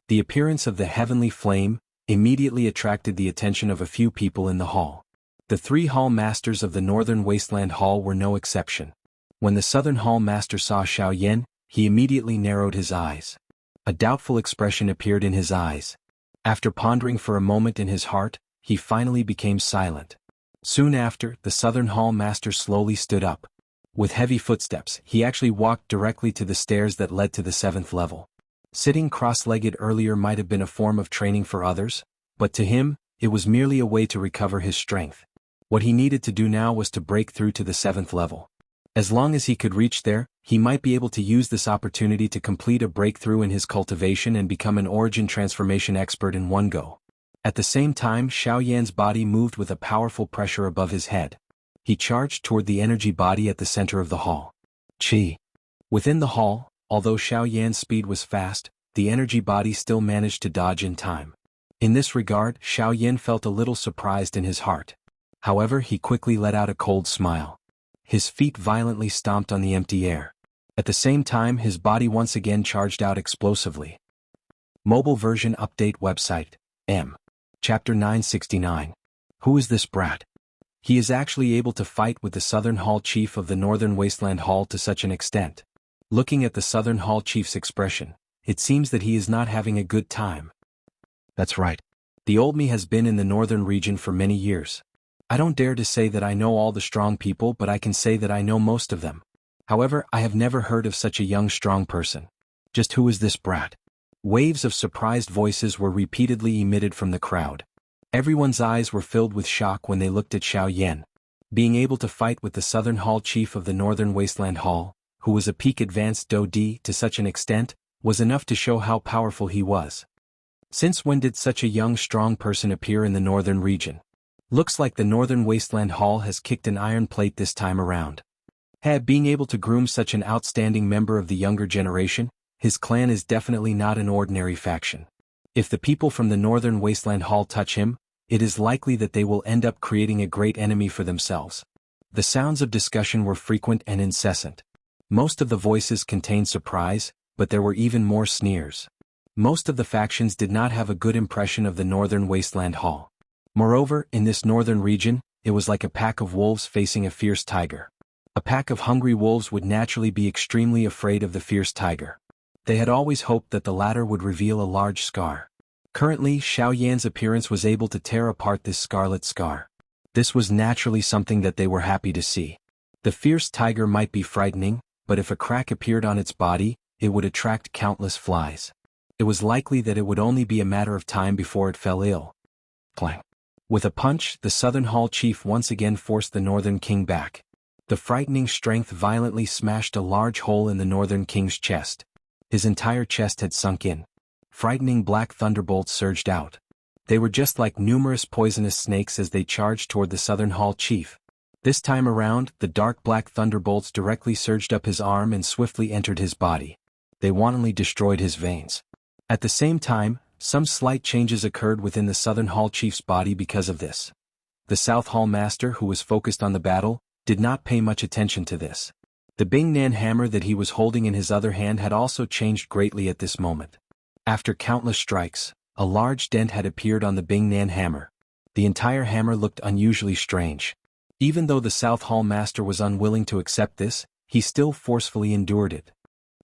The appearance of the heavenly flame immediately attracted the attention of a few people in the hall. The 3 hall masters of the Northern Wasteland Hall were no exception. When the Southern Hall Master saw Xiaoyan, he immediately narrowed his eyes. A doubtful expression appeared in his eyes. After pondering for a moment in his heart, he finally became silent. Soon after, the Southern Hall Master slowly stood up. With heavy footsteps, he actually walked directly to the stairs that led to the 7th level. Sitting cross-legged earlier might have been a form of training for others, but to him, it was merely a way to recover his strength. What he needed to do now was to break through to the 7th level. As long as he could reach there, he might be able to use this opportunity to complete a breakthrough in his cultivation and become an origin transformation expert in one go. At the same time, Xiaoyan's body moved with a powerful pressure above his head. He charged toward the energy body at the center of the hall. Qi. Within the hall, although Xiaoyan's speed was fast, the energy body still managed to dodge in time. In this regard, Xiaoyan felt a little surprised in his heart. However, he quickly let out a cold smile. His feet violently stomped on the empty air. At the same time, his body once again charged out explosively. Mobile version update website. Chapter 969. Who is this brat? He is actually able to fight with the Southern Hall Chief of the Northern Wasteland Hall to such an extent. Looking at the Southern Hall Chief's expression, it seems that he is not having a good time. That's right. The old me has been in the northern region for many years. I don't dare to say that I know all the strong people, but I can say that I know most of them. However, I have never heard of such a young strong person. Just who is this brat? Waves of surprised voices were repeatedly emitted from the crowd. Everyone's eyes were filled with shock when they looked at Xiaoyan. Being able to fight with the Southern Hall Chief of the Northern Wasteland Hall, who was a peak advanced Do-Di to such an extent, was enough to show how powerful he was. Since when did such a young strong person appear in the northern region? Looks like the Northern Wasteland Hall has kicked an iron plate this time around. Being able to groom such an outstanding member of the younger generation, his clan is definitely not an ordinary faction. If the people from the Northern Wasteland Hall touch him, it is likely that they will end up creating a great enemy for themselves. The sounds of discussion were frequent and incessant. Most of the voices contained surprise, but there were even more sneers. Most of the factions did not have a good impression of the Northern Wasteland Hall. Moreover, in this northern region, it was like a pack of wolves facing a fierce tiger. A pack of hungry wolves would naturally be extremely afraid of the fierce tiger. They had always hoped that the latter would reveal a large scar. Currently, Xiaoyan's appearance was able to tear apart this scarlet scar. This was naturally something that they were happy to see. The fierce tiger might be frightening, but if a crack appeared on its body, it would attract countless flies. It was likely that it would only be a matter of time before it fell ill. Clang. With a punch, the Southern Hall Chief once again forced the Northern King back. The frightening strength violently smashed a large hole in the Northern King's chest. His entire chest had sunk in. Frightening black thunderbolts surged out. They were just like numerous poisonous snakes as they charged toward the Southern Hall Chief. This time around, the dark black thunderbolts directly surged up his arm and swiftly entered his body. They wantonly destroyed his veins. At the same time, some slight changes occurred within the Southern Hall Chief's body because of this. The South Hall Master, who was focused on the battle, did not pay much attention to this. The Bing Nan hammer that he was holding in his other hand had also changed greatly at this moment. After countless strikes, a large dent had appeared on the Bing Nan hammer. The entire hammer looked unusually strange. Even though the South Hall Master was unwilling to accept this, he still forcefully endured it.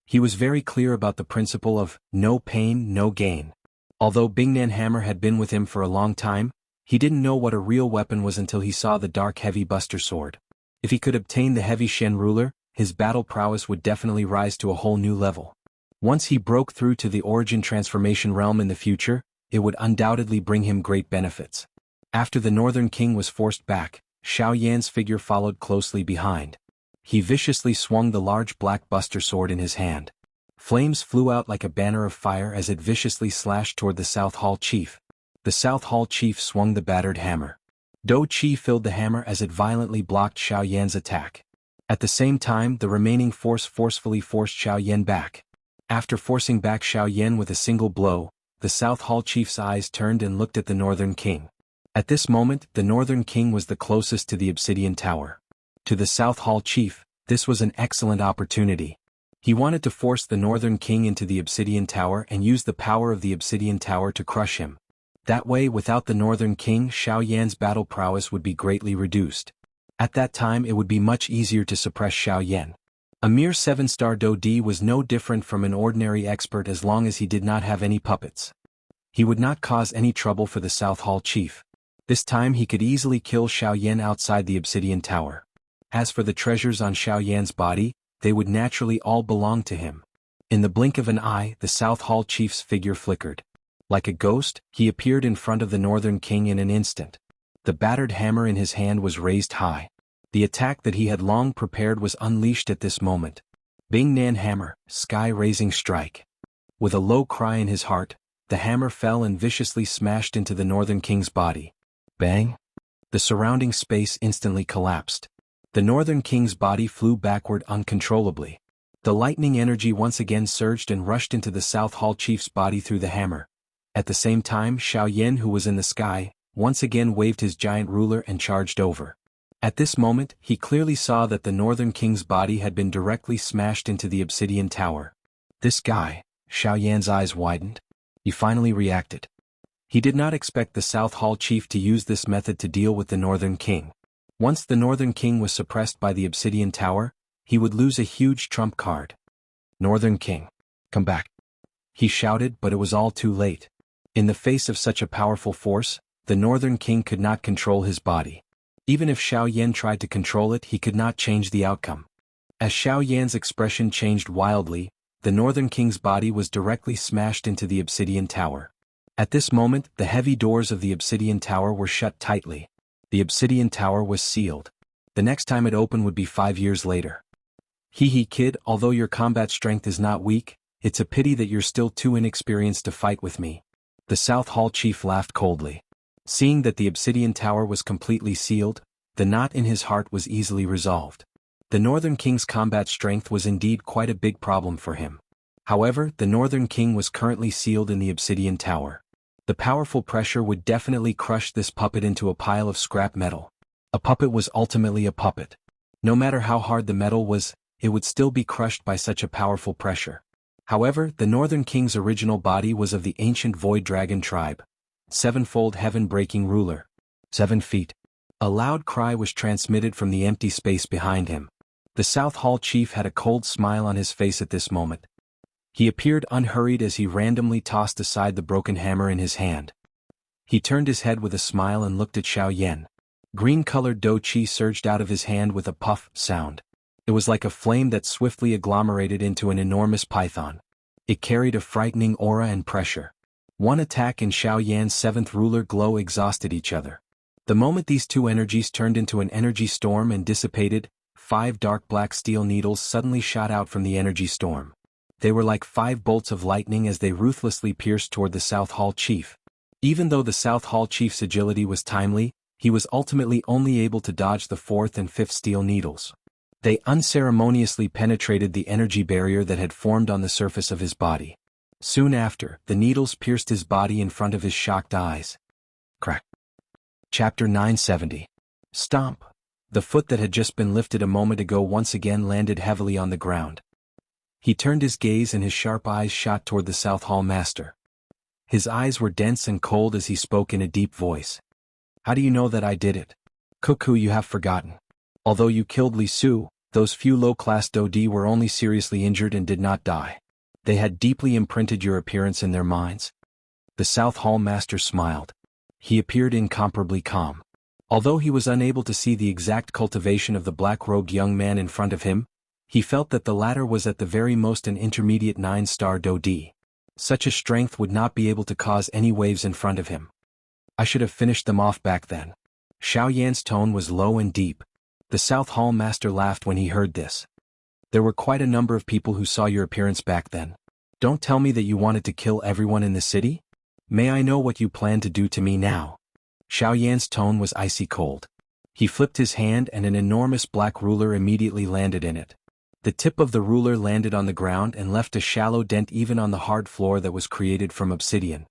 He was very clear about the principle of no pain, no gain. Although Bing Nan hammer had been with him for a long time, he didn't know what a real weapon was until he saw the dark heavy Buster Sword. If he could obtain the heavy Shen ruler, his battle prowess would definitely rise to a whole new level. Once he broke through to the origin transformation realm in the future, it would undoubtedly bring him great benefits. After the Northern King was forced back, Xiaoyan's figure followed closely behind. He viciously swung the large black Buster Sword in his hand. Flames flew out like a banner of fire as it viciously slashed toward the South Hall Chief. The South Hall Chief swung the battered hammer. Do Qi filled the hammer as it violently blocked Xiaoyan's attack. At the same time, the remaining force forcefully forced Xiaoyan back. After forcing back Xiaoyan with a single blow, the South Hall Chief's eyes turned and looked at the Northern King. At this moment, the Northern King was the closest to the Obsidian Tower. To the South Hall Chief, this was an excellent opportunity. He wanted to force the Northern King into the Obsidian Tower and use the power of the Obsidian Tower to crush him. That way, without the Northern King, Xiaoyan's battle prowess would be greatly reduced. At that time, it would be much easier to suppress Xiaoyan. A mere 7-star Do Di was no different from an ordinary expert as long as he did not have any puppets. He would not cause any trouble for the South Hall Chief. This time he could easily kill Xiaoyan outside the Obsidian Tower. As for the treasures on Xiaoyan's body, they would naturally all belong to him. In the blink of an eye, the South Hall Chief's figure flickered. Like a ghost, he appeared in front of the Northern King in an instant. The battered hammer in his hand was raised high. The attack that he had long prepared was unleashed at this moment. Bing Nan hammer, sky-raising strike. With a low cry in his heart, the hammer fell and viciously smashed into the Northern King's body. Bang! The surrounding space instantly collapsed. The Northern King's body flew backward uncontrollably. The lightning energy once again surged and rushed into the South Hall Chief's body through the hammer. At the same time, Xiaoyan, who was in the sky, once again waved his giant ruler and charged over. At this moment, he clearly saw that the Northern King's body had been directly smashed into the Obsidian Tower. This guy, Xiaoyan's eyes widened. He finally reacted. He did not expect the South Hall Chief to use this method to deal with the Northern King. Once the Northern King was suppressed by the Obsidian Tower, he would lose a huge trump card. Northern King, come back. He shouted, but it was all too late. In the face of such a powerful force, the Northern King could not control his body. Even if Xiaoyan tried to control it, he could not change the outcome. As Xiaoyan's expression changed wildly, the Northern King's body was directly smashed into the Obsidian Tower. At this moment, the heavy doors of the Obsidian Tower were shut tightly. The Obsidian Tower was sealed. The next time it opened would be 5 years later. Hee kid, although your combat strength is not weak, it's a pity that you're still too inexperienced to fight with me. The South Hall Chief laughed coldly. Seeing that the Obsidian Tower was completely sealed, the knot in his heart was easily resolved. The Northern King's combat strength was indeed quite a big problem for him. However, the Northern King was currently sealed in the Obsidian Tower. The powerful pressure would definitely crush this puppet into a pile of scrap metal. A puppet was ultimately a puppet. No matter how hard the metal was, it would still be crushed by such a powerful pressure. However, the Northern King's original body was of the ancient Void Dragon tribe. Sevenfold heaven-breaking ruler. 7 feet. A loud cry was transmitted from the empty space behind him. The South Hall Chief had a cold smile on his face at this moment. He appeared unhurried as he randomly tossed aside the broken hammer in his hand. He turned his head with a smile and looked at Xiaoyan. Green-colored Do Qi surged out of his hand with a puff sound. It was like a flame that swiftly agglomerated into an enormous python. It carried a frightening aura and pressure. One attack and Xiaoyan's 7th ruler glow exhausted each other. The moment these two energies turned into an energy storm and dissipated, 5 dark black steel needles suddenly shot out from the energy storm. They were like 5 bolts of lightning as they ruthlessly pierced toward the South Hall Chief. Even though the South Hall Chief's agility was timely, he was ultimately only able to dodge the fourth and fifth steel needles. They unceremoniously penetrated the energy barrier that had formed on the surface of his body. Soon after, the needles pierced his body in front of his shocked eyes. Crack. Chapter 970. Stomp. The foot that had just been lifted a moment ago once again landed heavily on the ground. He turned his gaze and his sharp eyes shot toward the South Hall Master. His eyes were dense and cold as he spoke in a deep voice. How do you know that I did it? Cuckoo, you have forgotten. Although you killed Li Su, those few low-class Dodi were only seriously injured and did not die. They had deeply imprinted your appearance in their minds. The South Hall Master smiled. He appeared incomparably calm. Although he was unable to see the exact cultivation of the black-robed young man in front of him, he felt that the latter was at the very most an intermediate 9-star Dodi. Such a strength would not be able to cause any waves in front of him. I should have finished them off back then. Xiaoyan's tone was low and deep. The South Hall Master laughed when he heard this. There were quite a number of people who saw your appearance back then. Don't tell me that you wanted to kill everyone in the city? May I know what you plan to do to me now? Xiaoyan's tone was icy cold. He flipped his hand and an enormous black ruler immediately landed in it. The tip of the ruler landed on the ground and left a shallow dent even on the hard floor that was created from obsidian.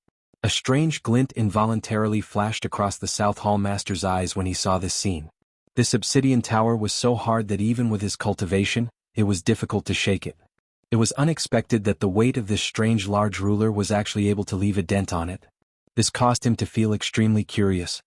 A strange glint involuntarily flashed across the South Hall Master's eyes when he saw this scene. This obsidian tower was so hard that even with his cultivation, it was difficult to shake it. It was unexpected that the weight of this strange large ruler was actually able to leave a dent on it. This caused him to feel extremely curious.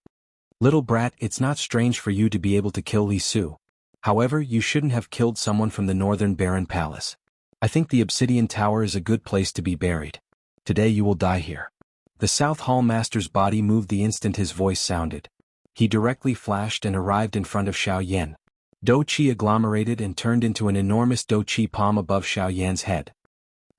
Little brat, it's not strange for you to be able to kill Li Su. However, you shouldn't have killed someone from the Northern Baron Palace. I think the Obsidian Tower is a good place to be buried. Today you will die here. The South Hall Master's body moved the instant his voice sounded. He directly flashed and arrived in front of Xiaoyan. Do Qi agglomerated and turned into an enormous Do Qi palm above Xiaoyan's head.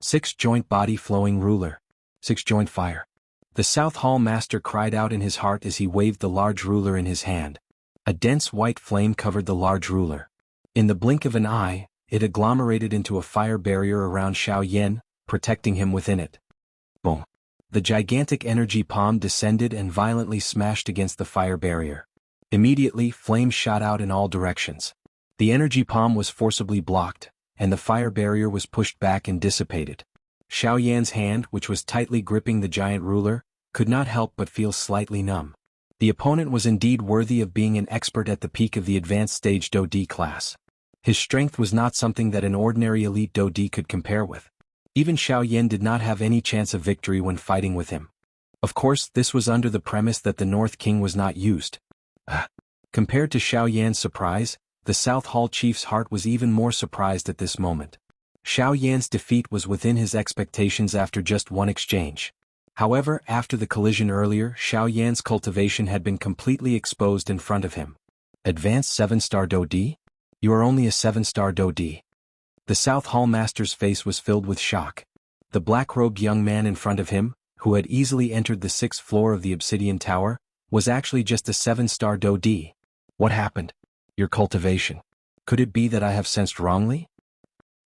6-joint body flowing ruler. 6-joint fire. The South Hall Master cried out in his heart as he waved the large ruler in his hand. A dense white flame covered the large ruler. In the blink of an eye, it agglomerated into a fire barrier around Xiaoyan, protecting him within it. Boom. The gigantic energy palm descended and violently smashed against the fire barrier. Immediately, flames shot out in all directions. The energy palm was forcibly blocked, and the fire barrier was pushed back and dissipated. Xiaoyan's hand, which was tightly gripping the giant ruler, could not help but feel slightly numb. The opponent was indeed worthy of being an expert at the peak of the advanced stage Do-D class. His strength was not something that an ordinary elite Do-D could compare with. Even Xiaoyan did not have any chance of victory when fighting with him. Of course, this was under the premise that the North King was not used. Compared to Xiaoyan's surprise, the South Hall Chief's heart was even more surprised at this moment. Xiaoyan's defeat was within his expectations after just one exchange. However, after the collision earlier, Xiaoyan's cultivation had been completely exposed in front of him. Advanced 7-star Do-D? You are only a 7-star Do-D. The South Hall Master's face was filled with shock. The black-robed young man in front of him, who had easily entered the 6th floor of the Obsidian Tower, was actually just a 7-star Do-D. What happened? Your cultivation. Could it be that I have sensed wrongly?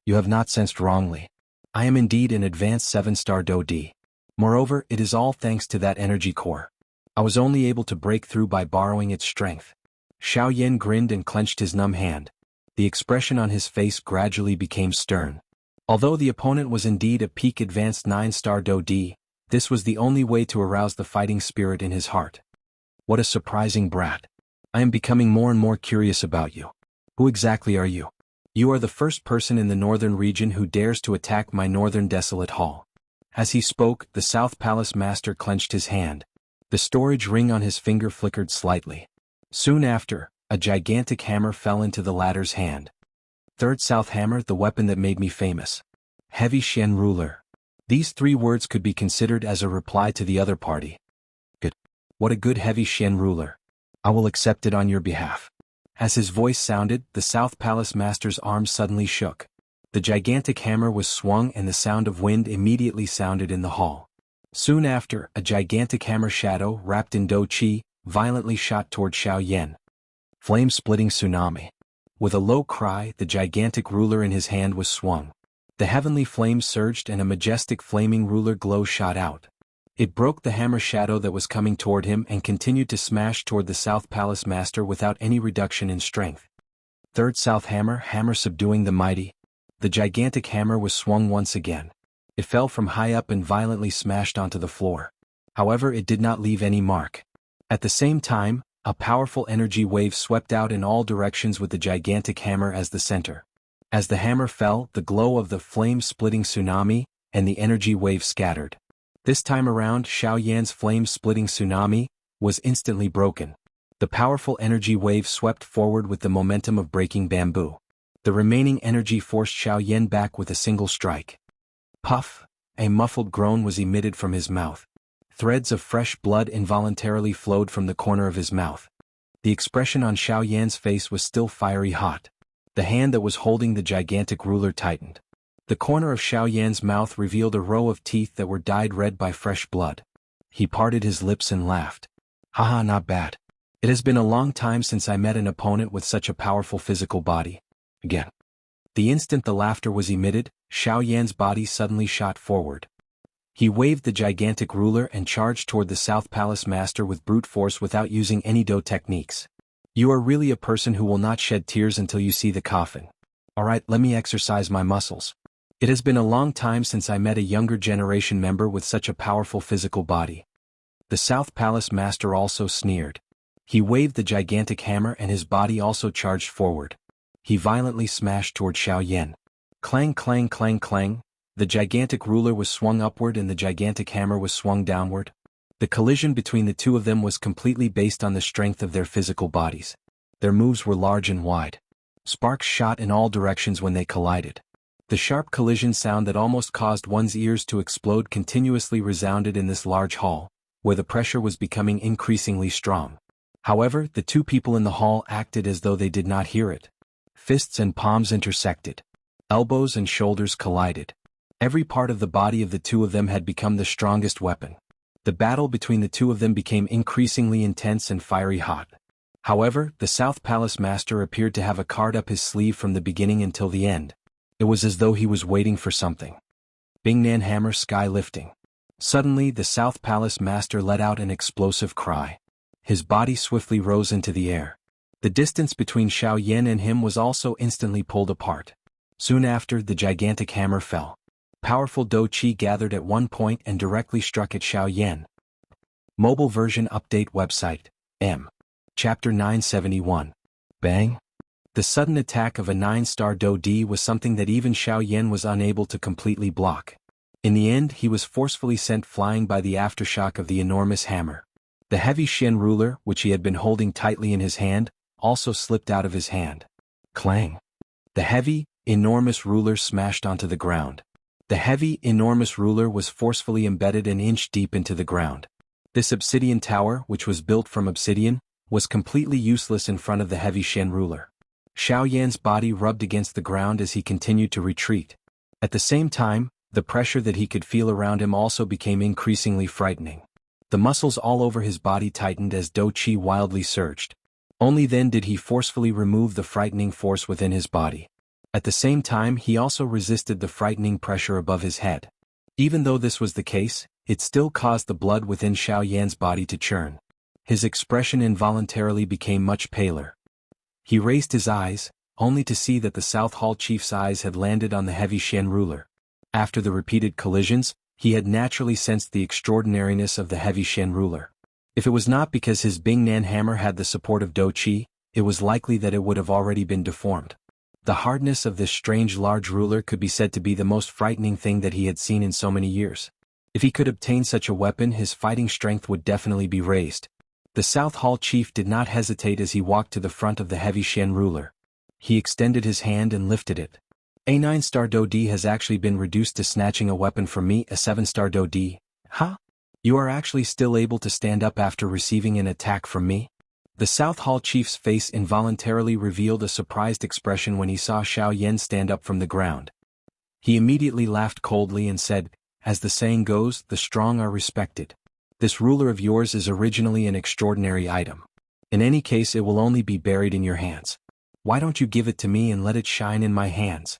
You have not sensed wrongly. I am indeed an advanced 7-star Do-D. Moreover, it is all thanks to that energy core. I was only able to break through by borrowing its strength. Xiaoyan grinned and clenched his numb hand. The expression on his face gradually became stern. Although the opponent was indeed a peak advanced 9-star Do-D, this was the only way to arouse the fighting spirit in his heart. What a surprising brat. I am becoming more and more curious about you. Who exactly are you? You are the first person in the northern region who dares to attack my northern desolate hall. As he spoke, the South Palace Master clenched his hand. The storage ring on his finger flickered slightly. Soon after, a gigantic hammer fell into the latter's hand. 3rd South Hammer, the weapon that made me famous. Heavy Xian Ruler. These 3 words could be considered as a reply to the other party. Good. What a good heavy Xian Ruler. I will accept it on your behalf. As his voice sounded, the South Palace Master's arm suddenly shook. The gigantic hammer was swung and the sound of wind immediately sounded in the hall. Soon after, a gigantic hammer shadow, wrapped in Do Qi, violently shot toward Xiaoyan. Flame-splitting tsunami. With a low cry, the gigantic ruler in his hand was swung. The heavenly flames surged and a majestic flaming ruler glow shot out. It broke the hammer shadow that was coming toward him and continued to smash toward the South Palace Master without any reduction in strength. Third South Hammer subduing the mighty. The gigantic hammer was swung once again. It fell from high up and violently smashed onto the floor. However, it did not leave any mark. At the same time, a powerful energy wave swept out in all directions with the gigantic hammer as the center. As the hammer fell, the glow of the flame-splitting tsunami, and the energy wave scattered. This time around, Xiaoyan's flame-splitting tsunami was instantly broken. The powerful energy wave swept forward with the momentum of breaking bamboo. The remaining energy forced Xiaoyan back with a single strike. Puff! A muffled groan was emitted from his mouth. Threads of fresh blood involuntarily flowed from the corner of his mouth. The expression on Xiaoyan's face was still fiery hot. The hand that was holding the gigantic ruler tightened. The corner of Xiaoyan's mouth revealed a row of teeth that were dyed red by fresh blood. He parted his lips and laughed. Haha, not bad. It has been a long time since I met an opponent with such a powerful physical body. Again. The instant the laughter was emitted, Xiaoyan's body suddenly shot forward. He waved the gigantic ruler and charged toward the South Palace Master with brute force without using any do techniques. You are really a person who will not shed tears until you see the coffin. Alright, let me exercise my muscles. It has been a long time since I met a younger generation member with such a powerful physical body. The South Palace Master also sneered. He waved the gigantic hammer and his body also charged forward. He violently smashed toward Xiaoyan. Clang clang clang clang, the gigantic ruler was swung upward and the gigantic hammer was swung downward. The collision between the two of them was completely based on the strength of their physical bodies. Their moves were large and wide. Sparks shot in all directions when they collided. The sharp collision sound that almost caused one's ears to explode continuously resounded in this large hall, where the pressure was becoming increasingly strong. However, the two people in the hall acted as though they did not hear it. Fists and palms intersected. Elbows and shoulders collided. Every part of the body of the two of them had become the strongest weapon. The battle between the two of them became increasingly intense and fiery hot. However, the South Palace Master appeared to have a card up his sleeve from the beginning until the end. It was as though he was waiting for something. Bingnan hammer sky lifting. Suddenly, the South Palace Master let out an explosive cry. His body swiftly rose into the air. The distance between Xiaoyan and him was also instantly pulled apart. Soon after, the gigantic hammer fell. Powerful Do Qi gathered at one point and directly struck at Xiaoyan. Mobile version update website, M. Chapter 971. Bang! The sudden attack of a 9-star Do D was something that even Xiaoyan was unable to completely block. In the end, he was forcefully sent flying by the aftershock of the enormous hammer. The heavy Shen ruler, which he had been holding tightly in his hand, also slipped out of his hand. Clang! The heavy, enormous ruler smashed onto the ground. The heavy, enormous ruler was forcefully embedded an inch deep into the ground. This obsidian tower, which was built from obsidian, was completely useless in front of the heavy Shen ruler. Xiaoyan's body rubbed against the ground as he continued to retreat. At the same time, the pressure that he could feel around him also became increasingly frightening. The muscles all over his body tightened as Do Qi wildly surged. Only then did he forcefully remove the frightening force within his body. At the same time, he also resisted the frightening pressure above his head. Even though this was the case, it still caused the blood within Xiaoyan's body to churn. His expression involuntarily became much paler. He raised his eyes, only to see that the South Hall chief's eyes had landed on the heavy Shen ruler. After the repeated collisions, he had naturally sensed the extraordinariness of the heavy Shen ruler. If it was not because his Bingnan hammer had the support of Do Qi, it was likely that it would have already been deformed. The hardness of this strange large ruler could be said to be the most frightening thing that he had seen in so many years. If he could obtain such a weapon, his fighting strength would definitely be raised. The South Hall chief did not hesitate as he walked to the front of the heavy Shen ruler. He extended his hand and lifted it. A 9-star Do D has actually been reduced to snatching a weapon from me, a 7-star Do D. Huh? You are actually still able to stand up after receiving an attack from me? The South Hall chief's face involuntarily revealed a surprised expression when he saw Xiaoyan stand up from the ground. He immediately laughed coldly and said, "As the saying goes, the strong are respected. This ruler of yours is originally an extraordinary item. In any case, it will only be buried in your hands. Why don't you give it to me and let it shine in my hands?"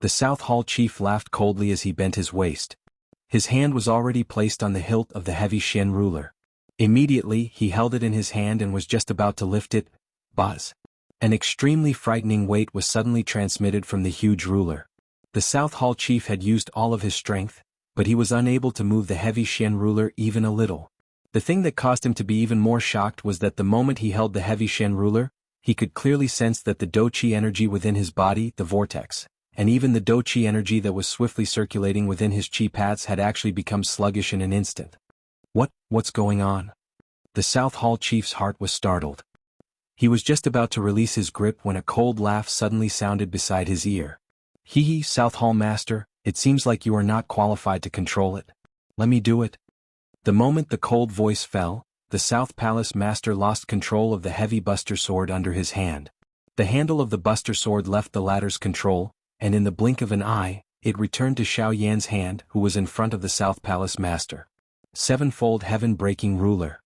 The South Hall chief laughed coldly as he bent his waist. His hand was already placed on the hilt of the heavy Xian ruler. Immediately, he held it in his hand and was just about to lift it. Buzz! An extremely frightening weight was suddenly transmitted from the huge ruler. The South Hall chief had used all of his strength, but he was unable to move the heavy Xian ruler even a little. The thing that caused him to be even more shocked was that the moment he held the heavy Xian ruler, he could clearly sense that the Do-Chi energy within his body, the vortex, and even the Do-Chi energy that was swiftly circulating within his chi paths had actually become sluggish in an instant. What's going on? The South Hall chief's heart was startled. He was just about to release his grip when a cold laugh suddenly sounded beside his ear. Hee, South Hall master, it seems like you are not qualified to control it. Let me do it. The moment the cold voice fell, the South Palace master lost control of the heavy buster sword under his hand. The handle of the buster sword left the latter's control, and in the blink of an eye, it returned to Xiaoyan's hand, who was in front of the South Palace master. Sevenfold heaven-breaking ruler.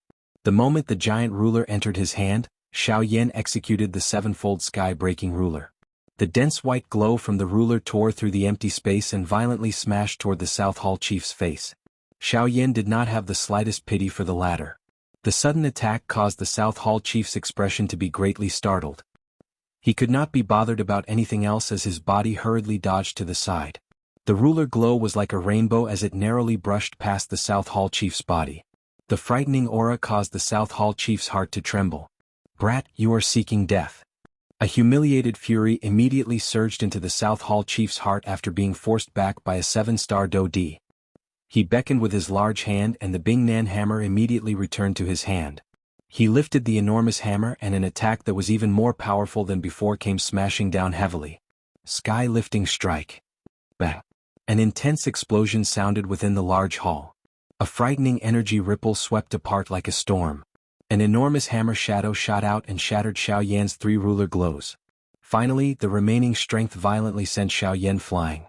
The moment the giant ruler entered his hand, Xiaoyan executed the sevenfold sky-breaking ruler. The dense white glow from the ruler tore through the empty space and violently smashed toward the South Hall chief's face. Xiaoyan did not have the slightest pity for the latter. The sudden attack caused the South Hall chief's expression to be greatly startled. He could not be bothered about anything else as his body hurriedly dodged to the side. The ruler glow was like a rainbow as it narrowly brushed past the South Hall chief's body. The frightening aura caused the South Hall chief's heart to tremble. Brat, you are seeking death. A humiliated fury immediately surged into the South Hall chief's heart after being forced back by a 7-star Do-Di. He beckoned with his large hand and the Bing Nan hammer immediately returned to his hand. He lifted the enormous hammer and an attack that was even more powerful than before came smashing down heavily. Sky-lifting strike. Bang! An intense explosion sounded within the large hall. A frightening energy ripple swept apart like a storm. An enormous hammer shadow shot out and shattered Xiaoyan's 3 ruler glows. Finally, the remaining strength violently sent Xiaoyan flying.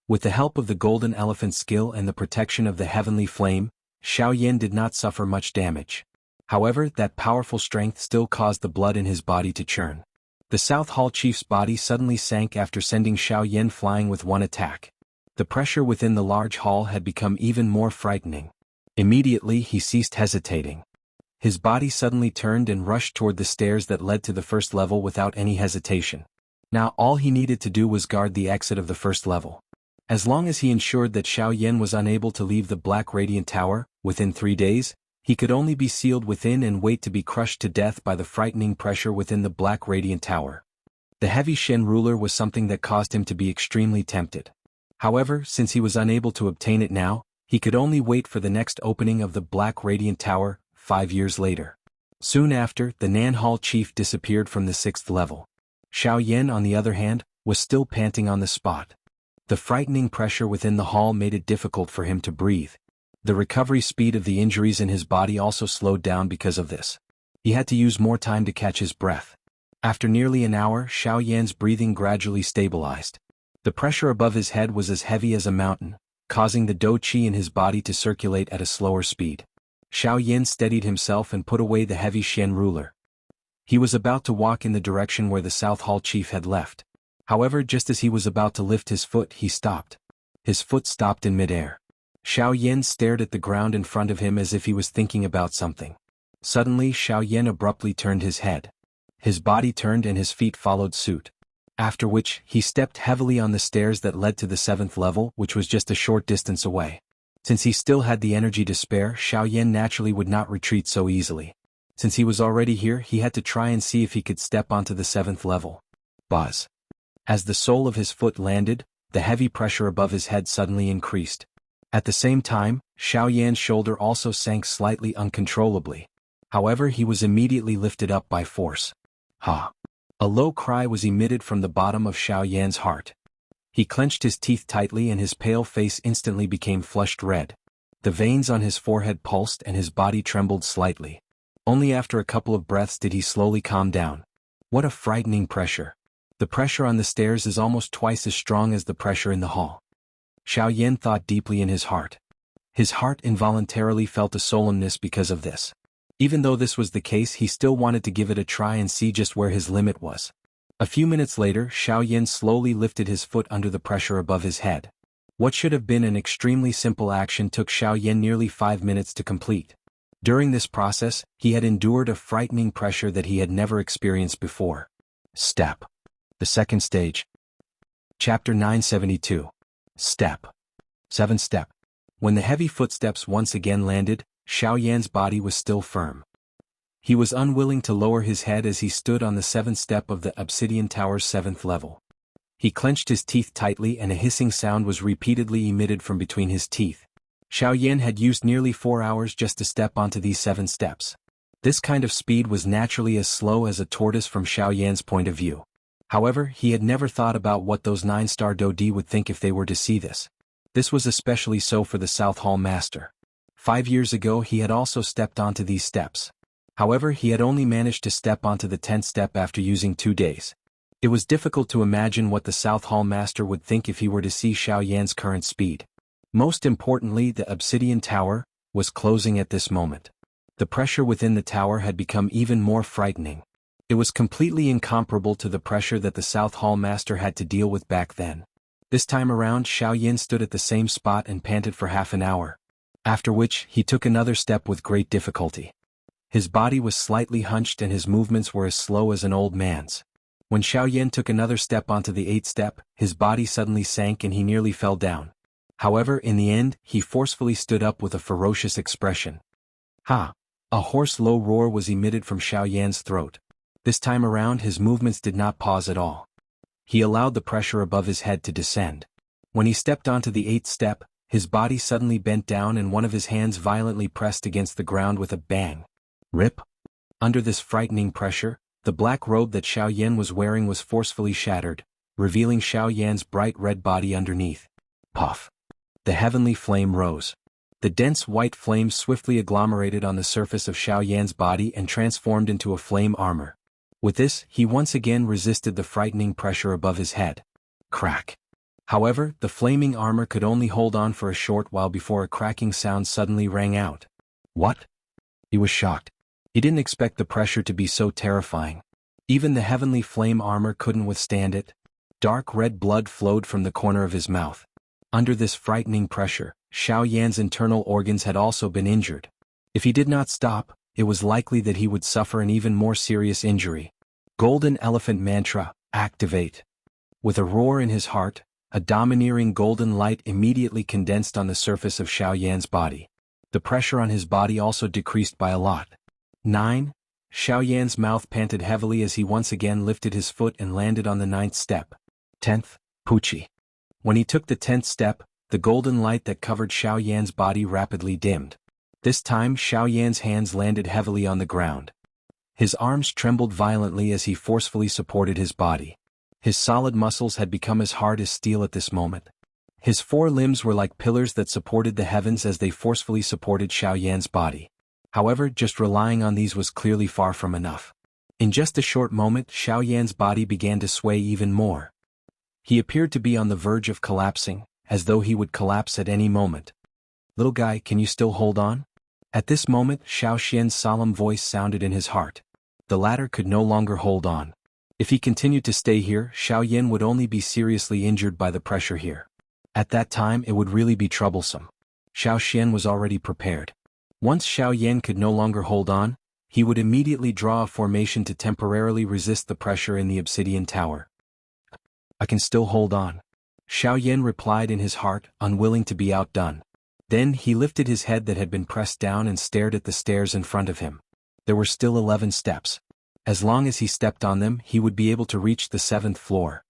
With the help of the golden elephant's skill and the protection of the heavenly flame, Xiaoyan did not suffer much damage. However, that powerful strength still caused the blood in his body to churn. The South Hall chief's body suddenly sank after sending Xiaoyan flying with one attack. The pressure within the large hall had become even more frightening. Immediately he ceased hesitating. His body suddenly turned and rushed toward the stairs that led to the first level without any hesitation. Now all he needed to do was guard the exit of the first level. As long as he ensured that Xiaoyan was unable to leave the Black Radiant Tower, within 3 days, he could only be sealed within and wait to be crushed to death by the frightening pressure within the Black Radiant Tower. The heavy Shen ruler was something that caused him to be extremely tempted. However, since he was unable to obtain it now, he could only wait for the next opening of the Black Radiant Tower, 5 years later. Soon after, the Nan Hall chief disappeared from the 6th level. Xiaoyan, on the other hand, was still panting on the spot. The frightening pressure within the hall made it difficult for him to breathe. The recovery speed of the injuries in his body also slowed down because of this. He had to use more time to catch his breath. After nearly an hour, Xiaoyan's breathing gradually stabilized. The pressure above his head was as heavy as a mountain, causing the Do-Chi in his body to circulate at a slower speed. Xiaoyan steadied himself and put away the heavy Xian ruler. He was about to walk in the direction where the South Hall chief had left. However, just as he was about to lift his foot, he stopped. His foot stopped in midair. Xiaoyan stared at the ground in front of him as if he was thinking about something. Suddenly, Xiaoyan abruptly turned his head. His body turned and his feet followed suit. After which, he stepped heavily on the stairs that led to the 7th level, which was just a short distance away. Since he still had the energy to spare, Xiaoyan naturally would not retreat so easily. Since he was already here, he had to try and see if he could step onto the 7th level. Buzz. As the sole of his foot landed, the heavy pressure above his head suddenly increased. At the same time, Xiaoyan's shoulder also sank slightly uncontrollably. However, he was immediately lifted up by force. Ha! A low cry was emitted from the bottom of Xiaoyan's heart. He clenched his teeth tightly and his pale face instantly became flushed red. The veins on his forehead pulsed and his body trembled slightly. Only after a couple of breaths did he slowly calm down. What a frightening pressure. The pressure on the stairs is almost twice as strong as the pressure in the hall. Xiaoyan thought deeply in his heart. His heart involuntarily felt a solemnness because of this. Even though this was the case, he still wanted to give it a try and see just where his limit was. A few minutes later, Xiaoyan slowly lifted his foot under the pressure above his head. What should have been an extremely simple action took Xiaoyan nearly 5 minutes to complete. During this process, he had endured a frightening pressure that he had never experienced before. Step. The second stage. Chapter 972. Step. 7 Step. When the heavy footsteps once again landed, Xiaoyan's body was still firm. He was unwilling to lower his head as he stood on the 7th step of the obsidian tower's 7th level. He clenched his teeth tightly and a hissing sound was repeatedly emitted from between his teeth. Xiaoyan had used nearly 4 hours just to step onto these 7 steps. This kind of speed was naturally as slow as a tortoise from Xiaoyan's point of view. However, he had never thought about what those 9-star Dodi would think if they were to see this. This was especially so for the South Hall Master. 5 years ago he had also stepped onto these steps. However, he had only managed to step onto the 10th step after using 2 days. It was difficult to imagine what the South Hall Master would think if he were to see Xiaoyan's current speed. Most importantly, the obsidian tower was closing at this moment. The pressure within the tower had become even more frightening. It was completely incomparable to the pressure that the South Hall Master had to deal with back then. This time around, Xiaoyan stood at the same spot and panted for half an hour. After which, he took another step with great difficulty. His body was slightly hunched and his movements were as slow as an old man's. When Xiaoyan took another step onto the 8th step, his body suddenly sank and he nearly fell down. However, in the end, he forcefully stood up with a ferocious expression. Ha! A hoarse low roar was emitted from Xiaoyan's throat. This time around his movements did not pause at all. He allowed the pressure above his head to descend. When he stepped onto the 8th step, his body suddenly bent down and one of his hands violently pressed against the ground with a bang. Rip! Under this frightening pressure, the black robe that Xiaoyan was wearing was forcefully shattered, revealing Xiaoyan's bright red body underneath. Puff! The heavenly flame rose. The dense white flame swiftly agglomerated on the surface of Xiaoyan's body and transformed into a flame armor. With this, he once again resisted the frightening pressure above his head. Crack! However, the flaming armor could only hold on for a short while before a cracking sound suddenly rang out. What? He was shocked. He didn't expect the pressure to be so terrifying. Even the heavenly flame armor couldn't withstand it. Dark red blood flowed from the corner of his mouth. Under this frightening pressure, Xiaoyan's internal organs had also been injured. If he did not stop, it was likely that he would suffer an even more serious injury. Golden Elephant Mantra, activate. With a roar in his heart, a domineering golden light immediately condensed on the surface of Xiaoyan's body. The pressure on his body also decreased by a lot. 9. Xiaoyan's mouth panted heavily as he once again lifted his foot and landed on the 9th step. 10th, Pucci. When he took the 10th step, the golden light that covered Xiaoyan's body rapidly dimmed. This time Xiaoyan's hands landed heavily on the ground. His arms trembled violently as he forcefully supported his body. His solid muscles had become as hard as steel at this moment. His 4 limbs were like pillars that supported the heavens as they forcefully supported Xiaoyan's body. However, just relying on these was clearly far from enough. In just a short moment, Xiaoyan's body began to sway even more. He appeared to be on the verge of collapsing, as though he would collapse at any moment. Little guy, can you still hold on? At this moment, Xiaoxian's solemn voice sounded in his heart. The latter could no longer hold on. If he continued to stay here, Xiaoyan would only be seriously injured by the pressure here. At that time it would really be troublesome. Xiaoxian was already prepared. Once Xiaoyan could no longer hold on, he would immediately draw a formation to temporarily resist the pressure in the obsidian tower. I can still hold on. Xiaoyan replied in his heart, unwilling to be outdone. Then he lifted his head that had been pressed down and stared at the stairs in front of him. There were still 11 steps. As long as he stepped on them, he would be able to reach the 7th floor.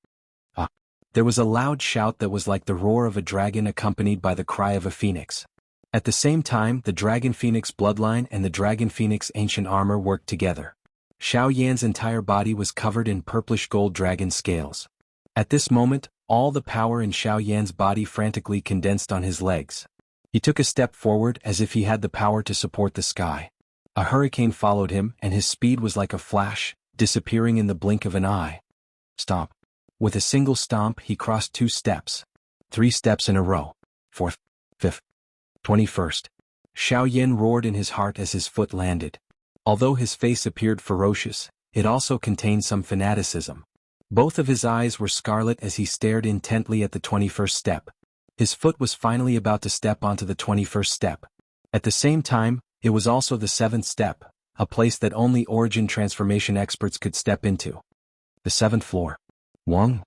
There was a loud shout that was like the roar of a dragon accompanied by the cry of a phoenix. At the same time, the Dragon Phoenix bloodline and the Dragon Phoenix ancient armor worked together. Xiaoyan's entire body was covered in purplish gold dragon scales. At this moment, all the power in Xiaoyan's body frantically condensed on his legs. He took a step forward as if he had the power to support the sky. A hurricane followed him and his speed was like a flash, disappearing in the blink of an eye. Stomp. With a single stomp he crossed 2 steps. 3 steps in a row. 4th, 5th, 21st. Xiaoyan roared in his heart as his foot landed. Although his face appeared ferocious, it also contained some fanaticism. Both of his eyes were scarlet as he stared intently at the 21st step. His foot was finally about to step onto the 21st step. At the same time, it was also the 7th step, a place that only origin transformation experts could step into. The 7th floor. Wang.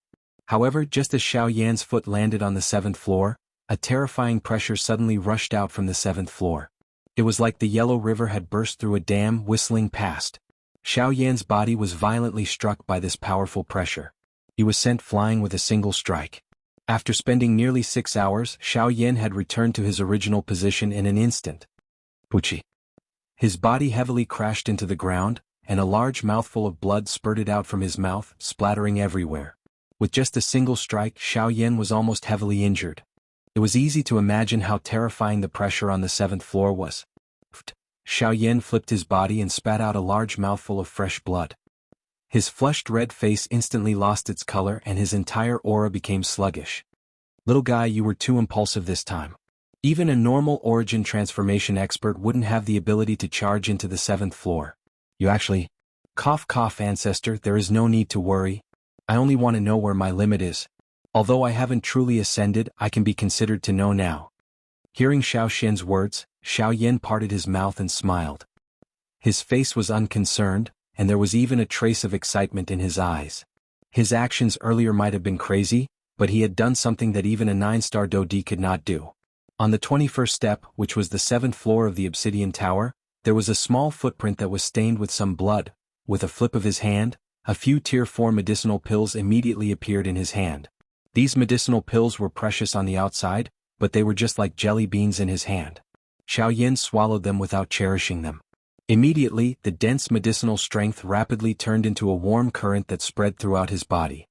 However, just as Xiao Yan's foot landed on the 7th floor, a terrifying pressure suddenly rushed out from the 7th floor. It was like the Yellow River had burst through a dam, whistling past. Xiao Yan's body was violently struck by this powerful pressure. He was sent flying with a single strike. After spending nearly 6 hours, Xiao Yan had returned to his original position in an instant. Wuxia. His body heavily crashed into the ground, and a large mouthful of blood spurted out from his mouth, splattering everywhere. With just a single strike, Xiao Yan was almost heavily injured. It was easy to imagine how terrifying the pressure on the 7th floor was. Xiao Yan flipped his body and spat out a large mouthful of fresh blood. His flushed red face instantly lost its color and his entire aura became sluggish. Little guy, you were too impulsive this time. Even a normal origin transformation expert wouldn't have the ability to charge into the 7th floor. You actually... Cough cough ancestor, there is no need to worry. I only want to know where my limit is. Although I haven't truly ascended, I can be considered to know now. Hearing Xiao Xian's words, Xiao Yan parted his mouth and smiled. His face was unconcerned, and there was even a trace of excitement in his eyes. His actions earlier might have been crazy, but he had done something that even a 9-star Dodi could not do. On the 21st step, which was the 7th floor of the obsidian tower, there was a small footprint that was stained with some blood. With a flip of his hand, a few tier 4 medicinal pills immediately appeared in his hand. These medicinal pills were precious on the outside, but they were just like jelly beans in his hand. Xiao Yan swallowed them without cherishing them. Immediately, the dense medicinal strength rapidly turned into a warm current that spread throughout his body.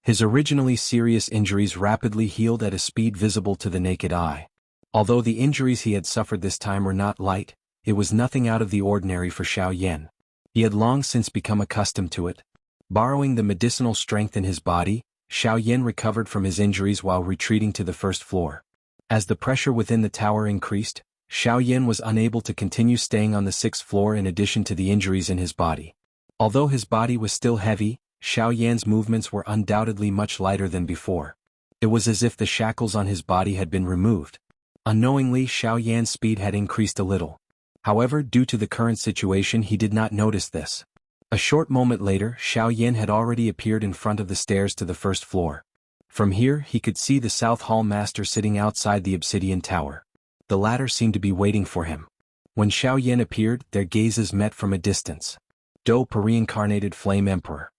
His originally serious injuries rapidly healed at a speed visible to the naked eye. Although the injuries he had suffered this time were not light, it was nothing out of the ordinary for Xiao Yan. He had long since become accustomed to it. Borrowing the medicinal strength in his body, Xiao Yan recovered from his injuries while retreating to the 1st floor. As the pressure within the tower increased, Xiao Yan was unable to continue staying on the 6th floor in addition to the injuries in his body. Although his body was still heavy, Xiao Yan's movements were undoubtedly much lighter than before. It was as if the shackles on his body had been removed. Unknowingly, Xiao Yan's speed had increased a little. However, due to the current situation, he did not notice this. A short moment later, Xiao Yan had already appeared in front of the stairs to the 1st floor. From here, he could see the South Hall Master sitting outside the obsidian tower. The latter seemed to be waiting for him. When Xiao Yan appeared, their gazes met from a distance. Do Per Reincarnated Flame Emperor.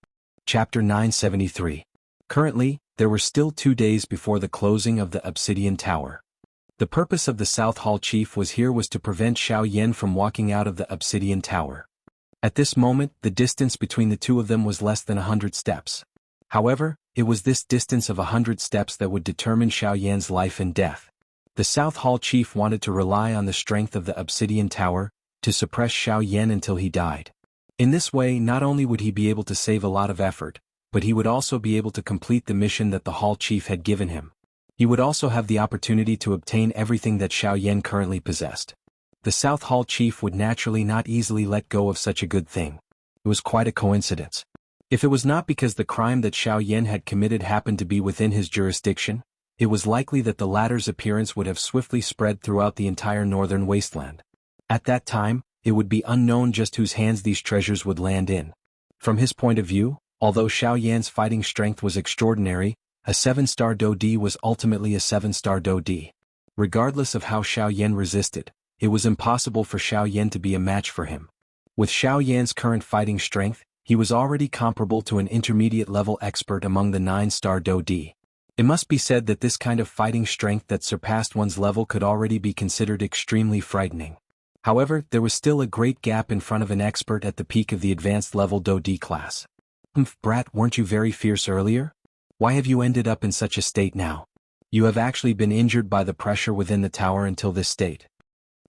Chapter 973. Currently, there were still 2 days before the closing of the obsidian tower. The purpose of the South Hall Chief was to prevent Xiao Yan from walking out of the obsidian tower. At this moment, the distance between the two of them was less than 100 steps. However, it was this distance of 100 steps that would determine Xiao Yan's life and death. The South Hall Chief wanted to rely on the strength of the obsidian tower to suppress Xiao Yan until he died. In this way, not only would he be able to save a lot of effort, but he would also be able to complete the mission that the Hall Chief had given him. He would also have the opportunity to obtain everything that Xiao Yan currently possessed. The South Hall Chief would naturally not easily let go of such a good thing. It was quite a coincidence. If it was not because the crime that Xiao Yan had committed happened to be within his jurisdiction, it was likely that the latter's appearance would have swiftly spread throughout the entire northern wasteland. At that time, it would be unknown just whose hands these treasures would land in. From his point of view, although Xiao Yan's fighting strength was extraordinary, a 7-star Dodi was ultimately a 7-star Dodi. Regardless of how Xiao Yan resisted, it was impossible for Xiao Yan to be a match for him. With Xiao Yan's current fighting strength, he was already comparable to an intermediate-level expert among the 9-star Dodi. It must be said that this kind of fighting strength that surpassed one's level could already be considered extremely frightening. However, there was still a great gap in front of an expert at the peak of the advanced level Dodi class. Brat, weren't you very fierce earlier? Why have you ended up in such a state now? You have actually been injured by the pressure within the tower until this state.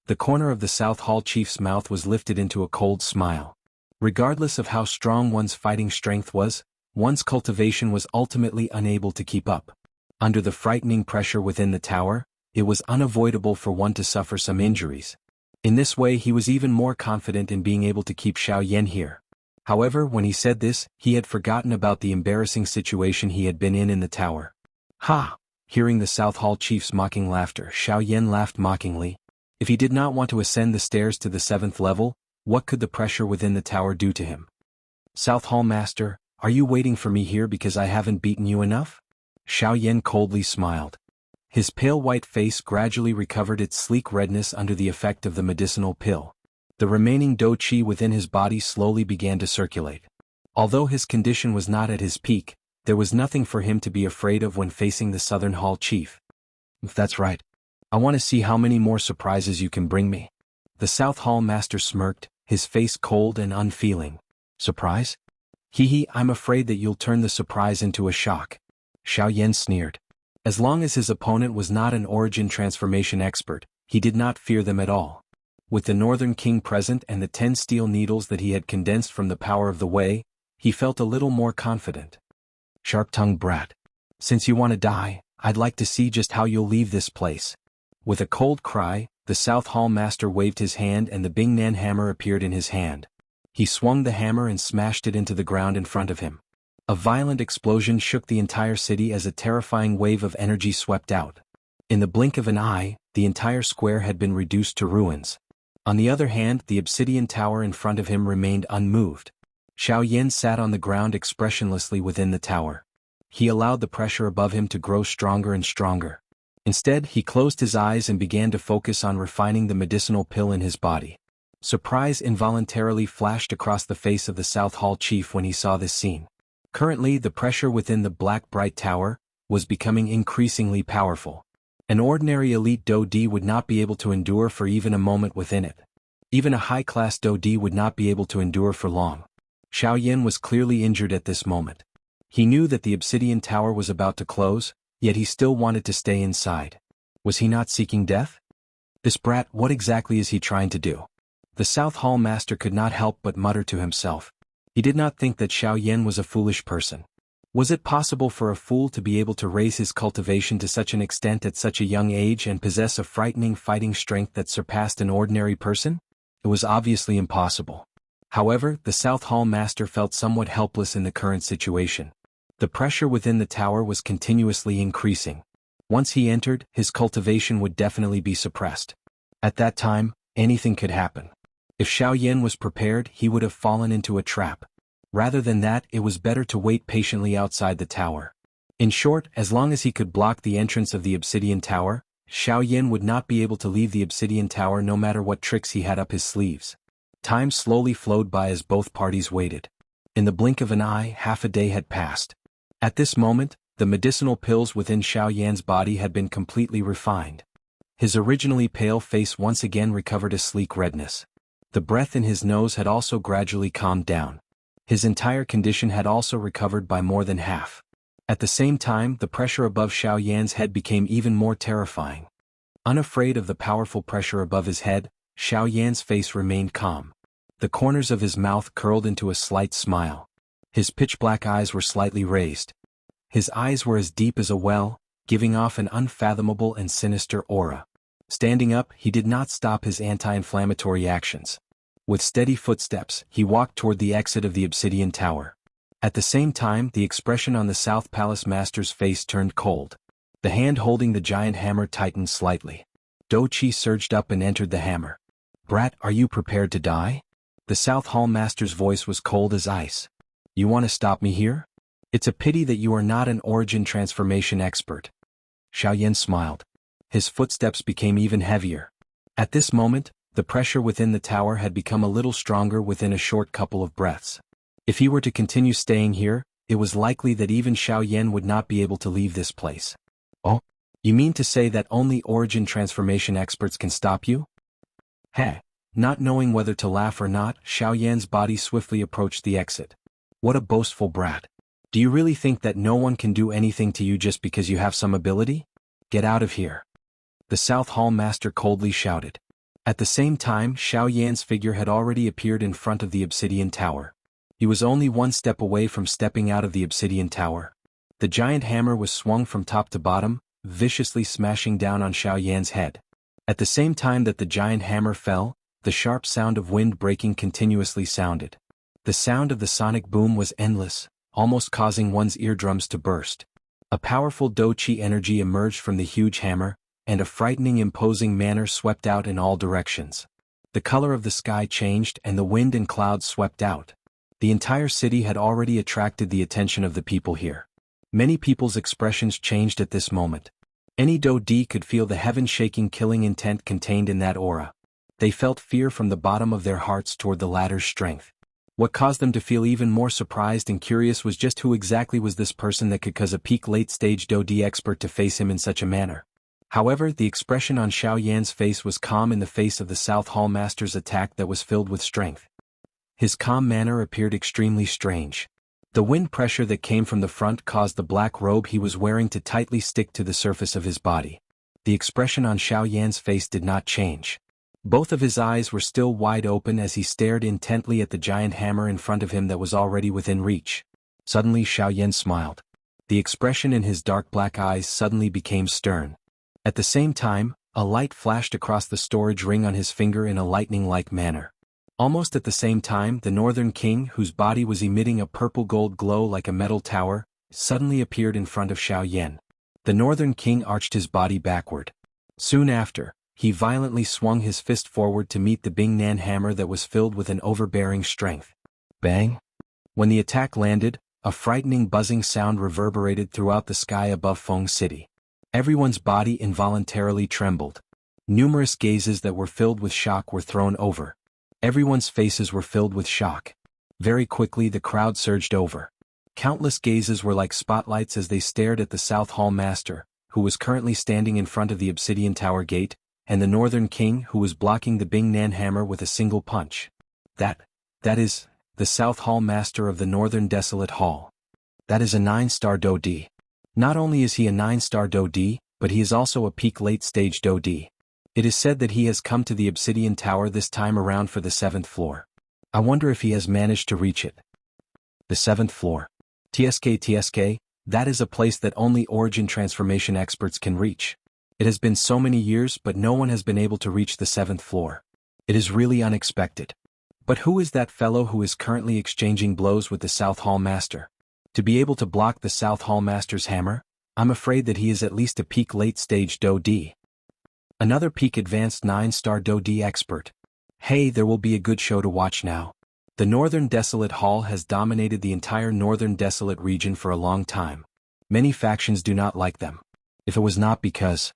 The corner of the South Hall Chief's mouth was lifted into a cold smile. Regardless of how strong one's fighting strength was, one's cultivation was ultimately unable to keep up. Under the frightening pressure within the tower, it was unavoidable for one to suffer some injuries. In this way, he was even more confident in being able to keep Xiao Yan here. However, when he said this, he had forgotten about the embarrassing situation he had been in the tower. Ha! Hearing the South Hall chief's mocking laughter, Xiaoyan laughed mockingly. If he did not want to ascend the stairs to the 7th level, what could the pressure within the tower do to him? South Hall Master, are you waiting for me here because I haven't beaten you enough? Xiaoyan coldly smiled. His pale white face gradually recovered its sleek redness under the effect of the medicinal pill. The remaining dou qi within his body slowly began to circulate. Although his condition was not at his peak, there was nothing for him to be afraid of when facing the Southern Hall chief. That's right. I want to see how many more surprises you can bring me. The South Hall Master smirked, his face cold and unfeeling. Surprise? Hee, I'm afraid that you'll turn the surprise into a shock. Xiaoyan sneered. As long as his opponent was not an origin transformation expert, he did not fear them at all. With the Northern King present and the 10 steel needles that he had condensed from the power of the Way, he felt a little more confident. Sharp-tongued brat. Since you want to die, I'd like to see just how you'll leave this place. With a cold cry, the South Hall Master waved his hand and the Bingnan hammer appeared in his hand. He swung the hammer and smashed it into the ground in front of him. A violent explosion shook the entire city as a terrifying wave of energy swept out. In the blink of an eye, the entire square had been reduced to ruins. On the other hand, the obsidian tower in front of him remained unmoved. Xiaoyan sat on the ground expressionlessly within the tower. He allowed the pressure above him to grow stronger and stronger. Instead, he closed his eyes and began to focus on refining the medicinal pill in his body. Surprise involuntarily flashed across the face of the South Hall chief when he saw this scene. Currently, the pressure within the black bright tower was becoming increasingly powerful. An ordinary elite dou di would not be able to endure for even a moment within it. Even a high-class dou di would not be able to endure for long. Xiaoyan was clearly injured at this moment. He knew that the obsidian tower was about to close, yet he still wanted to stay inside. Was he not seeking death? This brat, what exactly is he trying to do? The South Hall Master could not help but mutter to himself. He did not think that Xiaoyan was a foolish person. Was it possible for a fool to be able to raise his cultivation to such an extent at such a young age and possess a frightening fighting strength that surpassed an ordinary person? It was obviously impossible. However, the South Hall Master felt somewhat helpless in the current situation. The pressure within the tower was continuously increasing. Once he entered, his cultivation would definitely be suppressed. At that time, anything could happen. If Xiaoyan was prepared, he would have fallen into a trap. Rather than that, it was better to wait patiently outside the tower. In short, as long as he could block the entrance of the obsidian tower, Xiaoyan would not be able to leave the obsidian tower no matter what tricks he had up his sleeves. Time slowly flowed by as both parties waited. In the blink of an eye, half a day had passed. At this moment, the medicinal pills within Xiaoyan's body had been completely refined. His originally pale face once again recovered a sleek redness. The breath in his nose had also gradually calmed down. His entire condition had also recovered by more than half. At the same time, the pressure above Xiaoyan's head became even more terrifying. Unafraid of the powerful pressure above his head, Xiaoyan's face remained calm. The corners of his mouth curled into a slight smile. His pitch-black eyes were slightly raised. His eyes were as deep as a well, giving off an unfathomable and sinister aura. Standing up, he did not stop his anti-inflammatory actions. With steady footsteps, he walked toward the exit of the obsidian tower. At the same time, the expression on the South Palace Master's face turned cold. The hand holding the giant hammer tightened slightly. Dou Qi surged up and entered the hammer. Brat, are you prepared to die? The South Hall Master's voice was cold as ice. You want to stop me here? It's a pity that you are not an origin transformation expert. Xiaoyan smiled. His footsteps became even heavier. At this moment, the pressure within the tower had become a little stronger within a short couple of breaths. If he were to continue staying here, it was likely that even Xiaoyan would not be able to leave this place. Oh? You mean to say that only origin transformation experts can stop you? Heh. Not knowing whether to laugh or not, Xiaoyan's body swiftly approached the exit. What a boastful brat. Do you really think that no one can do anything to you just because you have some ability? Get out of here. The South Hall Master coldly shouted. At the same time, Xiaoyan's figure had already appeared in front of the obsidian tower. He was only one step away from stepping out of the obsidian tower. The giant hammer was swung from top to bottom, viciously smashing down on Xiaoyan's head. At the same time that the giant hammer fell, the sharp sound of wind breaking continuously sounded. The sound of the sonic boom was endless, almost causing one's eardrums to burst. A powerful Do-Chi energy emerged from the huge hammer, and a frightening imposing manner swept out in all directions. The color of the sky changed and the wind and clouds swept out. The entire city had already attracted the attention of the people here. Many people's expressions changed at this moment. Any Do-Di could feel the heaven-shaking killing intent contained in that aura. They felt fear from the bottom of their hearts toward the latter's strength. What caused them to feel even more surprised and curious was just who exactly was this person that could cause a peak late-stage Do-Di expert to face him in such a manner. However, the expression on Xiaoyan's face was calm in the face of the South Hall Master's attack that was filled with strength. His calm manner appeared extremely strange. The wind pressure that came from the front caused the black robe he was wearing to tightly stick to the surface of his body. The expression on Xiaoyan's face did not change. Both of his eyes were still wide open as he stared intently at the giant hammer in front of him that was already within reach. Suddenly Xiaoyan smiled. The expression in his dark black eyes suddenly became stern. At the same time, a light flashed across the storage ring on his finger in a lightning-like manner. Almost at the same time, the Northern King, whose body was emitting a purple-gold glow like a metal tower, suddenly appeared in front of Xiaoyan. The Northern King arched his body backward. Soon after, he violently swung his fist forward to meet the Bingnan hammer that was filled with an overbearing strength. Bang! When the attack landed, a frightening buzzing sound reverberated throughout the sky above Feng City. Everyone's body involuntarily trembled. Numerous gazes that were filled with shock were thrown over. Everyone's faces were filled with shock. Very quickly the crowd surged over. Countless gazes were like spotlights as they stared at the South Hall Master, who was currently standing in front of the Obsidian Tower Gate, and the Northern King, who was blocking the Bingnan hammer with a single punch. That is, the South Hall Master of the Northern Desolate Hall. That is a 9-star Do-Di. Not only is he a 9-star Do-Di, but he is also a peak late-stage Do-Di. It is said that he has come to the Obsidian Tower this time around for the 7th floor. I wonder if he has managed to reach it. The 7th floor. TSK, that is a place that only origin transformation experts can reach. It has been so many years but no one has been able to reach the 7th floor. It is really unexpected. But who is that fellow who is currently exchanging blows with the South Hall Master? To be able to block the South Hall Master's hammer, I'm afraid that he is at least a peak late-stage Do-Di. Another peak advanced 9-star Do-Di expert. Hey, there will be a good show to watch now. The Northern Desolate Hall has dominated the entire Northern Desolate region for a long time. Many factions do not like them. If it was not because...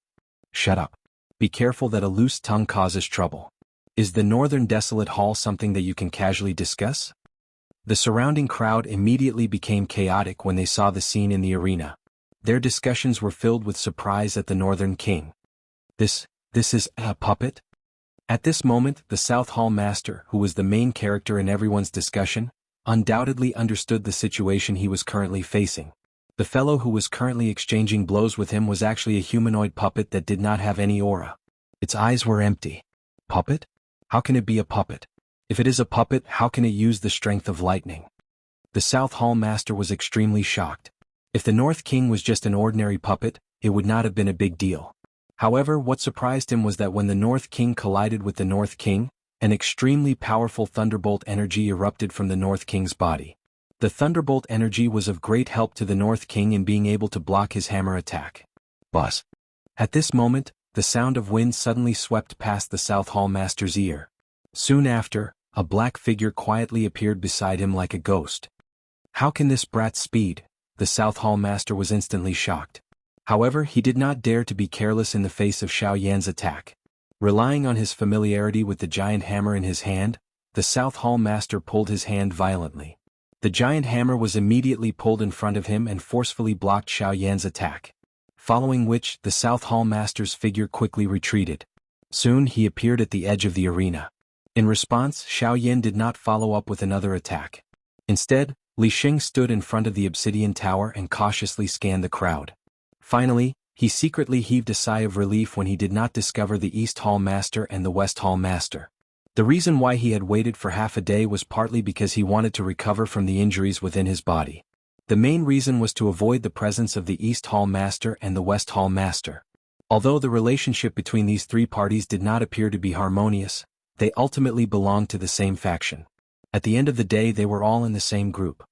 Shut up. Be careful that a loose tongue causes trouble. Is the Northern Desolate Hall something that you can casually discuss? The surrounding crowd immediately became chaotic when they saw the scene in the arena. Their discussions were filled with surprise at the Northern King. This is a puppet? At this moment, the South Hall Master, who was the main character in everyone's discussion, undoubtedly understood the situation he was currently facing. The fellow who was currently exchanging blows with him was actually a humanoid puppet that did not have any aura. Its eyes were empty. Puppet? How can it be a puppet? If it is a puppet, how can it use the strength of lightning? The South Hall Master was extremely shocked. If the North King was just an ordinary puppet, it would not have been a big deal. However, what surprised him was that when the North King collided with the North King, an extremely powerful thunderbolt energy erupted from the North King's body. The thunderbolt energy was of great help to the North King in being able to block his hammer attack. Buzz. At this moment, the sound of wind suddenly swept past the South Hall Master's ear. Soon after, a black figure quietly appeared beside him like a ghost. How can this brat speed? The South Hall Master was instantly shocked. However, he did not dare to be careless in the face of Xiaoyan's attack. Relying on his familiarity with the giant hammer in his hand, the South Hall Master pulled his hand violently. The giant hammer was immediately pulled in front of him and forcefully blocked Xiaoyan's attack. Following which, the South Hall Master's figure quickly retreated. Soon he appeared at the edge of the arena. In response, Xiaoyan did not follow up with another attack. Instead, Li Xing stood in front of the Obsidian Tower and cautiously scanned the crowd. Finally, he secretly heaved a sigh of relief when he did not discover the East Hall Master and the West Hall Master. The reason why he had waited for half a day was partly because he wanted to recover from the injuries within his body. The main reason was to avoid the presence of the East Hall Master and the West Hall Master. Although the relationship between these three parties did not appear to be harmonious, they ultimately belonged to the same faction. At the end of the day, they were all in the same group.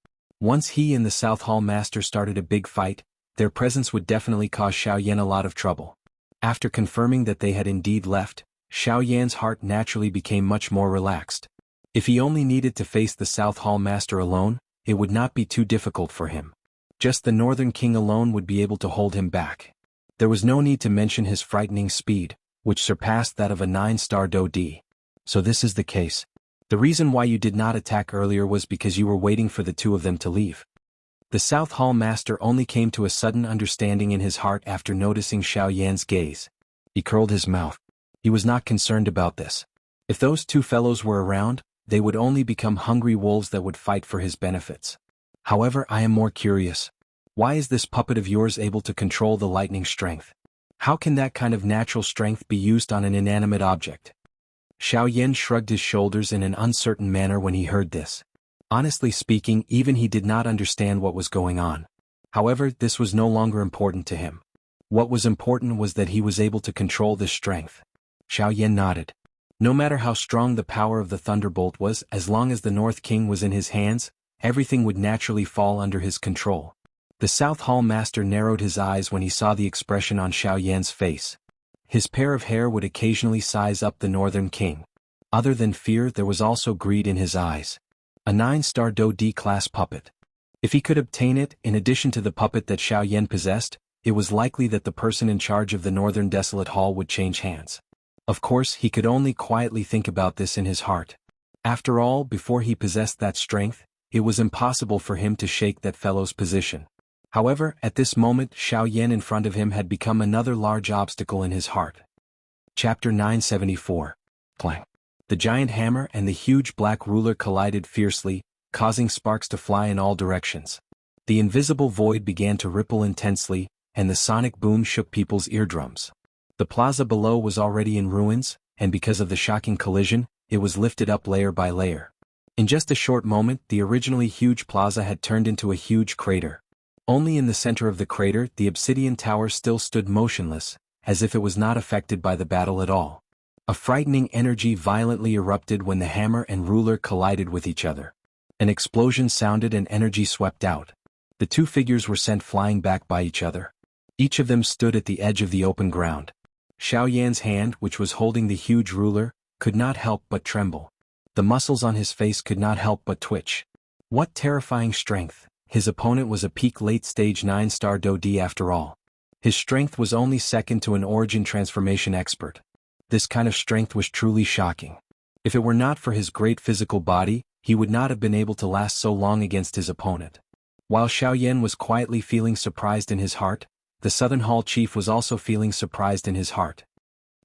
Once he and the South Hall Master started a big fight, their presence would definitely cause Xiaoyan a lot of trouble. After confirming that they had indeed left, Xiaoyan's heart naturally became much more relaxed. If he only needed to face the South Hall Master alone, it would not be too difficult for him. Just the Northern King alone would be able to hold him back. There was no need to mention his frightening speed, which surpassed that of a 9-star Do-D. So this is the case. The reason why you did not attack earlier was because you were waiting for the two of them to leave. The South Hall Master only came to a sudden understanding in his heart after noticing Xiaoyan's gaze. He curled his mouth. He was not concerned about this. If those two fellows were around, they would only become hungry wolves that would fight for his benefits. However, I am more curious. Why is this puppet of yours able to control the lightning strength? How can that kind of natural strength be used on an inanimate object? Xiaoyan shrugged his shoulders in an uncertain manner when he heard this. Honestly speaking, even he did not understand what was going on. However, this was no longer important to him. What was important was that he was able to control this strength. Xiaoyan nodded. No matter how strong the power of the thunderbolt was, as long as the North King was in his hands, everything would naturally fall under his control. The South Hall Master narrowed his eyes when he saw the expression on Xiaoyan's face. His pair of hair would occasionally size up the Northern King. Other than fear, there was also greed in his eyes. A 9-star Do-D class puppet. If he could obtain it, in addition to the puppet that Xiaoyan possessed, it was likely that the person in charge of the Northern Desolate Hall would change hands. Of course, he could only quietly think about this in his heart. After all, before he possessed that strength, it was impossible for him to shake that fellow's position. However, at this moment, Xiaoyan in front of him had become another large obstacle in his heart. Chapter 974. Clang. The giant hammer and the huge black ruler collided fiercely, causing sparks to fly in all directions. The invisible void began to ripple intensely, and the sonic boom shook people's eardrums. The plaza below was already in ruins, and because of the shocking collision, it was lifted up layer by layer. In just a short moment, the originally huge plaza had turned into a huge crater. Only in the center of the crater, the obsidian tower still stood motionless, as if it was not affected by the battle at all. A frightening energy violently erupted when the hammer and ruler collided with each other. An explosion sounded and energy swept out. The two figures were sent flying back by each other. Each of them stood at the edge of the open ground. Xiaoyan's hand, which was holding the huge ruler, could not help but tremble. The muscles on his face could not help but twitch. What terrifying strength! His opponent was a peak late-stage 9-star Do-D after all. His strength was only second to an origin transformation expert. This kind of strength was truly shocking. If it were not for his great physical body, he would not have been able to last so long against his opponent. While Xiaoyan was quietly feeling surprised in his heart, the Southern Hall Chief was also feeling surprised in his heart.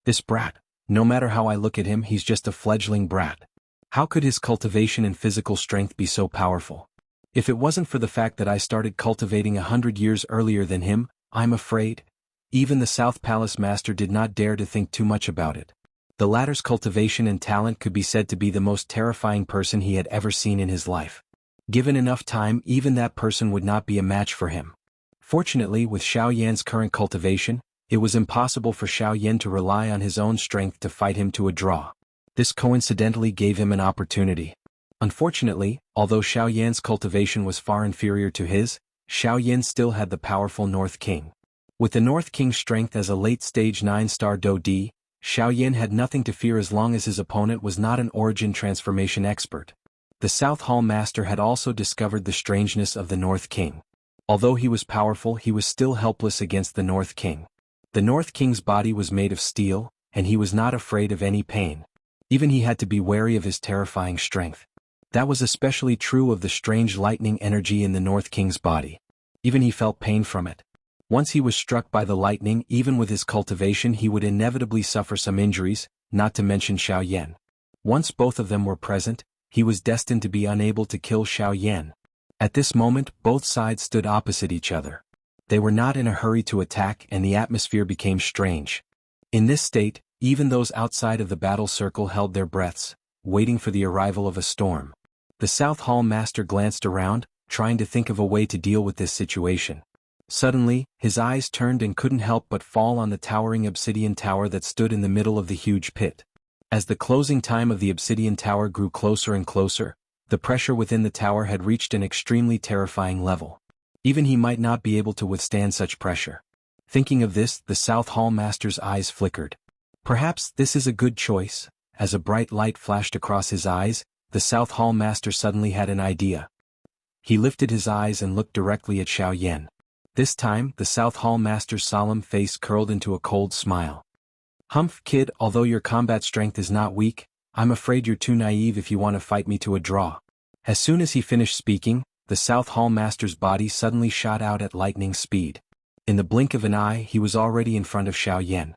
This brat, no matter how I look at him, he's just a fledgling brat. How could his cultivation and physical strength be so powerful? If it wasn't for the fact that I started cultivating 100 years earlier than him, I'm afraid. Even the South Palace Master did not dare to think too much about it. The latter's cultivation and talent could be said to be the most terrifying person he had ever seen in his life. Given enough time, even that person would not be a match for him. Fortunately, with Xiaoyan's current cultivation, it was impossible for Xiaoyan to rely on his own strength to fight him to a draw. This coincidentally gave him an opportunity. Unfortunately, although Xiaoyan's cultivation was far inferior to his, Xiaoyan still had the powerful North King. With the North King's strength as a late-stage 9-star Do-D, Xiaoyan had nothing to fear as long as his opponent was not an origin transformation expert. The South Hall Master had also discovered the strangeness of the North King. Although he was powerful, he was still helpless against the North King. The North King's body was made of steel, and he was not afraid of any pain. Even he had to be wary of his terrifying strength. That was especially true of the strange lightning energy in the North King's body. Even he felt pain from it. Once he was struck by the lightning, even with his cultivation he would inevitably suffer some injuries, not to mention Xiaoyan. Once both of them were present, he was destined to be unable to kill Xiaoyan. At this moment, both sides stood opposite each other. They were not in a hurry to attack, and the atmosphere became strange. In this state, even those outside of the battle circle held their breaths, waiting for the arrival of a storm. The South Hall Master glanced around, trying to think of a way to deal with this situation. Suddenly, his eyes turned and couldn't help but fall on the towering obsidian tower that stood in the middle of the huge pit. As the closing time of the obsidian tower grew closer and closer, the pressure within the tower had reached an extremely terrifying level. Even he might not be able to withstand such pressure. Thinking of this, the South Hall Master's eyes flickered. Perhaps this is a good choice. As a bright light flashed across his eyes, the South Hall Master suddenly had an idea. He lifted his eyes and looked directly at Xiaoyan. This time, the South Hall Master's solemn face curled into a cold smile. Humph, kid, although your combat strength is not weak, I'm afraid you're too naive if you want to fight me to a draw. As soon as he finished speaking, the South Hall Master's body suddenly shot out at lightning speed. In the blink of an eye, he was already in front of Xiaoyan.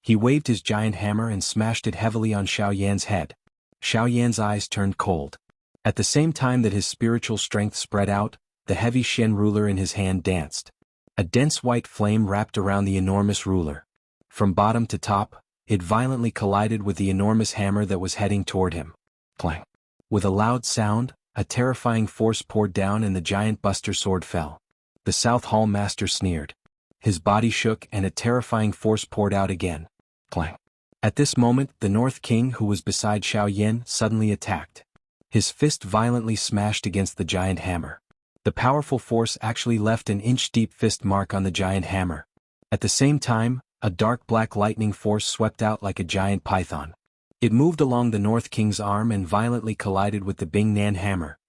He waved his giant hammer and smashed it heavily on Xiaoyan's head. Xiaoyan's eyes turned cold. At the same time that his spiritual strength spread out, the heavy Shen ruler in his hand danced. A dense white flame wrapped around the enormous ruler. From bottom to top, it violently collided with the enormous hammer that was heading toward him. Clang! With a loud sound, a terrifying force poured down and the giant Buster Sword fell. The South Hall Master sneered. His body shook and a terrifying force poured out again. Clang! At this moment, the North King, who was beside Xiaoyan, suddenly attacked. His fist violently smashed against the giant hammer. The powerful force actually left an inch-deep fist mark on the giant hammer. At the same time, a dark black lightning force swept out like a giant python. It moved along the North King's arm and violently collided with the Bing Nan hammer.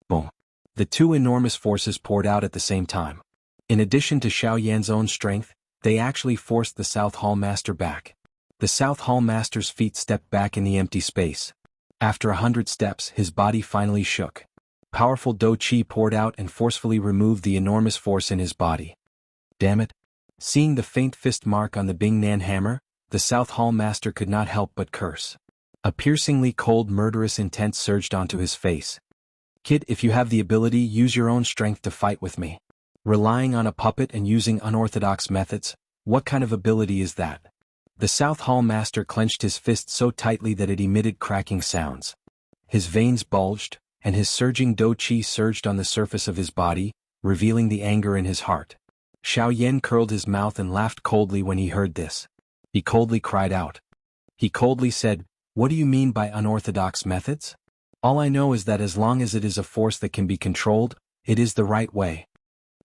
Boom! The two enormous forces poured out at the same time. In addition to Xiaoyan's own strength, they actually forced the South Hall Master back. The South Hall Master's feet stepped back in the empty space. After 100 steps, his body finally shook. Powerful Do Qi poured out and forcefully removed the enormous force in his body. Damn it! Seeing the faint fist mark on the Bing Nan hammer, the South Hall Master could not help but curse. A piercingly cold murderous intent surged onto his face. Kid, if you have the ability, use your own strength to fight with me. Relying on a puppet and using unorthodox methods, what kind of ability is that? The South Hall Master clenched his fist so tightly that it emitted cracking sounds. His veins bulged, and his surging Do Qi surged on the surface of his body, revealing the anger in his heart. Xiaoyan curled his mouth and laughed coldly when he heard this. He coldly cried out. He coldly said, "What do you mean by unorthodox methods? All I know is that as long as it is a force that can be controlled, it is the right way."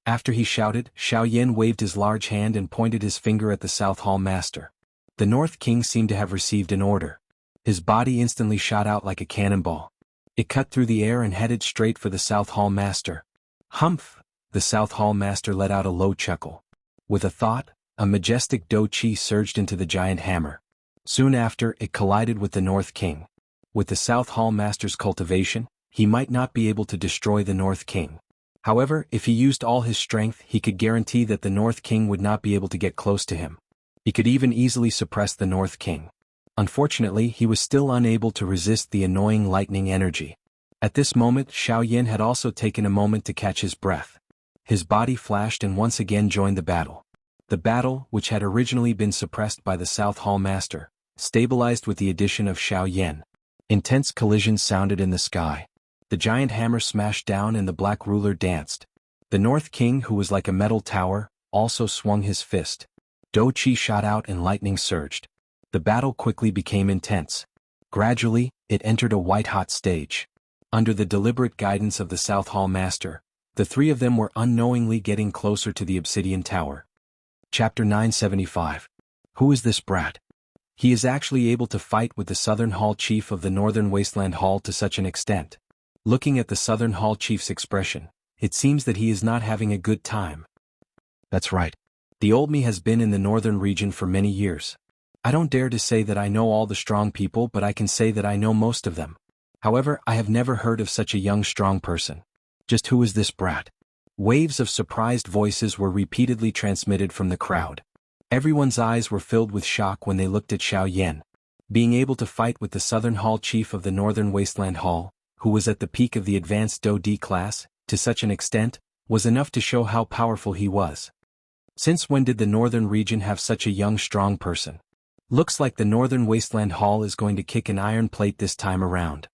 After he shouted, Xiaoyan waved his large hand and pointed his finger at the South Hall Master. The North King seemed to have received an order. His body instantly shot out like a cannonball. It cut through the air and headed straight for the South Hall Master. Humph! The South Hall Master let out a low chuckle. With a thought, a majestic Do Qi surged into the giant hammer. Soon after, it collided with the North King. With the South Hall Master's cultivation, he might not be able to destroy the North King. However, if he used all his strength, he could guarantee that the North King would not be able to get close to him. He could even easily suppress the North King. Unfortunately, he was still unable to resist the annoying lightning energy. At this moment, Xiaoyan had also taken a moment to catch his breath. His body flashed and once again joined the battle. The battle, which had originally been suppressed by the South Hall Master, stabilized with the addition of Xiaoyan. Intense collisions sounded in the sky. The giant hammer smashed down and the black ruler danced. The North King, who was like a metal tower, also swung his fist. Do Qi shot out and lightning surged. The battle quickly became intense. Gradually, it entered a white-hot stage. Under the deliberate guidance of the South Hall Master, the three of them were unknowingly getting closer to the Obsidian Tower. Chapter 975. Who is this brat? He is actually able to fight with the Southern Hall Chief of the Northern Wasteland Hall to such an extent. Looking at the Southern Hall Chief's expression, it seems that he is not having a good time. That's right. The old me has been in the northern region for many years. I don't dare to say that I know all the strong people, but I can say that I know most of them. However, I have never heard of such a young strong person. Just who is this brat? Waves of surprised voices were repeatedly transmitted from the crowd. Everyone's eyes were filled with shock when they looked at Xiaoyan. Being able to fight with the Southern Hall Chief of the Northern Wasteland Hall, who was at the peak of the advanced Do D class, to such an extent, was enough to show how powerful he was. Since when did the Northern region have such a young strong person? Looks like the Northern Wasteland Hall is going to kick an iron plate this time around.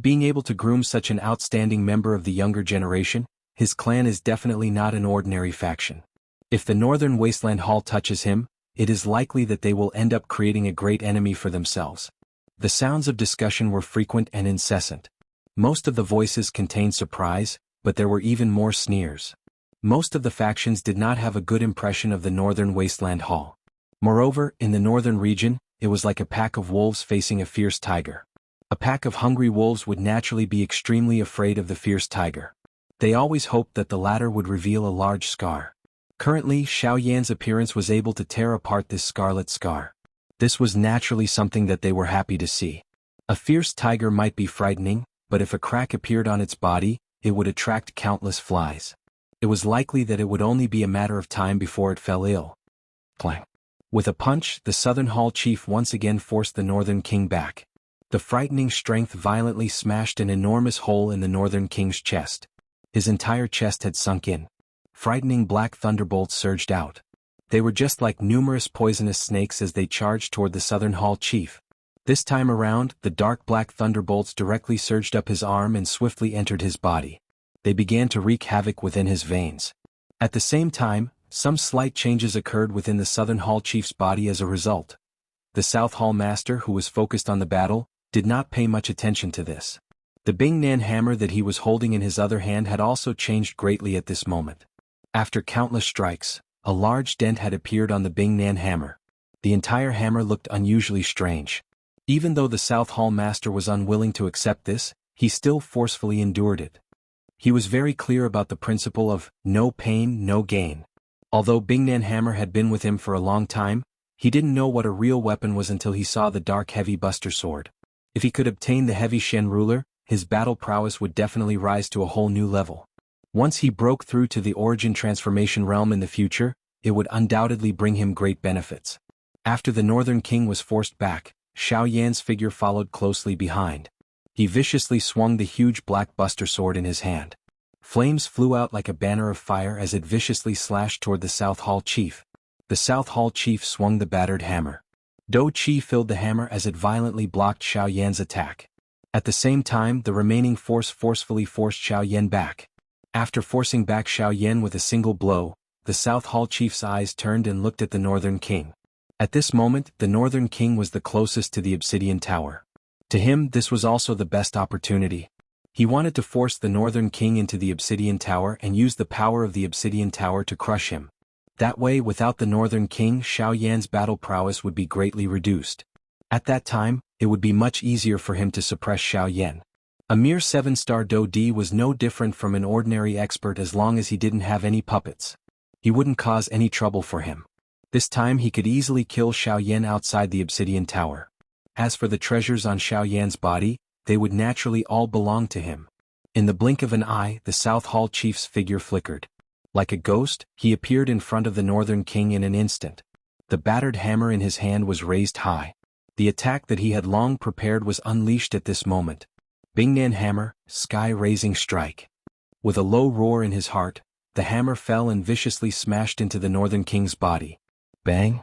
Being able to groom such an outstanding member of the younger generation, his clan is definitely not an ordinary faction. If the Northern Wasteland Hall touches him, it is likely that they will end up creating a great enemy for themselves. The sounds of discussion were frequent and incessant. Most of the voices contained surprise, but there were even more sneers. Most of the factions did not have a good impression of the northern wasteland hall. Moreover, in the northern region, it was like a pack of wolves facing a fierce tiger. A pack of hungry wolves would naturally be extremely afraid of the fierce tiger. They always hoped that the latter would reveal a large scar. Currently, Xiaoyan's appearance was able to tear apart this scarlet scar. This was naturally something that they were happy to see. A fierce tiger might be frightening, but if a crack appeared on its body, it would attract countless flies. It was likely that it would only be a matter of time before it fell ill. Clang. With a punch, the Southern Hall chief once again forced the Northern King back. The frightening strength violently smashed an enormous hole in the Northern King's chest. His entire chest had sunk in. Frightening black thunderbolts surged out. They were just like numerous poisonous snakes as they charged toward the Southern Hall chief. This time around, the dark black thunderbolts directly surged up his arm and swiftly entered his body. They began to wreak havoc within his veins. At the same time, some slight changes occurred within the Southern Hall chief's body as a result. The South Hall master, who was focused on the battle, did not pay much attention to this. The Bingnan hammer that he was holding in his other hand had also changed greatly at this moment. After countless strikes, a large dent had appeared on the Bingnan hammer. The entire hammer looked unusually strange. Even though the South Hall master was unwilling to accept this, he still forcefully endured it. He was very clear about the principle of no pain, no gain. Although Bingnan hammer had been with him for a long time, he didn't know what a real weapon was until he saw the dark heavy buster sword. If he could obtain the heavy Shen ruler, his battle prowess would definitely rise to a whole new level. Once he broke through to the origin transformation realm in the future, it would undoubtedly bring him great benefits. After the Northern King was forced back, Xiaoyan's figure followed closely behind. He viciously swung the huge black buster sword in his hand. Flames flew out like a banner of fire as it viciously slashed toward the South Hall chief. The South Hall chief swung the battered hammer. Do Qi filled the hammer as it violently blocked Xiaoyan's attack. At the same time, the remaining force forcefully forced Xiaoyan back. After forcing back Xiaoyan with a single blow, the South Hall chief's eyes turned and looked at the Northern King. At this moment, the Northern King was the closest to the Obsidian Tower. To him, this was also the best opportunity. He wanted to force the Northern King into the Obsidian Tower and use the power of the Obsidian Tower to crush him. That way, without the Northern King, Xiaoyan's battle prowess would be greatly reduced. At that time, it would be much easier for him to suppress Xiaoyan. A mere 7-star Do Di was no different from an ordinary expert as long as he didn't have any puppets. He wouldn't cause any trouble for him. This time he could easily kill Xiaoyan outside the Obsidian Tower. As for the treasures on Xiaoyan's body, they would naturally all belong to him. In the blink of an eye, the South Hall chief's figure flickered. Like a ghost, he appeared in front of the Northern King in an instant. The battered hammer in his hand was raised high. The attack that he had long prepared was unleashed at this moment. Bingnan hammer, sky-raising strike. With a low roar in his heart, the hammer fell and viciously smashed into the Northern King's body. Bang!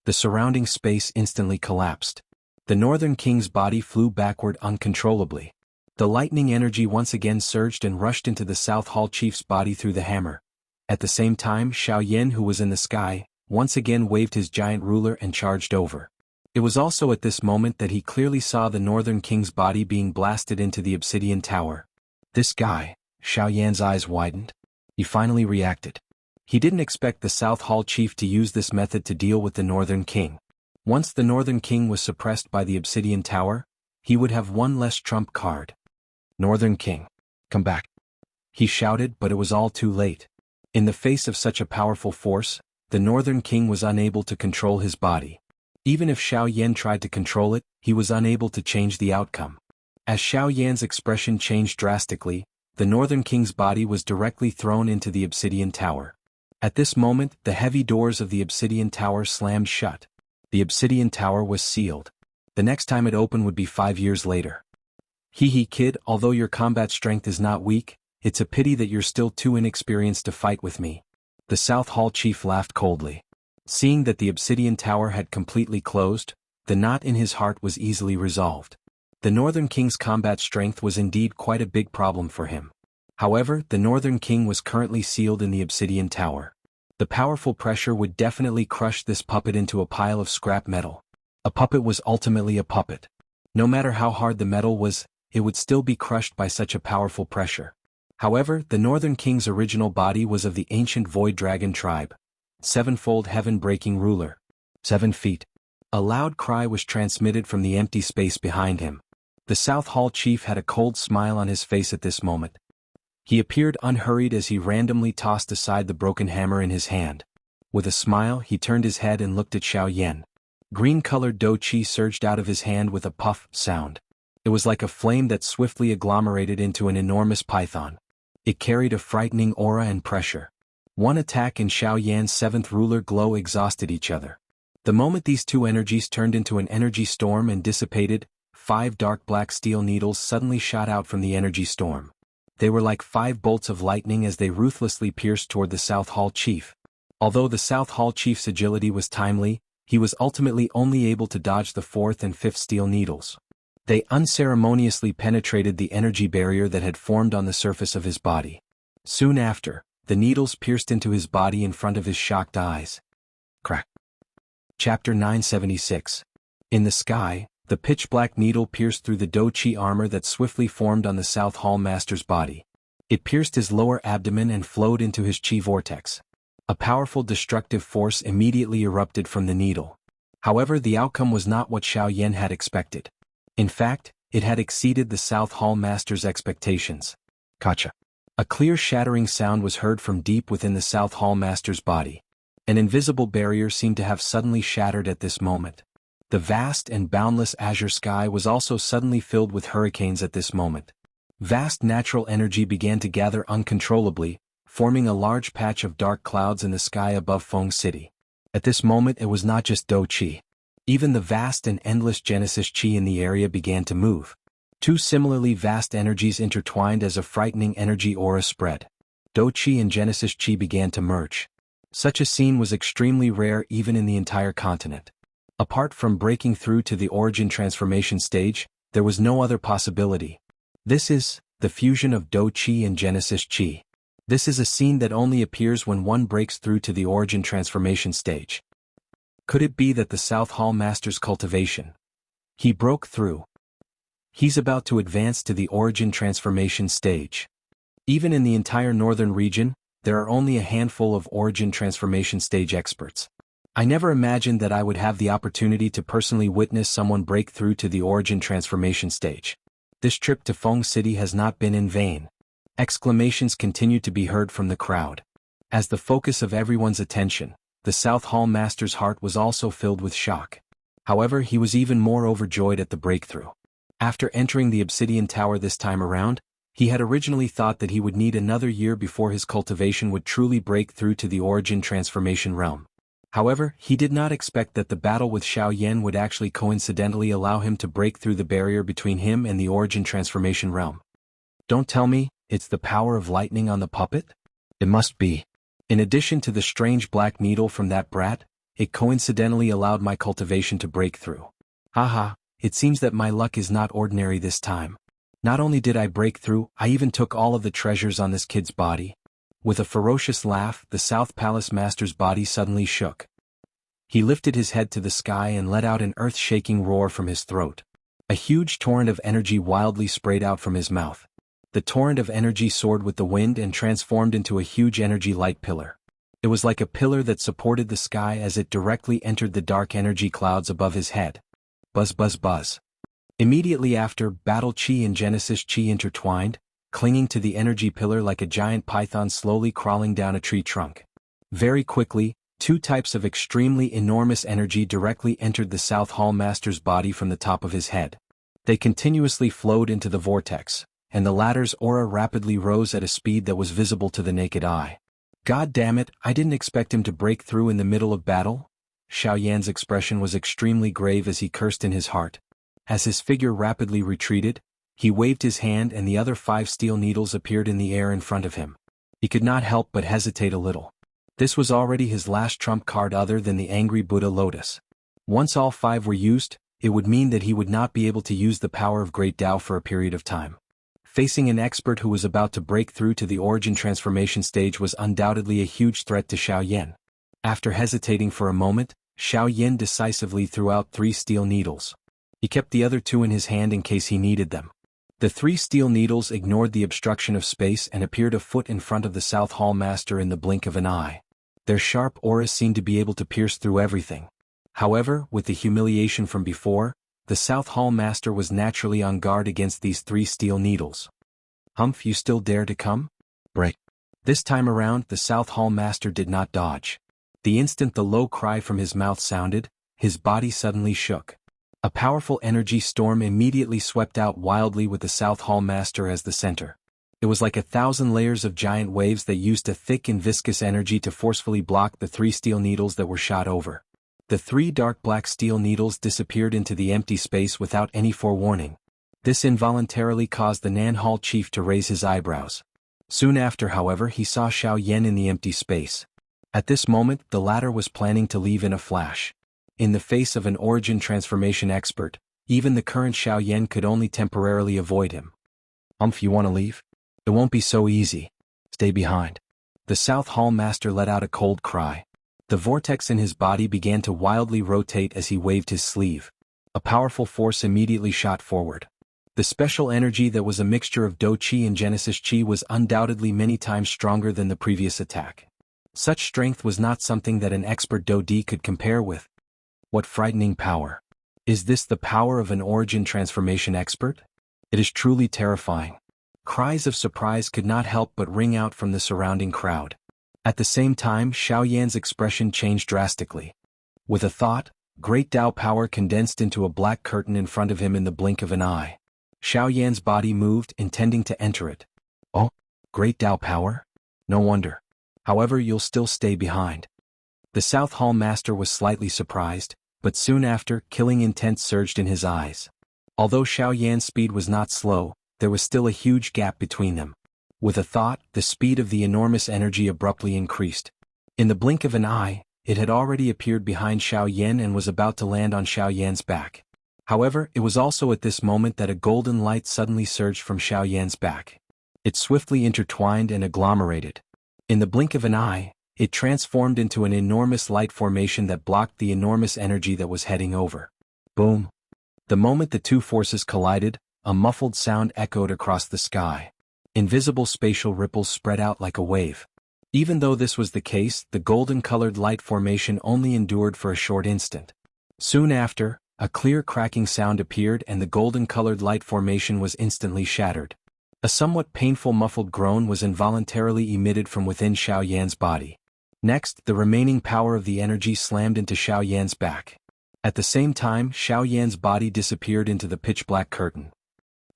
The surrounding space instantly collapsed. The Northern King's body flew backward uncontrollably. The lightning energy once again surged and rushed into the South Hall chief's body through the hammer. At the same time, Xiaoyan, who was in the sky, once again waved his giant ruler and charged over. It was also at this moment that he clearly saw the Northern King's body being blasted into the Obsidian Tower. This guy, Xiaoyan's eyes widened. He finally reacted. He didn't expect the South Hall chief to use this method to deal with the Northern King. Once the Northern King was suppressed by the Obsidian Tower, he would have one less trump card. Northern King, come back. He shouted, but it was all too late. In the face of such a powerful force, the Northern King was unable to control his body. Even if Xiaoyan tried to control it, he was unable to change the outcome. As Xiaoyan's expression changed drastically, the Northern King's body was directly thrown into the Obsidian Tower. At this moment, the heavy doors of the Obsidian Tower slammed shut. The Obsidian Tower was sealed. The next time it opened would be 5 years later. Hee kid, although your combat strength is not weak, it's a pity that you're still too inexperienced to fight with me. The South Hall chief laughed coldly. Seeing that the Obsidian Tower had completely closed, the knot in his heart was easily resolved. The Northern King's combat strength was indeed quite a big problem for him. However, the Northern King was currently sealed in the Obsidian Tower. The powerful pressure would definitely crush this puppet into a pile of scrap metal. A puppet was ultimately a puppet. No matter how hard the metal was, it would still be crushed by such a powerful pressure. However, the Northern King's original body was of the ancient Void Dragon tribe. Sevenfold heaven-breaking ruler. 7 feet. A loud cry was transmitted from the empty space behind him. The South Hall chief had a cold smile on his face at this moment. He appeared unhurried as he randomly tossed aside the broken hammer in his hand. With a smile, he turned his head and looked at Xiaoyan. Green-colored dou qi surged out of his hand with a puff sound. It was like a flame that swiftly agglomerated into an enormous python. It carried a frightening aura and pressure. One attack and Xiaoyan's seventh ruler glow exhausted each other. The moment these two energies turned into an energy storm and dissipated, 5 dark black steel needles suddenly shot out from the energy storm. They were like 5 bolts of lightning as they ruthlessly pierced toward the South Hall chief. Although the South Hall chief's agility was timely, he was ultimately only able to dodge the 4th and 5th steel needles. They unceremoniously penetrated the energy barrier that had formed on the surface of his body. Soon after, the needles pierced into his body in front of his shocked eyes. Crack. Chapter 976. In the sky, the pitch-black needle pierced through the dou qi armor that swiftly formed on the South Hall master's body. It pierced his lower abdomen and flowed into his qi vortex. A powerful destructive force immediately erupted from the needle. However, the outcome was not what Xiaoyan had expected. In fact, it had exceeded the South Hall master's expectations. Gotcha. A clear shattering sound was heard from deep within the South Hall master's body. An invisible barrier seemed to have suddenly shattered at this moment. The vast and boundless azure sky was also suddenly filled with hurricanes at this moment. Vast natural energy began to gather uncontrollably, forming a large patch of dark clouds in the sky above Feng City. At this moment it was not just dou qi. Even the vast and endless Genesis Qi in the area began to move. 2 similarly vast energies intertwined as a frightening energy aura spread. Dou Qi and Genesis Qi began to merge. Such a scene was extremely rare even in the entire continent. Apart from breaking through to the origin transformation stage, there was no other possibility. This is the fusion of dou qi and Genesis Qi. This is a scene that only appears when one breaks through to the origin transformation stage. Could it be that the South Hall Master's cultivation? He broke through. He's about to advance to the origin transformation stage. Even in the entire northern region, there are only a handful of origin transformation stage experts. I never imagined that I would have the opportunity to personally witness someone break through to the origin transformation stage. This trip to Feng City has not been in vain. Exclamations continued to be heard from the crowd. As the focus of everyone's attention, the South Hall Master's heart was also filled with shock. However, he was even more overjoyed at the breakthrough. After entering the Obsidian Tower this time around, he had originally thought that he would need another year before his cultivation would truly break through to the origin transformation realm. However, he did not expect that the battle with Xiaoyan would actually coincidentally allow him to break through the barrier between him and the origin transformation realm. Don't tell me, it's the power of lightning on the puppet? It must be. In addition to the strange black needle from that brat, it coincidentally allowed my cultivation to break through. Haha, it seems that my luck is not ordinary this time. Not only did I break through, I even took all of the treasures on this kid's body. With a ferocious laugh, the South Palace Master's body suddenly shook. He lifted his head to the sky and let out an earth-shaking roar from his throat. A huge torrent of energy wildly sprayed out from his mouth. The torrent of energy soared with the wind and transformed into a huge energy light pillar. It was like a pillar that supported the sky as it directly entered the dark energy clouds above his head. Buzz buzz buzz. Immediately after, Battle Qi and Genesis Qi intertwined, clinging to the energy pillar like a giant python slowly crawling down a tree trunk. Very quickly, 2 types of extremely enormous energy directly entered the South Hall Master's body from the top of his head. They continuously flowed into the vortex, and the latter's aura rapidly rose at a speed that was visible to the naked eye. God damn it, I didn't expect him to break through in the middle of battle? Xiaoyan's expression was extremely grave as he cursed in his heart. As his figure rapidly retreated, he waved his hand and the other 5 steel needles appeared in the air in front of him. He could not help but hesitate a little. This was already his last trump card other than the angry Buddha Lotus. Once all 5 were used, it would mean that he would not be able to use the power of Great Tao for a period of time. Facing an expert who was about to break through to the origin transformation stage was undoubtedly a huge threat to Xiaoyan. After hesitating for a moment, Xiaoyan decisively threw out 3 steel needles. He kept the other 2 in his hand in case he needed them. The three steel needles ignored the obstruction of space and appeared a foot in front of the South Hall Master in the blink of an eye. Their sharp auras seemed to be able to pierce through everything. However, with the humiliation from before, the South Hall Master was naturally on guard against these three steel needles. "Humph, you still dare to come? Break." This time around, the South Hall Master did not dodge. The instant the low cry from his mouth sounded, his body suddenly shook. A powerful energy storm immediately swept out wildly with the South Hall Master as the center. It was like 1,000 layers of giant waves that used a thick and viscous energy to forcefully block the three steel needles that were shot over. The three dark black steel needles disappeared into the empty space without any forewarning. This involuntarily caused the Nan Hall chief to raise his eyebrows. Soon after, however, he saw Xiaoyan in the empty space. At this moment, the latter was planning to leave in a flash. In the face of an origin transformation expert, even the current Xiaoyan could only temporarily avoid him. "Humph, you want to leave? It won't be so easy. Stay behind." The South Hall Master let out a cold cry. The vortex in his body began to wildly rotate as he waved his sleeve. A powerful force immediately shot forward. The special energy that was a mixture of Do Chi and Genesis Chi was undoubtedly many times stronger than the previous attack. Such strength was not something that an expert Do Di could compare with. What frightening power! Is this the power of an origin transformation expert? It is truly terrifying. Cries of surprise could not help but ring out from the surrounding crowd. At the same time, Xiaoyan's expression changed drastically. With a thought, great Tao power condensed into a black curtain in front of him in the blink of an eye. Xiaoyan's body moved, intending to enter it. "Oh, great Tao power? No wonder. However, you'll still stay behind." The South Hall Master was slightly surprised, but soon after, killing intent surged in his eyes. Although Xiaoyan's speed was not slow, there was still a huge gap between them. With a thought, the speed of the enormous energy abruptly increased. In the blink of an eye, it had already appeared behind Xiaoyan and was about to land on Xiaoyan's back. However, it was also at this moment that a golden light suddenly surged from Xiaoyan's back. It swiftly intertwined and agglomerated. In the blink of an eye, it transformed into an enormous light formation that blocked the enormous energy that was heading over. Boom! The moment the two forces collided, a muffled sound echoed across the sky. Invisible spatial ripples spread out like a wave. Even though this was the case, the golden-colored light formation only endured for a short instant. Soon after, a clear cracking sound appeared and the golden-colored light formation was instantly shattered. A somewhat painful muffled groan was involuntarily emitted from within Xiaoyan's body. Next, the remaining power of the energy slammed into Xiaoyan's back. At the same time, Xiaoyan's body disappeared into the pitch-black curtain.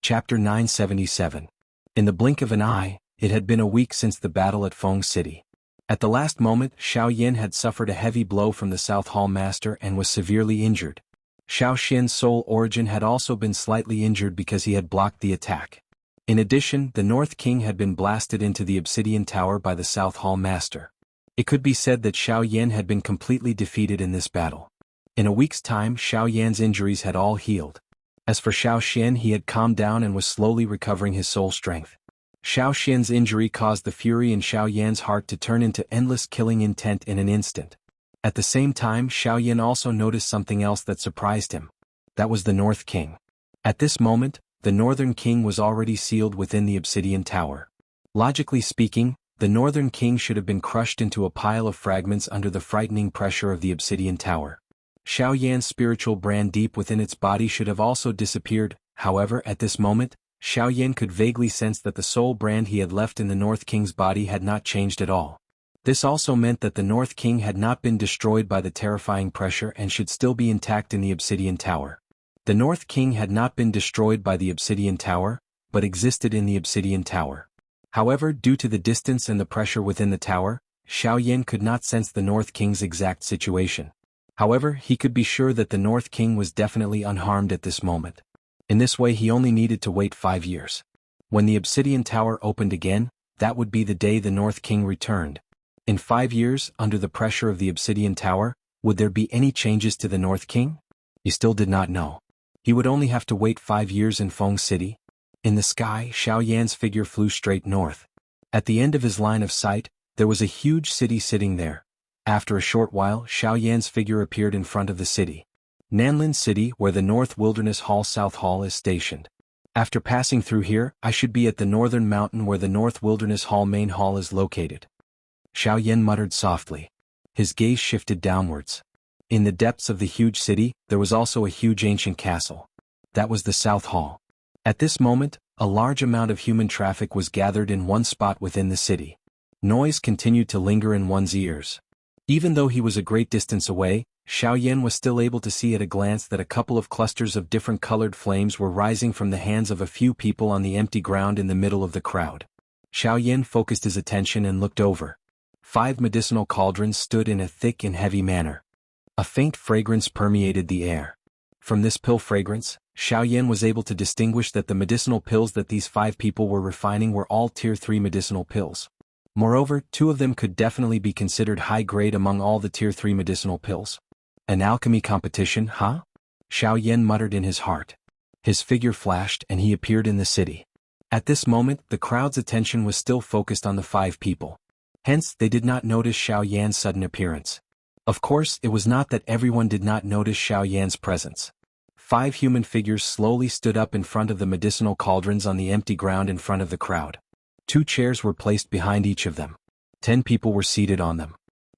Chapter 977. In the blink of an eye, it had been a week since the battle at Feng City. At the last moment, Xiaoyan had suffered a heavy blow from the South Hall Master and was severely injured. Xiao Xian's soul origin had also been slightly injured because he had blocked the attack. In addition, the North King had been blasted into the Obsidian Tower by the South Hall Master. It could be said that Xiaoyan had been completely defeated in this battle. In a week's time, Xiaoyan's injuries had all healed. As for Xiao Xian, he had calmed down and was slowly recovering his soul strength. Xiao Xian's injury caused the fury in Xiaoyan's heart to turn into endless killing intent in an instant. At the same time, Xiaoyan also noticed something else that surprised him. That was the North King. At this moment, the Northern King was already sealed within the Obsidian Tower. Logically speaking, the Northern King should have been crushed into a pile of fragments under the frightening pressure of the Obsidian Tower. Xiaoyan's spiritual brand deep within its body should have also disappeared. However, at this moment, Xiaoyan could vaguely sense that the soul brand he had left in the North King's body had not changed at all. This also meant that the North King had not been destroyed by the terrifying pressure and should still be intact in the Obsidian Tower. The North King had not been destroyed by the Obsidian Tower, but existed in the Obsidian Tower. However, due to the distance and the pressure within the tower, Xiaoyan could not sense the North King's exact situation. However, he could be sure that the North King was definitely unharmed at this moment. In this way, he only needed to wait 5 years. When the Obsidian Tower opened again, that would be the day the North King returned. In 5 years, under the pressure of the Obsidian Tower, would there be any changes to the North King? He still did not know. He would only have to wait 5 years in Feng City. In the sky, Xiaoyan's figure flew straight north. At the end of his line of sight, there was a huge city sitting there. After a short while, Xiaoyan's figure appeared in front of the city. Nanlin City, where the North Wilderness Hall South Hall is stationed. After passing through here, I should be at the northern mountain where the North Wilderness Hall main hall is located. Xiaoyan muttered softly. His gaze shifted downwards. In the depths of the huge city, there was also a huge ancient castle. That was the South Hall. At this moment, a large amount of human traffic was gathered in one spot within the city. Noise continued to linger in one's ears. Even though he was a great distance away, Xiaoyan was still able to see at a glance that a couple of clusters of different colored flames were rising from the hands of a few people on the empty ground in the middle of the crowd. Xiaoyan focused his attention and looked over. 5 medicinal cauldrons stood in a thick and heavy manner. A faint fragrance permeated the air. From this pill fragrance, Xiaoyan was able to distinguish that the medicinal pills that these 5 people were refining were all Tier 3 medicinal pills. Moreover, 2 of them could definitely be considered high-grade among all the Tier 3 medicinal pills. An alchemy competition, huh? Xiaoyan muttered in his heart. His figure flashed and he appeared in the city. At this moment, the crowd's attention was still focused on the 5 people. Hence, they did not notice Xiaoyan's sudden appearance. Of course, it was not that everyone did not notice Xiaoyan's presence. 5 human figures slowly stood up in front of the medicinal cauldrons on the empty ground in front of the crowd. 2 chairs were placed behind each of them. 10 people were seated on them.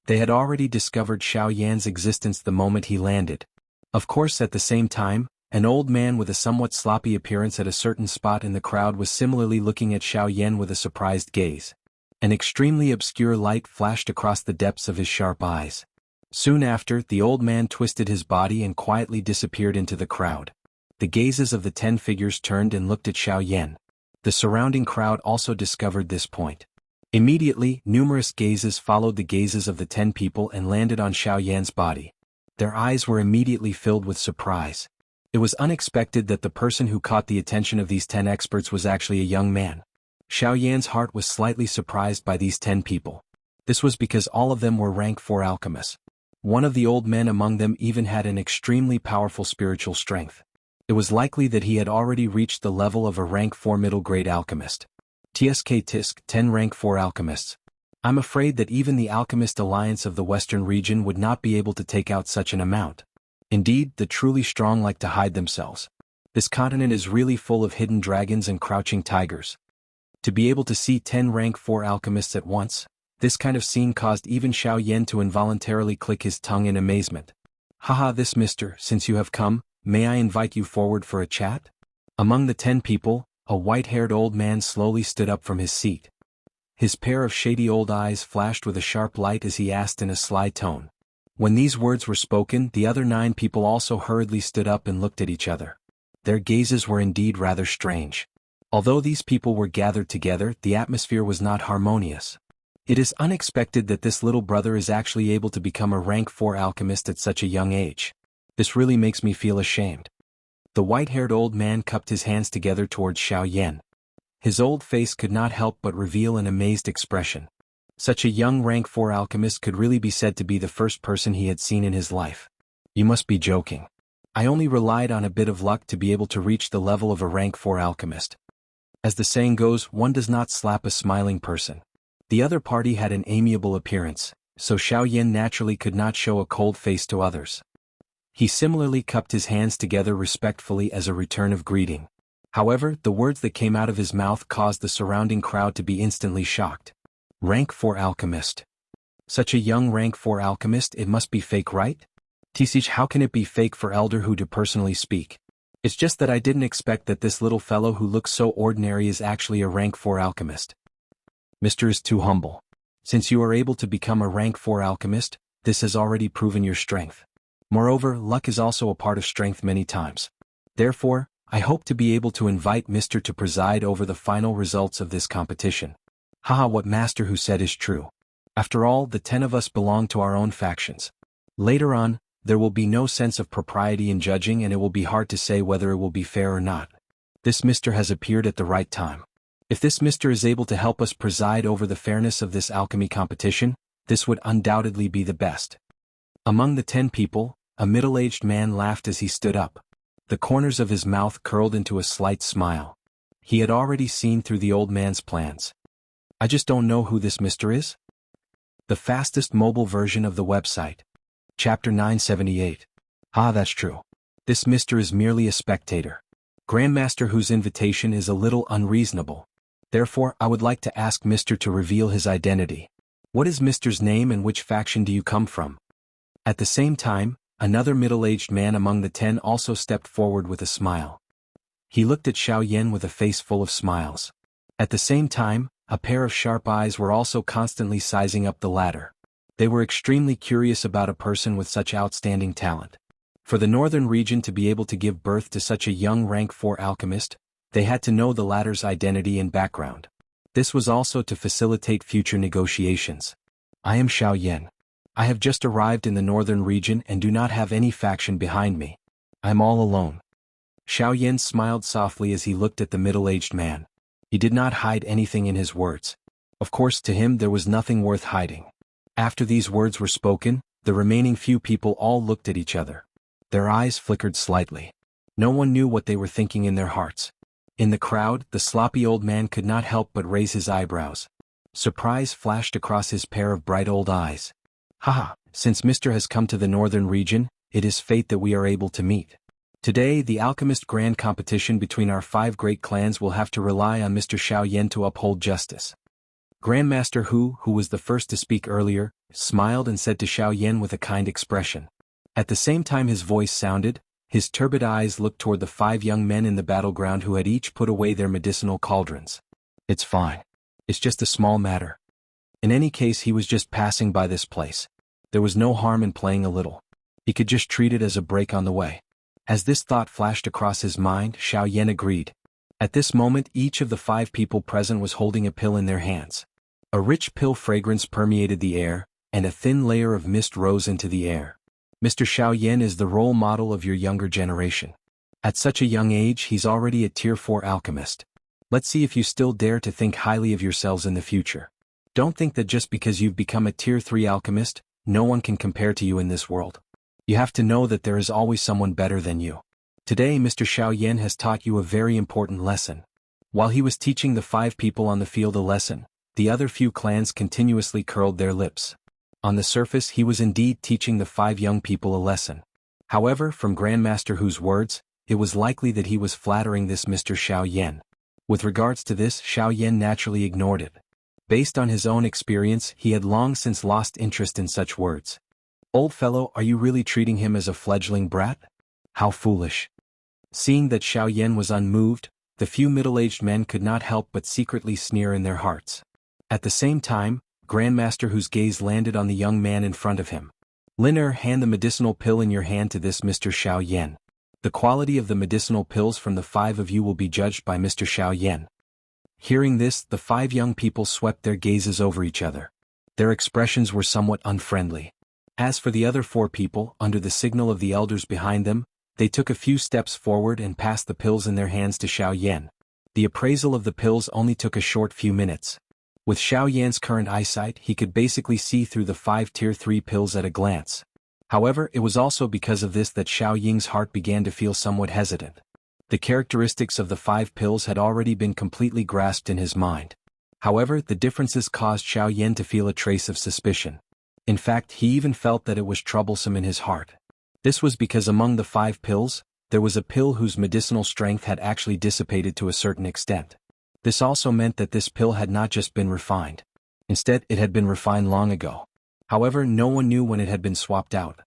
They had already discovered Xiaoyan's existence the moment he landed. Of course, at the same time, an old man with a somewhat sloppy appearance at a certain spot in the crowd was similarly looking at Xiaoyan with a surprised gaze. An extremely obscure light flashed across the depths of his sharp eyes. Soon after, the old man twisted his body and quietly disappeared into the crowd. The gazes of the 10 figures turned and looked at Xiaoyan. The surrounding crowd also discovered this point. Immediately, numerous gazes followed the gazes of the 10 people and landed on Xiaoyan's body. Their eyes were immediately filled with surprise. It was unexpected that the person who caught the attention of these 10 experts was actually a young man. Xiaoyan's heart was slightly surprised by these 10 people. This was because all of them were rank 4 alchemists. One of the old men among them even had an extremely powerful spiritual strength. It was likely that he had already reached the level of a rank 4 middle-grade alchemist. Tisk 10 rank 4 alchemists. I'm afraid that even the Alchemist Alliance of the Western region would not be able to take out such an amount. Indeed, the truly strong like to hide themselves. This continent is really full of hidden dragons and crouching tigers. To be able to see 10 rank 4 alchemists at once, this kind of scene caused even Xiaoyan to involuntarily click his tongue in amazement. Haha, this mister, since you have come, may I invite you forward for a chat? Among the 10 people, a white-haired old man slowly stood up from his seat. His pair of shady old eyes flashed with a sharp light as he asked in a sly tone. When these words were spoken, the other 9 people also hurriedly stood up and looked at each other. Their gazes were indeed rather strange. Although these people were gathered together, the atmosphere was not harmonious. It is unexpected that this little brother is actually able to become a rank 4 alchemist at such a young age. This really makes me feel ashamed. The white-haired old man cupped his hands together towards Xiaoyan. His old face could not help but reveal an amazed expression. Such a young rank 4 alchemist could really be said to be the first person he had seen in his life. You must be joking. I only relied on a bit of luck to be able to reach the level of a rank 4 alchemist. As the saying goes, one does not slap a smiling person. The other party had an amiable appearance, so Xiaoyan naturally could not show a cold face to others. He similarly cupped his hands together respectfully as a return of greeting. However, the words that came out of his mouth caused the surrounding crowd to be instantly shocked. Rank 4 alchemist. Such a young rank 4 alchemist, it must be fake, right? Tisich, how can it be fake for Elder Hu to personally speak? It's just that I didn't expect that this little fellow who looks so ordinary is actually a rank 4 alchemist. Mr. is too humble. Since you are able to become a rank 4 alchemist, this has already proven your strength. Moreover, luck is also a part of strength many times. Therefore, I hope to be able to invite Mr. to preside over the final results of this competition. Haha, what Master Hu said is true. After all, the 10 of us belong to our own factions. Later on, there will be no sense of propriety in judging and it will be hard to say whether it will be fair or not. This Mr. has appeared at the right time. If this Mr. is able to help us preside over the fairness of this alchemy competition, this would undoubtedly be the best. Among the 10 people, a middle-aged man laughed as he stood up. The corners of his mouth curled into a slight smile. He had already seen through the old man's plans. I just don't know who this Mr. is. The fastest mobile version of the website. Chapter 978. Ah, that's true. This Mr. is merely a spectator. Grandmaster Hu's invitation is a little unreasonable. Therefore, I would like to ask Mr. to reveal his identity. What is Mr.'s name and which faction do you come from? At the same time, another middle-aged man among the 10 also stepped forward with a smile. He looked at Xiaoyan with a face full of smiles. At the same time, a pair of sharp eyes were also constantly sizing up the latter. They were extremely curious about a person with such outstanding talent. For the northern region to be able to give birth to such a young rank 4 alchemist, they had to know the latter's identity and background. This was also to facilitate future negotiations. I am Xiaoyan. I have just arrived in the northern region and do not have any faction behind me. I'm all alone. Xiaoyan smiled softly as he looked at the middle-aged man. He did not hide anything in his words. Of course, to him there was nothing worth hiding. After these words were spoken, the remaining few people all looked at each other. Their eyes flickered slightly. No one knew what they were thinking in their hearts. In the crowd, the sloppy old man could not help but raise his eyebrows. Surprise flashed across his pair of bright old eyes. Haha, since Mr. has come to the northern region, it is fate that we are able to meet. Today, the alchemist grand competition between our 5 great clans will have to rely on Mr. Xiaoyan to uphold justice. Grandmaster Hu, who was the first to speak earlier, smiled and said to Xiaoyan with a kind expression. At the same time his voice sounded, his turbid eyes looked toward the 5 young men in the battleground who had each put away their medicinal cauldrons. It's fine. It's just a small matter. In any case, he was just passing by this place. There was no harm in playing a little. He could just treat it as a break on the way. As this thought flashed across his mind, Xiaoyan agreed. At this moment, each of the 5 people present was holding a pill in their hands. A rich pill fragrance permeated the air, and a thin layer of mist rose into the air. Mr. Xiaoyan is the role model of your younger generation. At such a young age, he's already a tier 4 alchemist. Let's see if you still dare to think highly of yourselves in the future. Don't think that just because you've become a tier 3 alchemist, no one can compare to you in this world. You have to know that there is always someone better than you. Today Mr. Xiaoyan has taught you a very important lesson. While he was teaching the 5 people on the field a lesson, the other few clans continuously curled their lips. On the surface he was indeed teaching the 5 young people a lesson. However, from Grandmaster Hu's words, it was likely that he was flattering this Mr. Xiaoyan. With regards to this, Xiaoyan naturally ignored it. Based on his own experience, he had long since lost interest in such words. Old fellow, are you really treating him as a fledgling brat? How foolish. Seeing that Xiaoyan was unmoved, the few middle-aged men could not help but secretly sneer in their hearts. At the same time, Grandmaster Hu's gaze landed on the young man in front of him. Liner, hand the medicinal pill in your hand to this Mr. Xiaoyan. The quality of the medicinal pills from the 5 of you will be judged by Mr. Xiaoyan. Hearing this, the 5 young people swept their gazes over each other. Their expressions were somewhat unfriendly. As for the other 4 people, under the signal of the elders behind them, they took a few steps forward and passed the pills in their hands to Xiaoyan. The appraisal of the pills only took a short few minutes. With Xiaoyan's current eyesight, he could basically see through the 5 tier 3 pills at a glance. However, it was also because of this that Xiaoying's heart began to feel somewhat hesitant. The characteristics of the 5 pills had already been completely grasped in his mind. However, the differences caused Xiaoyan to feel a trace of suspicion. In fact, he even felt that it was troublesome in his heart. This was because among the 5 pills, there was a pill whose medicinal strength had actually dissipated to a certain extent. This also meant that this pill had not just been refined. Instead, it had been refined long ago. However, no one knew when it had been swapped out.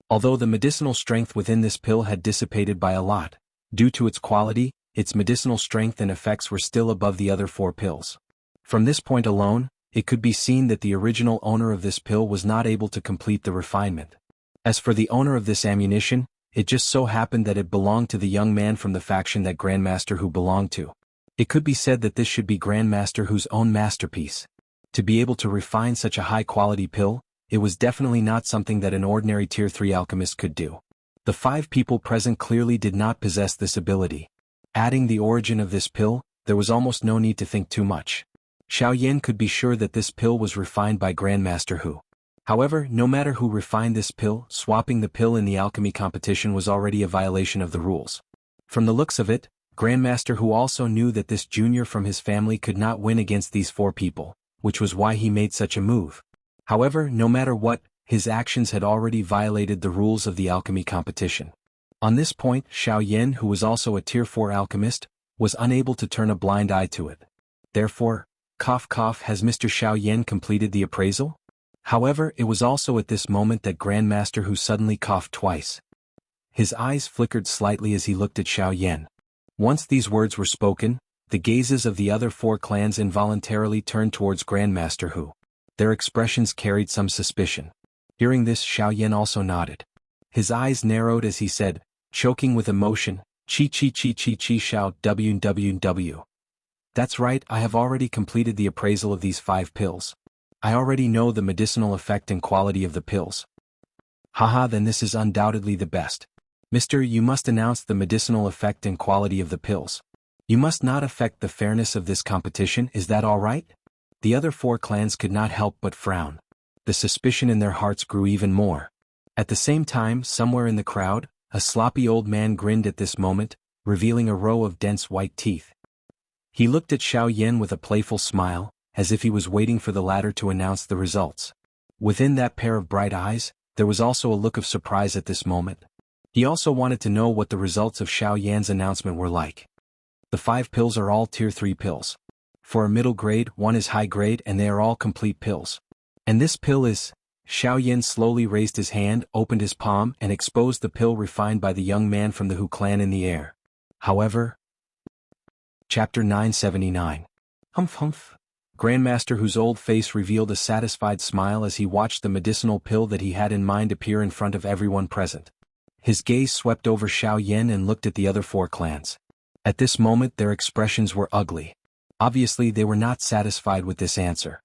Although the medicinal strength within this pill had dissipated by a lot, due to its quality, its medicinal strength and effects were still above the other 4 pills. From this point alone, it could be seen that the original owner of this pill was not able to complete the refinement. As for the owner of this ammunition, it just so happened that it belonged to the young man from the faction that Grandmaster Hu belonged to. It could be said that this should be Grandmaster Hu's own masterpiece. To be able to refine such a high-quality pill, it was definitely not something that an ordinary tier 3 alchemist could do. The 5 people present clearly did not possess this ability. Adding the origin of this pill, there was almost no need to think too much. Xiaoyan could be sure that this pill was refined by Grandmaster Hu. However, no matter who refined this pill, swapping the pill in the alchemy competition was already a violation of the rules. From the looks of it, Grandmaster Hu also knew that this junior from his family could not win against these 4 people, which was why he made such a move. However, no matter what, his actions had already violated the rules of the alchemy competition. On this point, Xiaoyan, who was also a Tier 4 alchemist, was unable to turn a blind eye to it. Therefore, cough cough, has Mr. Xiaoyan completed the appraisal? However, it was also at this moment that Grandmaster Hu suddenly coughed twice. His eyes flickered slightly as he looked at Xiaoyan. Once these words were spoken, the gazes of the other 4 clans involuntarily turned towards Grandmaster Hu. Their expressions carried some suspicion. Hearing this, Xiaoyan also nodded. His eyes narrowed as he said, choking with emotion, Chi Xiao WWW. That's right, I have already completed the appraisal of these 5 pills. I already know the medicinal effect and quality of the pills. Haha, then this is undoubtedly the best. Mister, you must announce the medicinal effect and quality of the pills. You must not affect the fairness of this competition, is that all right? The other 4 clans could not help but frown. The suspicion in their hearts grew even more. At the same time, somewhere in the crowd, a sloppy old man grinned at this moment, revealing a row of dense white teeth. He looked at Xiaoyan with a playful smile, as if he was waiting for the latter to announce the results. Within that pair of bright eyes, there was also a look of surprise at this moment. He also wanted to know what the results of Xiaoyan's announcement were like. The 5 pills are all Tier 3 pills. For a middle grade, 1 is high grade, and they are all complete pills. And this pill is... Xiaoyan slowly raised his hand, opened his palm, and exposed the pill refined by the young man from the Hu clan in the air. However... Chapter 979. Humph. Grandmaster Hu's old face revealed a satisfied smile as he watched the medicinal pill that he had in mind appear in front of everyone present. His gaze swept over Xiaoyan and looked at the other 4 clans. At this moment their expressions were ugly. Obviously they were not satisfied with this answer.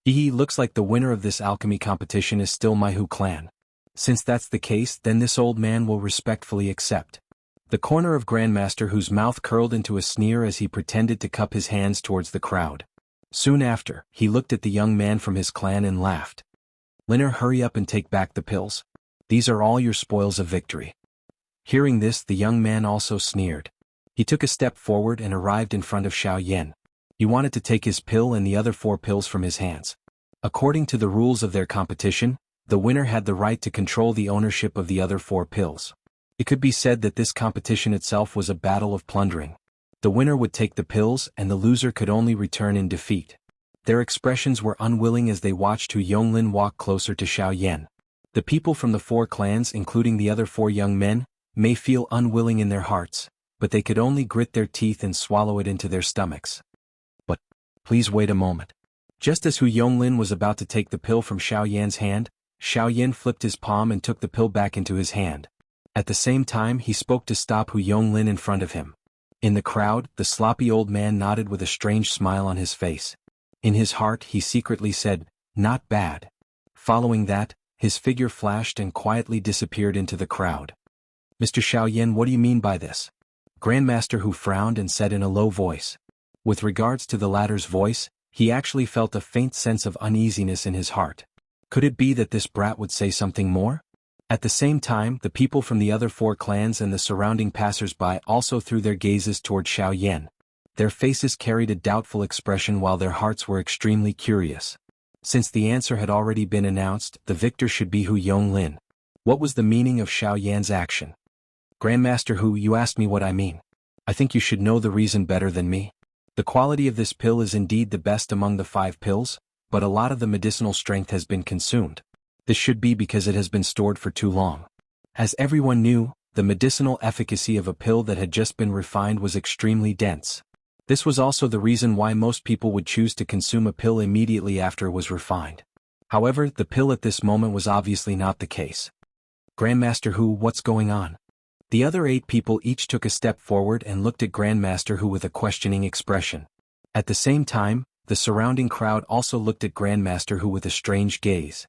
Looks like the winner of this alchemy competition is still my Hu clan. Since that's the case, then this old man will respectfully accept. The corner of Grandmaster Hu's mouth curled into a sneer as he pretended to cup his hands towards the crowd. Soon after, he looked at the young man from his clan and laughed. Liner, hurry up and take back the pills. These are all your spoils of victory. Hearing this, the young man also sneered. He took a step forward and arrived in front of Xiaoyan. He wanted to take his pill and the other 4 pills from his hands. According to the rules of their competition, the winner had the right to control the ownership of the other 4 pills. It could be said that this competition itself was a battle of plundering. The winner would take the pills and the loser could only return in defeat. Their expressions were unwilling as they watched Hu Yonglin walk closer to Xiaoyan. The people from the 4 clans, including the other 4 young men, may feel unwilling in their hearts, but they could only grit their teeth and swallow it into their stomachs. But, please wait a moment. Just as Hu Yonglin was about to take the pill from Xiaoyan's hand, Xiaoyan flipped his palm and took the pill back into his hand. At the same time he spoke to stop Hu Yonglin in front of him. In the crowd, the sloppy old man nodded with a strange smile on his face. In his heart he secretly said, not bad. Following that, his figure flashed and quietly disappeared into the crowd. Mr. Xiaoyan, what do you mean by this? Grandmaster Hu frowned and said in a low voice. With regards to the latter's voice, he actually felt a faint sense of uneasiness in his heart. Could it be that this brat would say something more? At the same time, the people from the other 4 clans and the surrounding passers-by also threw their gazes toward Xiaoyan. Their faces carried a doubtful expression while their hearts were extremely curious. Since the answer had already been announced, the victor should be Hu Yonglin. What was the meaning of Xiaoyan's action? Grandmaster Hu, you asked me what I mean. I think you should know the reason better than me. The quality of this pill is indeed the best among the 5 pills, but a lot of the medicinal strength has been consumed. This should be because it has been stored for too long. As everyone knew, the medicinal efficacy of a pill that had just been refined was extremely dense. This was also the reason why most people would choose to consume a pill immediately after it was refined. However, the pill at this moment was obviously not the case. Grandmaster Hu, what's going on? The other 8 people each took a step forward and looked at Grandmaster Hu with a questioning expression. At the same time, the surrounding crowd also looked at Grandmaster Hu with a strange gaze.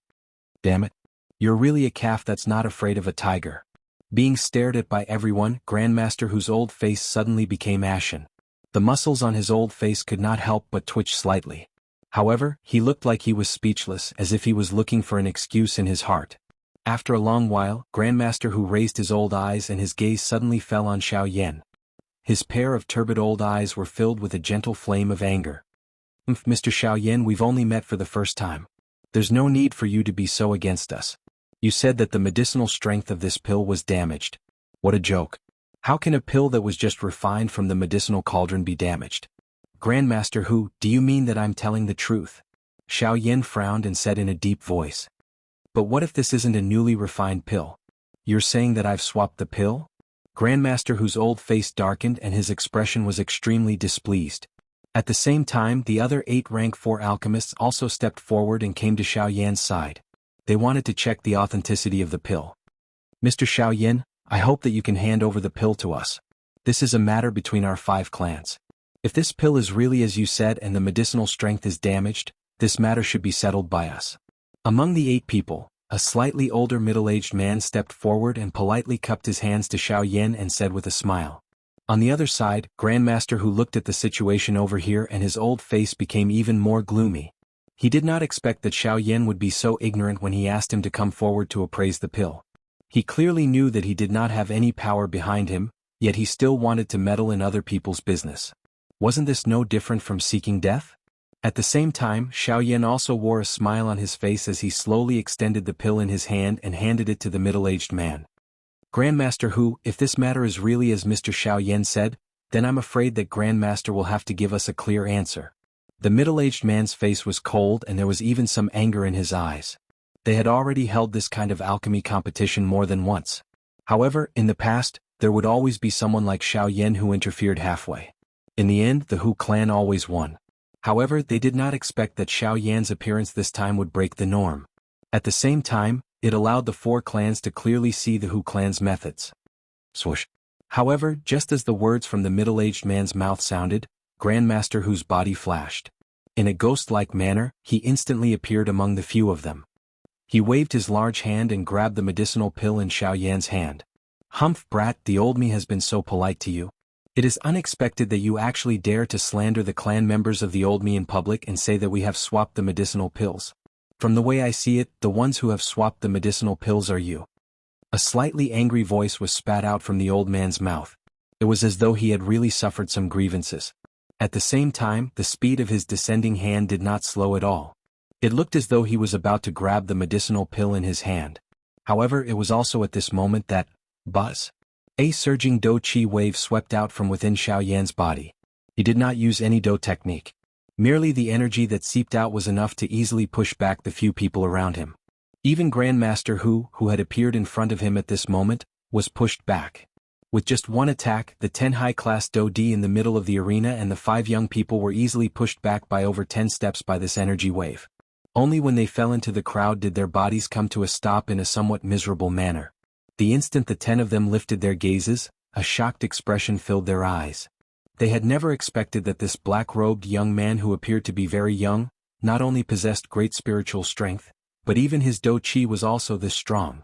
Damn it. You're really a calf that's not afraid of a tiger. Being stared at by everyone, Grandmaster Hu's old face suddenly became ashen. The muscles on his old face could not help but twitch slightly. However, he looked like he was speechless, as if he was looking for an excuse in his heart. After a long while, Grandmaster Hu raised his old eyes and his gaze suddenly fell on Xiaoyan. His pair of turbid old eyes were filled with a gentle flame of anger. Mr. Xiaoyan, we've only met for the first time. There's no need for you to be so against us. You said that the medicinal strength of this pill was damaged. What a joke. How can a pill that was just refined from the medicinal cauldron be damaged? Grandmaster Hu, do you mean that I'm telling the truth? Xiaoyan frowned and said in a deep voice. But what if this isn't a newly refined pill? You're saying that I've swapped the pill? Grandmaster Hu's old face darkened and his expression was extremely displeased. At the same time, the other 8 rank 4 alchemists also stepped forward and came to Xiaoyan's side. They wanted to check the authenticity of the pill. Mr. Xiaoyan, I hope that you can hand over the pill to us. This is a matter between our 5 clans. If this pill is really as you said and the medicinal strength is damaged, this matter should be settled by us. Among the 8 people, a slightly older middle-aged man stepped forward and politely cupped his hands to Xiaoyan and said with a smile. On the other side, Grandmaster Hu looked at the situation over here and his old face became even more gloomy. He did not expect that Xiaoyan would be so ignorant when he asked him to come forward to appraise the pill. He clearly knew that he did not have any power behind him, yet he still wanted to meddle in other people's business. Wasn't this no different from seeking death? At the same time, Xiaoyan also wore a smile on his face as he slowly extended the pill in his hand and handed it to the middle-aged man. Grandmaster Hu, if this matter is really as Mr. Xiaoyan said, then I'm afraid that Grandmaster will have to give us a clear answer. The middle-aged man's face was cold and there was even some anger in his eyes. They had already held this kind of alchemy competition more than once. However, in the past, there would always be someone like Xiaoyan who interfered halfway. In the end, the Hu clan always won. However, they did not expect that Xiaoyan's appearance this time would break the norm. At the same time, it allowed the 4 clans to clearly see the Hu clan's methods. Swoosh. However, just as the words from the middle-aged man's mouth sounded, Grandmaster Hu's body flashed. In a ghost-like manner, he instantly appeared among the few of them. He waved his large hand and grabbed the medicinal pill in Xiaoyan's hand. Humph, brat, the old me has been so polite to you. It is unexpected that you actually dare to slander the clan members of the old me in public and say that we have swapped the medicinal pills. From the way I see it, the ones who have swapped the medicinal pills are you. A slightly angry voice was spat out from the old man's mouth. It was as though he had really suffered some grievances. At the same time, the speed of his descending hand did not slow at all. It looked as though he was about to grab the medicinal pill in his hand. However, it was also at this moment that, buzz. A surging Do Chi wave swept out from within Xiaoyan's body. He did not use any Do technique. Merely the energy that seeped out was enough to easily push back the few people around him. Even Grandmaster Hu, who had appeared in front of him at this moment, was pushed back. With just one attack, the 10 high-class Do Di in the middle of the arena and the 5 young people were easily pushed back by over 10 steps by this energy wave. Only when they fell into the crowd did their bodies come to a stop in a somewhat miserable manner. The instant the 10 of them lifted their gazes, a shocked expression filled their eyes. They had never expected that this black-robed young man who appeared to be very young, not only possessed great spiritual strength, but even his Do Chi was also this strong.